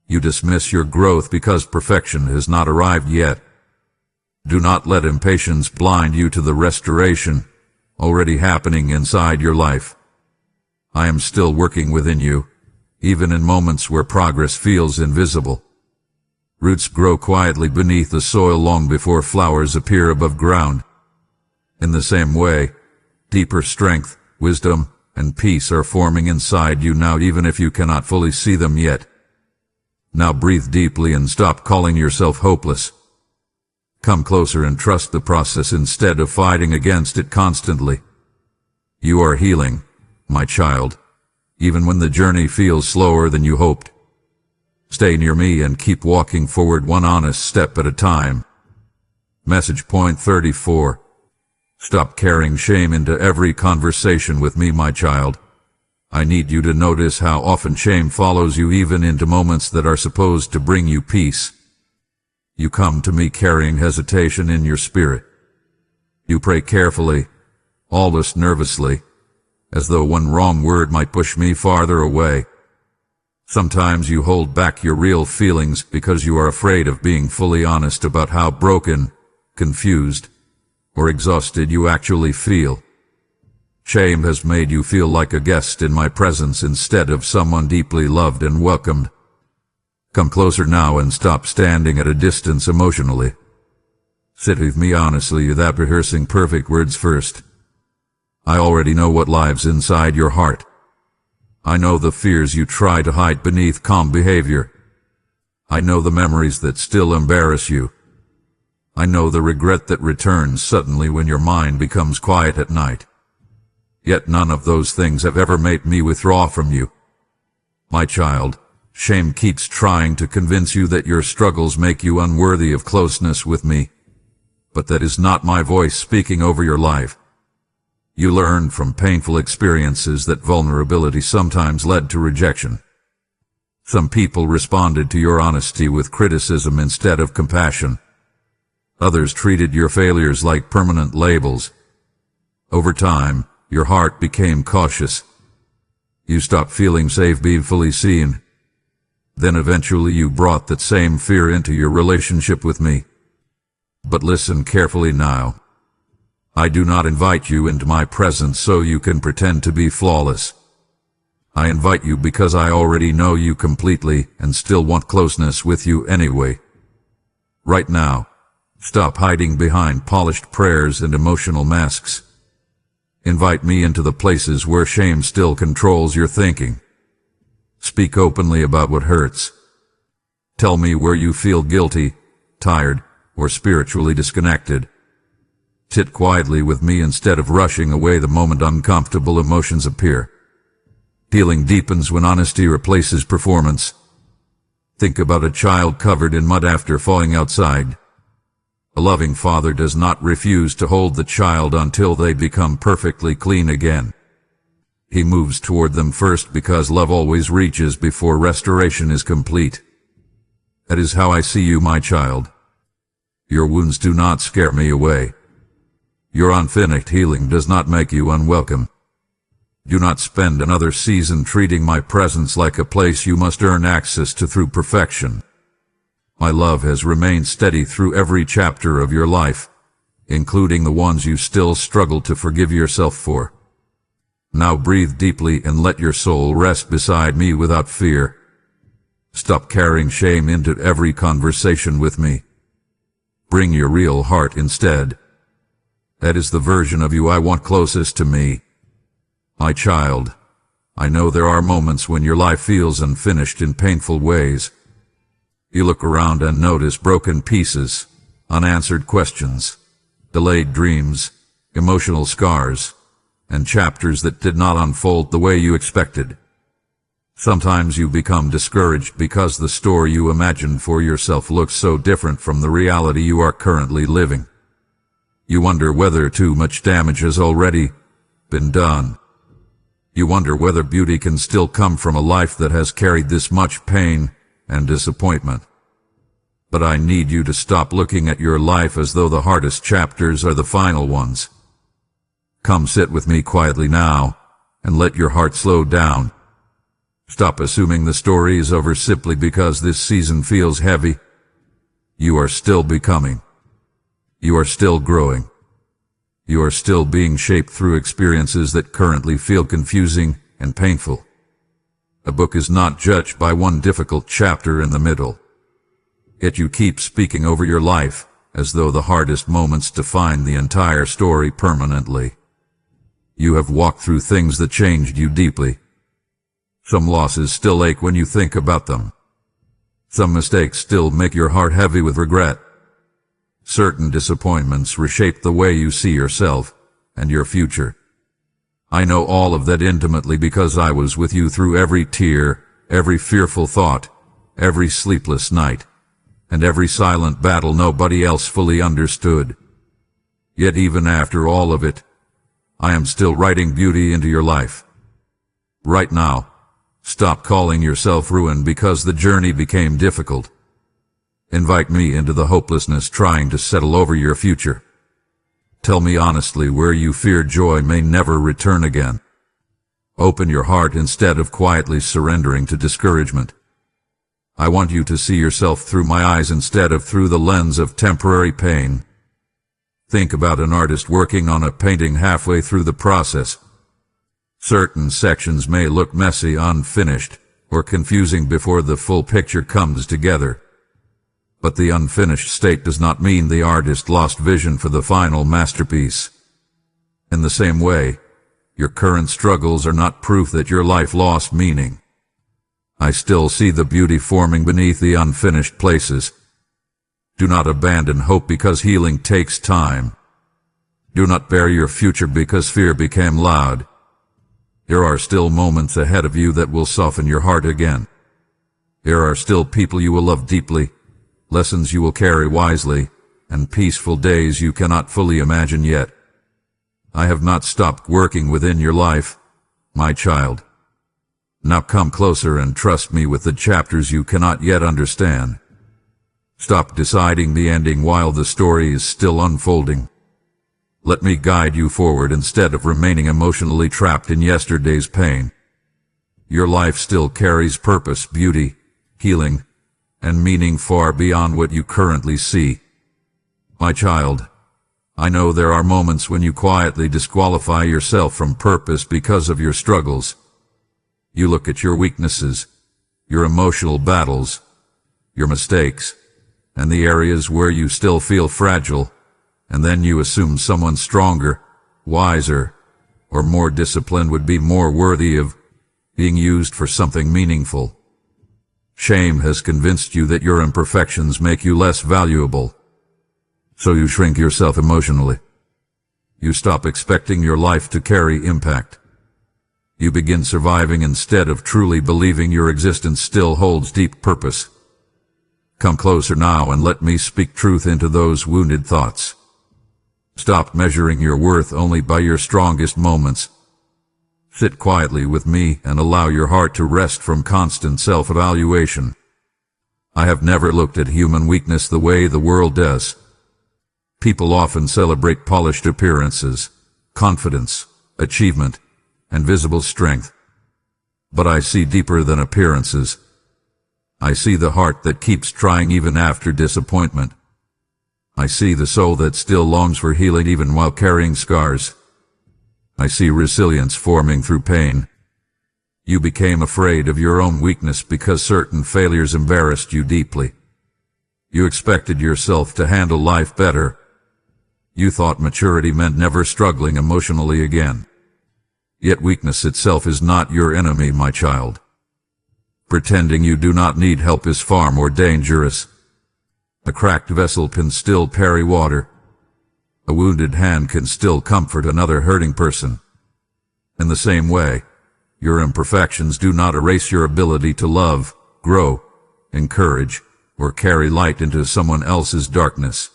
You dismiss your growth because perfection has not arrived yet. Do not let impatience blind you to the restoration already happening inside your life. I am still working within you, even in moments where progress feels invisible. Roots grow quietly beneath the soil long before flowers appear above ground. In the same way, deeper strength, wisdom, and peace are forming inside you now, even if you cannot fully see them yet. Now breathe deeply and stop calling yourself hopeless. Come closer and trust the process instead of fighting against it constantly. You are healing, my child, even when the journey feels slower than you hoped. Stay near me and keep walking forward one honest step at a time. Message point 34. Stop carrying shame into every conversation with me, my child. I need you to notice how often shame follows you even into moments that are supposed to bring you peace. You come to me carrying hesitation in your spirit. You pray carefully, almost nervously, as though one wrong word might push me farther away. Sometimes you hold back your real feelings because you are afraid of being fully honest about how broken, confused, or exhausted you actually feel. Shame has made you feel like a guest in my presence instead of someone deeply loved and welcomed. Come closer now and stop standing at a distance emotionally. Sit with me honestly without rehearsing perfect words first. I already know what lives inside your heart. I know the fears you try to hide beneath calm behavior. I know the memories that still embarrass you. I know the regret that returns suddenly when your mind becomes quiet at night. Yet none of those things have ever made me withdraw from you. My child, shame keeps trying to convince you that your struggles make you unworthy of closeness with me. But that is not my voice speaking over your life. You learn from painful experiences that vulnerability sometimes led to rejection. Some people responded to your honesty with criticism instead of compassion. Others treated your failures like permanent labels. Over time, your heart became cautious. You stopped feeling safe being fully seen. Then eventually you brought that same fear into your relationship with me. But listen carefully now. I do not invite you into my presence so you can pretend to be flawless. I invite you because I already know you completely and still want closeness with you anyway. Right now, stop hiding behind polished prayers and emotional masks. Invite me into the places where shame still controls your thinking. Speak openly about what hurts. Tell me where you feel guilty, tired, or spiritually disconnected. Sit quietly with me instead of rushing away the moment uncomfortable emotions appear. Healing deepens when honesty replaces performance. Think about a child covered in mud after falling outside. A loving father does not refuse to hold the child until they become perfectly clean again. He moves toward them first because love always reaches before restoration is complete. That is how I see you, my child. Your wounds do not scare me away. Your unfinished healing does not make you unwelcome. Do not spend another season treating my presence like a place you must earn access to through perfection. My love has remained steady through every chapter of your life, including the ones you still struggle to forgive yourself for. Now breathe deeply and let your soul rest beside me without fear. Stop carrying shame into every conversation with me. Bring your real heart instead. That is the version of you I want closest to me. My child, I know there are moments when your life feels unfinished in painful ways. You look around and notice broken pieces, unanswered questions, delayed dreams, emotional scars, and chapters that did not unfold the way you expected. Sometimes you become discouraged because the story you imagined for yourself looks so different from the reality you are currently living. You wonder whether too much damage has already been done. You wonder whether beauty can still come from a life that has carried this much pain and disappointment. But I need you to stop looking at your life as though the hardest chapters are the final ones. Come sit with me quietly now, and let your heart slow down. Stop assuming the story is over simply because this season feels heavy. You are still becoming. You are still growing. You are still being shaped through experiences that currently feel confusing and painful. A book is not judged by one difficult chapter in the middle. Yet you keep speaking over your life as though the hardest moments define the entire story permanently. You have walked through things that changed you deeply. Some losses still ache when you think about them. Some mistakes still make your heart heavy with regret. Certain disappointments reshape the way you see yourself and your future. I know all of that intimately because I was with you through every tear, every fearful thought, every sleepless night, and every silent battle nobody else fully understood. Yet even after all of it, I am still writing beauty into your life. Right now, stop calling yourself ruined because the journey became difficult. Invite me into the hopelessness trying to settle over your future. Tell me honestly where you fear joy may never return again. Open your heart instead of quietly surrendering to discouragement. I want you to see yourself through my eyes instead of through the lens of temporary pain. Think about an artist working on a painting halfway through the process. Certain sections may look messy, unfinished, or confusing before the full picture comes together. But the unfinished state does not mean the artist lost vision for the final masterpiece. In the same way, your current struggles are not proof that your life lost meaning. I still see the beauty forming beneath the unfinished places. Do not abandon hope because healing takes time. Do not bury your future because fear became loud. There are still moments ahead of you that will soften your heart again. There are still people you will love deeply, lessons you will carry wisely, and peaceful days you cannot fully imagine yet. I have not stopped working within your life, my child. Now come closer and trust me with the chapters you cannot yet understand. Stop deciding the ending while the story is still unfolding. Let me guide you forward instead of remaining emotionally trapped in yesterday's pain. Your life still carries purpose, beauty, healing, and meaning far beyond what you currently see. My child, I know there are moments when you quietly disqualify yourself from purpose because of your struggles. You look at your weaknesses, your emotional battles, your mistakes, and the areas where you still feel fragile, and then you assume someone stronger, wiser, or more disciplined would be more worthy of being used for something meaningful. Shame has convinced you that your imperfections make you less valuable. So you shrink yourself emotionally. You stop expecting your life to carry impact. You begin surviving instead of truly believing your existence still holds deep purpose. Come closer now and let me speak truth into those wounded thoughts. Stop measuring your worth only by your strongest moments. Sit quietly with me and allow your heart to rest from constant self-evaluation. I have never looked at human weakness the way the world does. People often celebrate polished appearances, confidence, achievement, and visible strength. But I see deeper than appearances. I see the heart that keeps trying even after disappointment. I see the soul that still longs for healing even while carrying scars. I see resilience forming through pain. You became afraid of your own weakness because certain failures embarrassed you deeply. You expected yourself to handle life better. You thought maturity meant never struggling emotionally again. Yet weakness itself is not your enemy, my child. Pretending you do not need help is far more dangerous. A cracked vessel can still carry water. A wounded hand can still comfort another hurting person. In the same way, your imperfections do not erase your ability to love, grow, encourage, or carry light into someone else's darkness.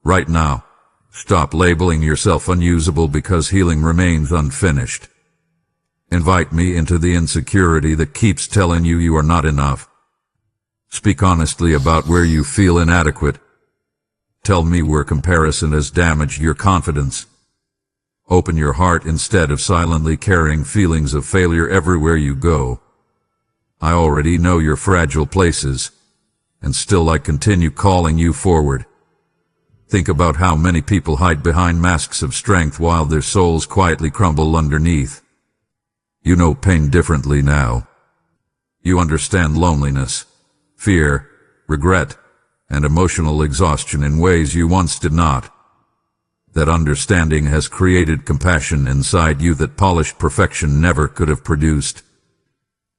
Right now, stop labeling yourself unusable because healing remains unfinished. Invite me into the insecurity that keeps telling you you are not enough. Speak honestly about where you feel inadequate. Tell me where comparison has damaged your confidence. Open your heart instead of silently carrying feelings of failure everywhere you go. I already know your fragile places, and still I continue calling you forward. Think about how many people hide behind masks of strength while their souls quietly crumble underneath. You know pain differently now. You understand loneliness, fear, regret, and emotional exhaustion in ways you once did not. That understanding has created compassion inside you that polished perfection never could have produced.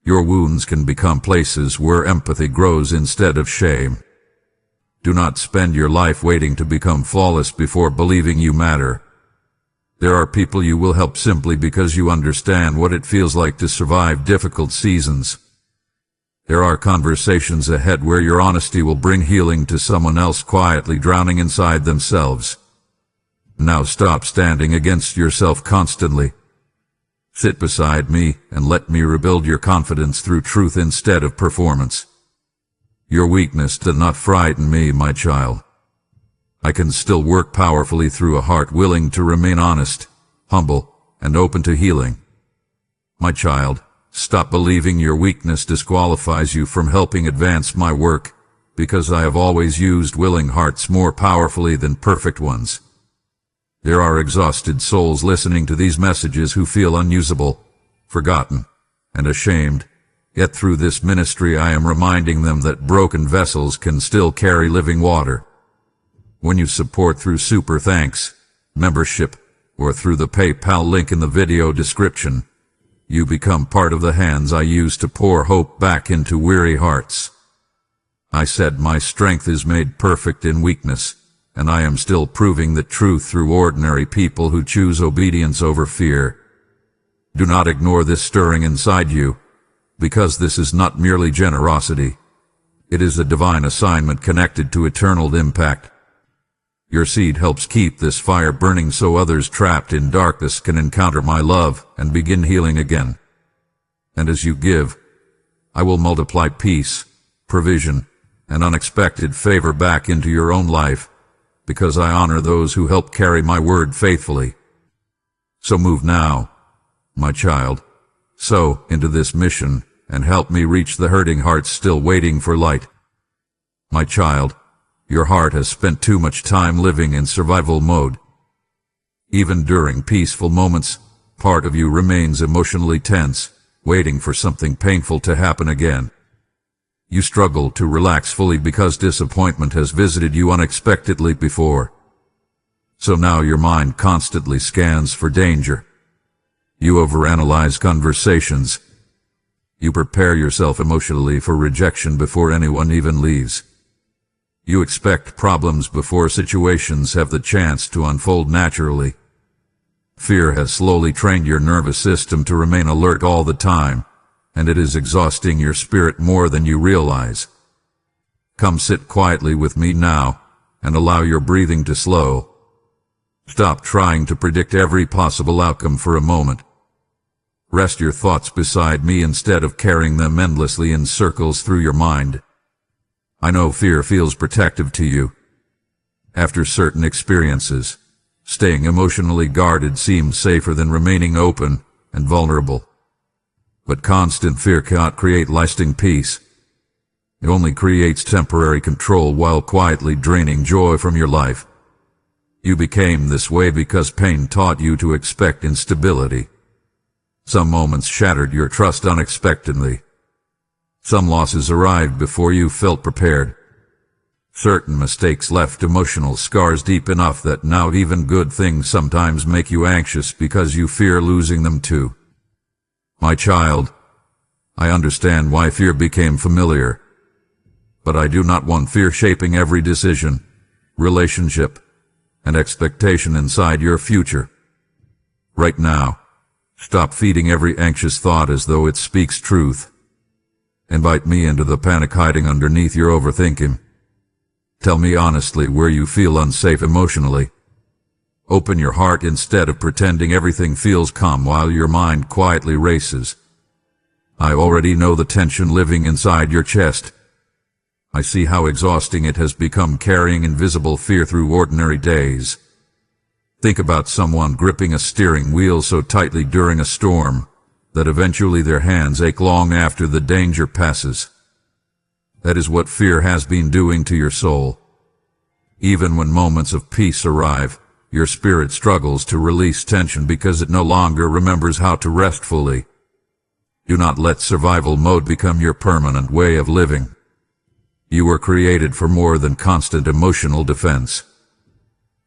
Your wounds can become places where empathy grows instead of shame. Do not spend your life waiting to become flawless before believing you matter. There are people you will help simply because you understand what it feels like to survive difficult seasons. There are conversations ahead where your honesty will bring healing to someone else quietly drowning inside themselves. Now stop standing against yourself constantly. Sit beside me and let me rebuild your confidence through truth instead of performance. Your weakness does not frighten me, my child. I can still work powerfully through a heart willing to remain honest, humble, and open to healing. My child, stop believing your weakness disqualifies you from helping advance my work, because I have always used willing hearts more powerfully than perfect ones. There are exhausted souls listening to these messages who feel unusable, forgotten, and ashamed. Yet through this ministry I am reminding them that broken vessels can still carry living water. When you support through Super Thanks, membership, or through the PayPal link in the video description, you become part of the hands I use to pour hope back into weary hearts. I said my strength is made perfect in weakness, and I am still proving the truth through ordinary people who choose obedience over fear. Do not ignore this stirring inside you, because this is not merely generosity. It is a divine assignment connected to eternal impact. Your seed helps keep this fire burning so others trapped in darkness can encounter my love and begin healing again. And as you give, I will multiply peace, provision, and unexpected favor back into your own life, because I honor those who help carry my word faithfully. So move now, my child, sow into this mission and help me reach the hurting hearts still waiting for light. My child, your heart has spent too much time living in survival mode. Even during peaceful moments, part of you remains emotionally tense, waiting for something painful to happen again. You struggle to relax fully because disappointment has visited you unexpectedly before. So now your mind constantly scans for danger. You overanalyze conversations. You prepare yourself emotionally for rejection before anyone even leaves. You expect problems before situations have the chance to unfold naturally. Fear has slowly trained your nervous system to remain alert all the time, and it is exhausting your spirit more than you realize. Come sit quietly with me now, and allow your breathing to slow. Stop trying to predict every possible outcome for a moment. Rest your thoughts beside me instead of carrying them endlessly in circles through your mind. I know fear feels protective to you. After certain experiences, staying emotionally guarded seems safer than remaining open and vulnerable. But constant fear cannot create lasting peace. It only creates temporary control while quietly draining joy from your life. You became this way because pain taught you to expect instability. Some moments shattered your trust unexpectedly. Some losses arrived before you felt prepared. Certain mistakes left emotional scars deep enough that now even good things sometimes make you anxious because you fear losing them too. My child, I understand why fear became familiar, but I do not want fear shaping every decision, relationship, and expectation inside your future. Right now, stop feeding every anxious thought as though it speaks truth. Invite me into the panic hiding underneath your overthinking. Tell me honestly where you feel unsafe emotionally. Open your heart instead of pretending everything feels calm while your mind quietly races. I already know the tension living inside your chest. I see how exhausting it has become carrying invisible fear through ordinary days. Think about someone gripping a steering wheel so tightly during a storm, that eventually their hands ache long after the danger passes. That is what fear has been doing to your soul. Even when moments of peace arrive, your spirit struggles to release tension because it no longer remembers how to rest fully. Do not let survival mode become your permanent way of living. You were created for more than constant emotional defense.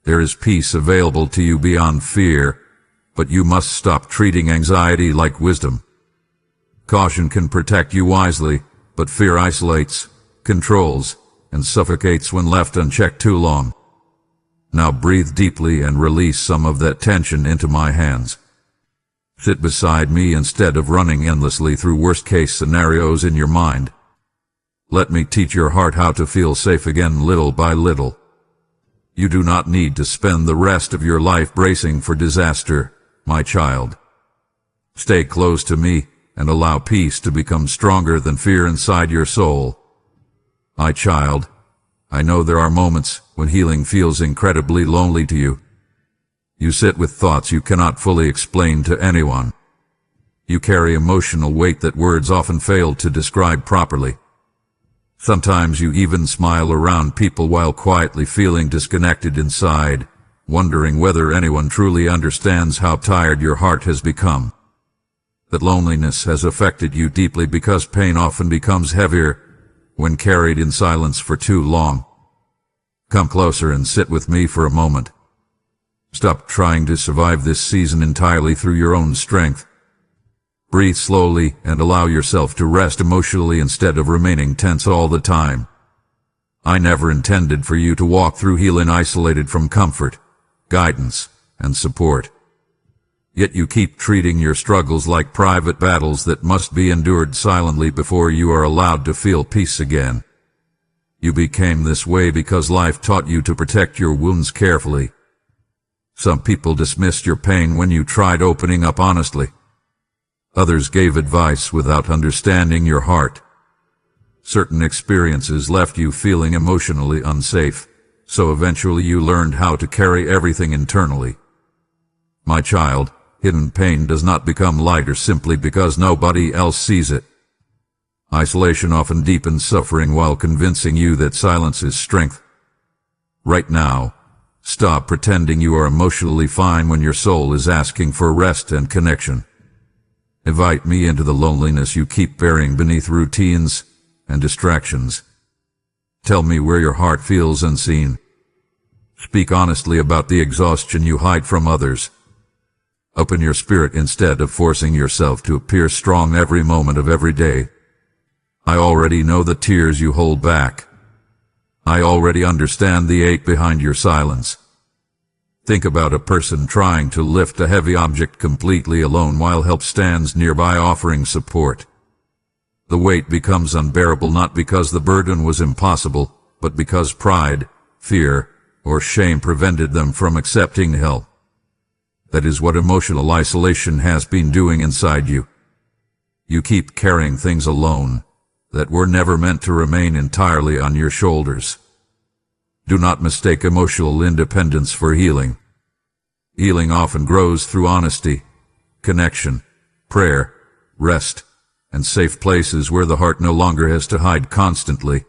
There is peace available to you beyond fear, but you must stop treating anxiety like wisdom. Caution can protect you wisely, but fear isolates, controls, and suffocates when left unchecked too long. Now breathe deeply and release some of that tension into my hands. Sit beside me instead of running endlessly through worst-case scenarios in your mind. Let me teach your heart how to feel safe again little by little. You do not need to spend the rest of your life bracing for disaster, my child. Stay close to me and allow peace to become stronger than fear inside your soul. My child, I know there are moments when healing feels incredibly lonely to you. You sit with thoughts you cannot fully explain to anyone. You carry emotional weight that words often fail to describe properly. Sometimes you even smile around people while quietly feeling disconnected inside, wondering whether anyone truly understands how tired your heart has become. That loneliness has affected you deeply because pain often becomes heavier when carried in silence for too long. Come closer and sit with me for a moment. Stop trying to survive this season entirely through your own strength. Breathe slowly and allow yourself to rest emotionally instead of remaining tense all the time. I never intended for you to walk through healing isolated from comfort, guidance, and support. Yet you keep treating your struggles like private battles that must be endured silently before you are allowed to feel peace again. You became this way because life taught you to protect your wounds carefully. Some people dismissed your pain when you tried opening up honestly. Others gave advice without understanding your heart. Certain experiences left you feeling emotionally unsafe, so eventually you learned how to carry everything internally. My child, hidden pain does not become lighter simply because nobody else sees it. Isolation often deepens suffering while convincing you that silence is strength. Right now, stop pretending you are emotionally fine when your soul is asking for rest and connection. Invite me into the loneliness you keep burying beneath routines and distractions. Tell me where your heart feels unseen. Speak honestly about the exhaustion you hide from others. Open your spirit instead of forcing yourself to appear strong every moment of every day. I already know the tears you hold back. I already understand the ache behind your silence. Think about a person trying to lift a heavy object completely alone while help stands nearby offering support. The weight becomes unbearable not because the burden was impossible, but because pride, fear, or shame prevented them from accepting help. That is what emotional isolation has been doing inside you. You keep carrying things alone that were never meant to remain entirely on your shoulders. Do not mistake emotional independence for healing. Healing often grows through honesty, connection, prayer, rest, and safe places where the heart no longer has to hide constantly.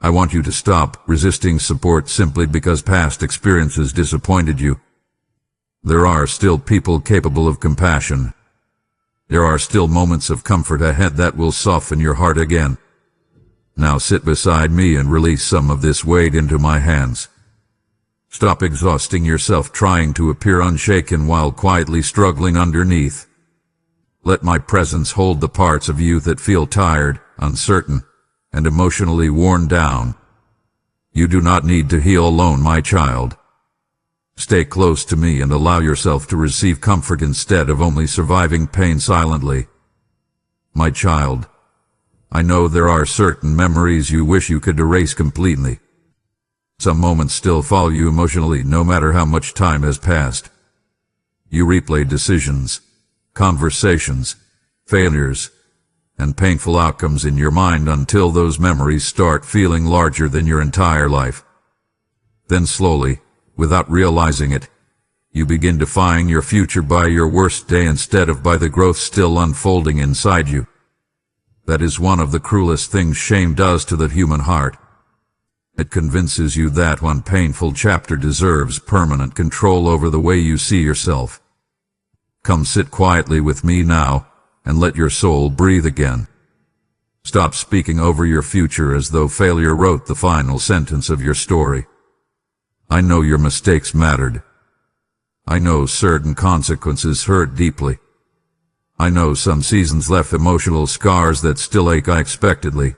I want you to stop resisting support simply because past experiences disappointed you. There are still people capable of compassion. There are still moments of comfort ahead that will soften your heart again. Now sit beside me and release some of this weight into my hands. Stop exhausting yourself trying to appear unshaken while quietly struggling underneath. Let my presence hold the parts of you that feel tired, uncertain, and emotionally worn down. You do not need to heal alone, my child. Stay close to me and allow yourself to receive comfort instead of only surviving pain silently. My child, I know there are certain memories you wish you could erase completely. Some moments still follow you emotionally no matter how much time has passed. You replay decisions, conversations, failures, and painful outcomes in your mind until those memories start feeling larger than your entire life. Then slowly, without realizing it, You begin defying your future by your worst day instead of by the growth still unfolding inside you. That is one of the cruelest things shame does to the human heart. It convinces you that one painful chapter deserves permanent control over the way you see yourself. Come sit quietly with me now, and let your soul breathe again. Stop speaking over your future as though failure wrote the final sentence of your story. I know your mistakes mattered. I know certain consequences hurt deeply. I know some seasons left emotional scars that still ache unexpectedly.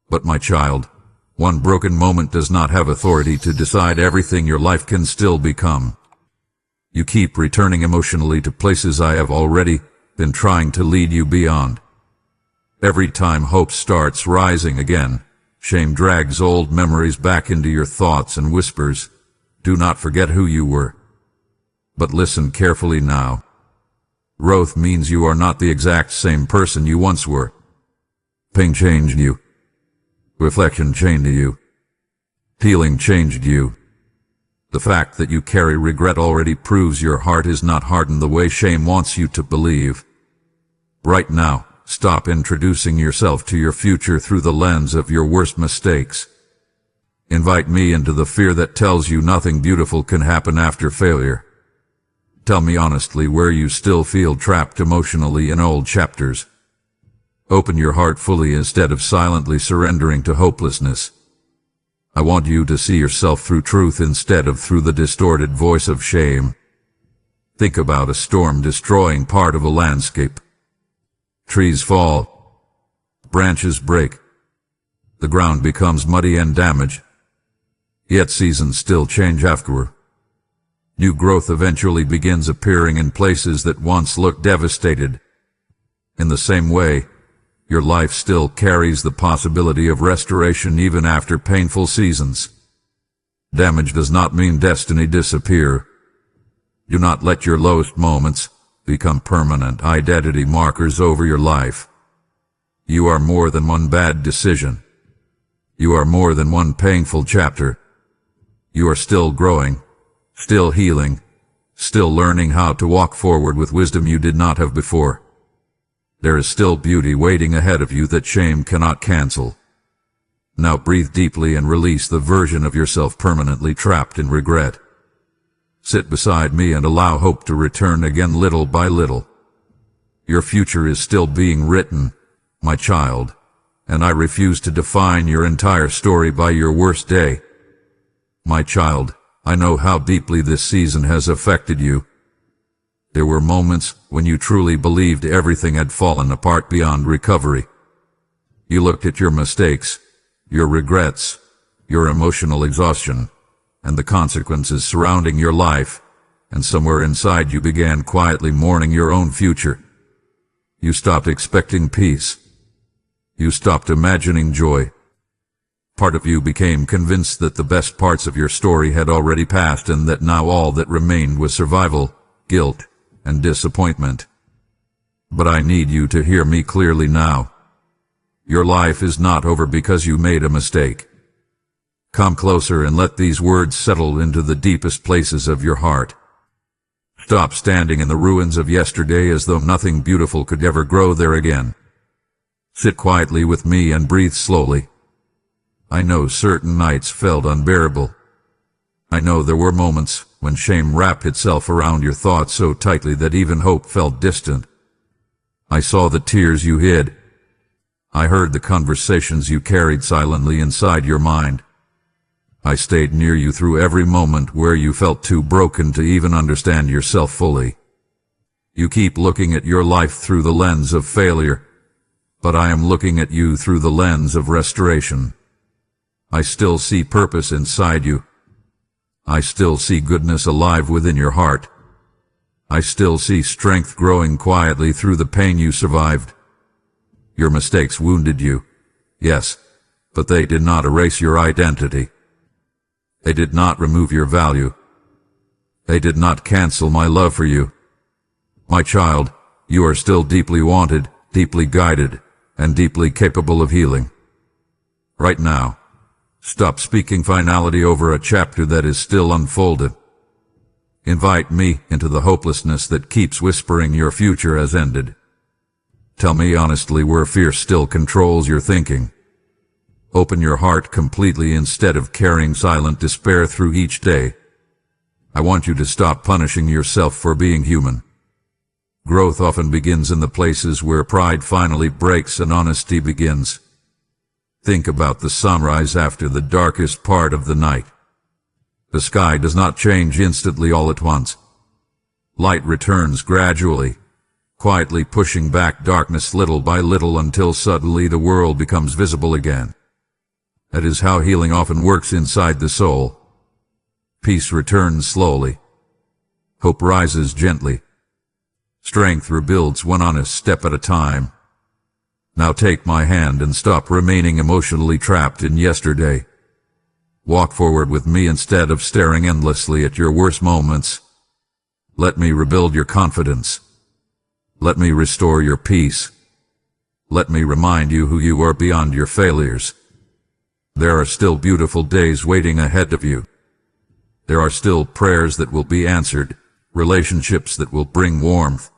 But my child, one broken moment does not have authority to decide everything your life can still become. You keep returning emotionally to places I have already been trying to lead you beyond. Every time hope starts rising again, shame drags old memories back into your thoughts and whispers, "Do not forget who you were." But listen carefully now. Growth means you are not the exact same person you once were. Pain changed you. Reflection changed you. Healing changed you. The fact that you carry regret already proves your heart is not hardened the way shame wants you to believe. Right now, stop introducing yourself to your future through the lens of your worst mistakes. Invite me into the fear that tells you nothing beautiful can happen after failure. Tell me honestly where you still feel trapped emotionally in old chapters. Open your heart fully instead of silently surrendering to hopelessness. I want you to see yourself through truth instead of through the distorted voice of shame. Think about a storm destroying part of a landscape. Trees fall. Branches break. The ground becomes muddy and damaged. Yet seasons still change afterward. New growth eventually begins appearing in places that once looked devastated. In the same way, your life still carries the possibility of restoration even after painful seasons. Damage does not mean destiny disappear. Do not let your lowest moments become permanent identity markers over your life. You are more than one bad decision. You are more than one painful chapter. You are still growing, still healing, still learning how to walk forward with wisdom you did not have before. There is still beauty waiting ahead of you that shame cannot cancel. Now breathe deeply and release the version of yourself permanently trapped in regret. Sit beside me and allow hope to return again little by little. Your future is still being written, my child, and I refuse to define your entire story by your worst day. My child, I know how deeply this season has affected you. There were moments when you truly believed everything had fallen apart beyond recovery. You looked at your mistakes, your regrets, your emotional exhaustion, and the consequences surrounding your life, and somewhere inside you began quietly mourning your own future. You stopped expecting peace. You stopped imagining joy. Part of you became convinced that the best parts of your story had already passed and that now all that remained was survival, guilt, and disappointment. But I need you to hear me clearly now. Your life is not over because you made a mistake. Come closer and let these words settle into the deepest places of your heart. Stop standing in the ruins of yesterday as though nothing beautiful could ever grow there again. Sit quietly with me and breathe slowly. I know certain nights felt unbearable. I know there were moments when shame wrapped itself around your thoughts so tightly that even hope felt distant. I saw the tears you hid. I heard the conversations you carried silently inside your mind. I stayed near you through every moment where you felt too broken to even understand yourself fully. You keep looking at your life through the lens of failure, but I am looking at you through the lens of restoration. I still see purpose inside you. I still see goodness alive within your heart. I still see strength growing quietly through the pain you survived. Your mistakes wounded you, yes, but they did not erase your identity. They did not remove your value. They did not cancel my love for you. My child, you are still deeply wanted, deeply guided, and deeply capable of healing. Right now, stop speaking finality over a chapter that is still unfolded. Invite me into the hopelessness that keeps whispering your future has ended. Tell me honestly where fear still controls your thinking. Open your heart completely instead of carrying silent despair through each day. I want you to stop punishing yourself for being human. Growth often begins in the places where pride finally breaks and honesty begins. Think about the sunrise after the darkest part of the night. The sky does not change instantly all at once. Light returns gradually, quietly pushing back darkness little by little until suddenly the world becomes visible again. That is how healing often works inside the soul. Peace returns slowly. Hope rises gently. Strength rebuilds one honest step at a time. Now take my hand and stop remaining emotionally trapped in yesterday. Walk forward with me instead of staring endlessly at your worst moments. Let me rebuild your confidence. Let me restore your peace. Let me remind you who you are beyond your failures. There are still beautiful days waiting ahead of you. There are still prayers that will be answered, relationships that will bring warmth,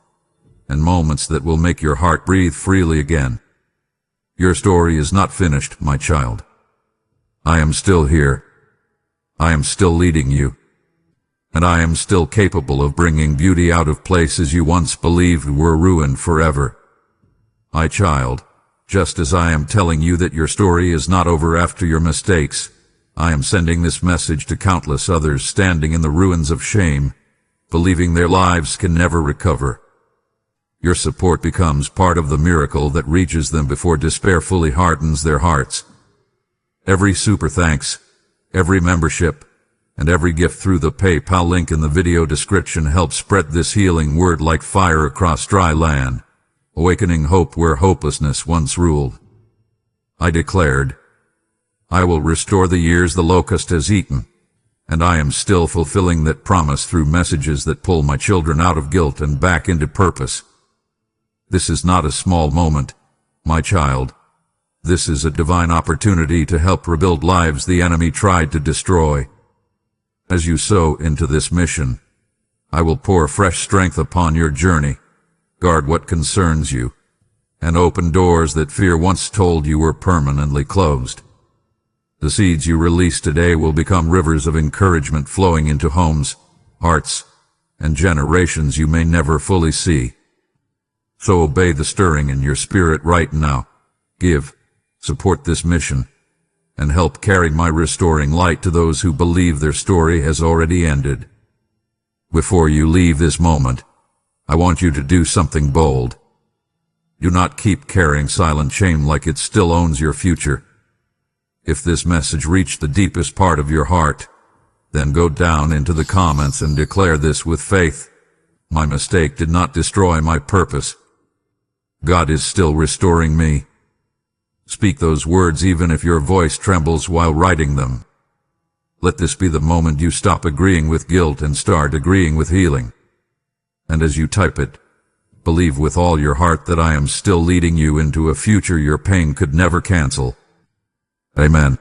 and moments that will make your heart breathe freely again. Your story is not finished, my child. I am still here. I am still leading you. And I am still capable of bringing beauty out of places you once believed were ruined forever. My child, just as I am telling you that your story is not over after your mistakes, I am sending this message to countless others standing in the ruins of shame, believing their lives can never recover. Your support becomes part of the miracle that reaches them before despair fully hardens their hearts. Every super thanks, every membership, and every gift through the PayPal link in the video description helps spread this healing word like fire across dry land, awakening hope where hopelessness once ruled. I declared, I will restore the years the locust has eaten, and I am still fulfilling that promise through messages that pull my children out of guilt and back into purpose. This is not a small moment, my child. This is a divine opportunity to help rebuild lives the enemy tried to destroy. As you sow into this mission, I will pour fresh strength upon your journey, guard what concerns you, and open doors that fear once told you were permanently closed. The seeds you release today will become rivers of encouragement flowing into homes, hearts, and generations you may never fully see. So obey the stirring in your spirit right now. Give, support this mission, and help carry my restoring light to those who believe their story has already ended. Before you leave this moment, I want you to do something bold. Do not keep carrying silent shame like it still owns your future. If this message reached the deepest part of your heart, then go down into the comments and declare this with faith. My mistake did not destroy my purpose. God is still restoring me. Speak those words even if your voice trembles while writing them. Let this be the moment you stop agreeing with guilt and start agreeing with healing. And as you type it, believe with all your heart that I am still leading you into a future your pain could never cancel. Amen.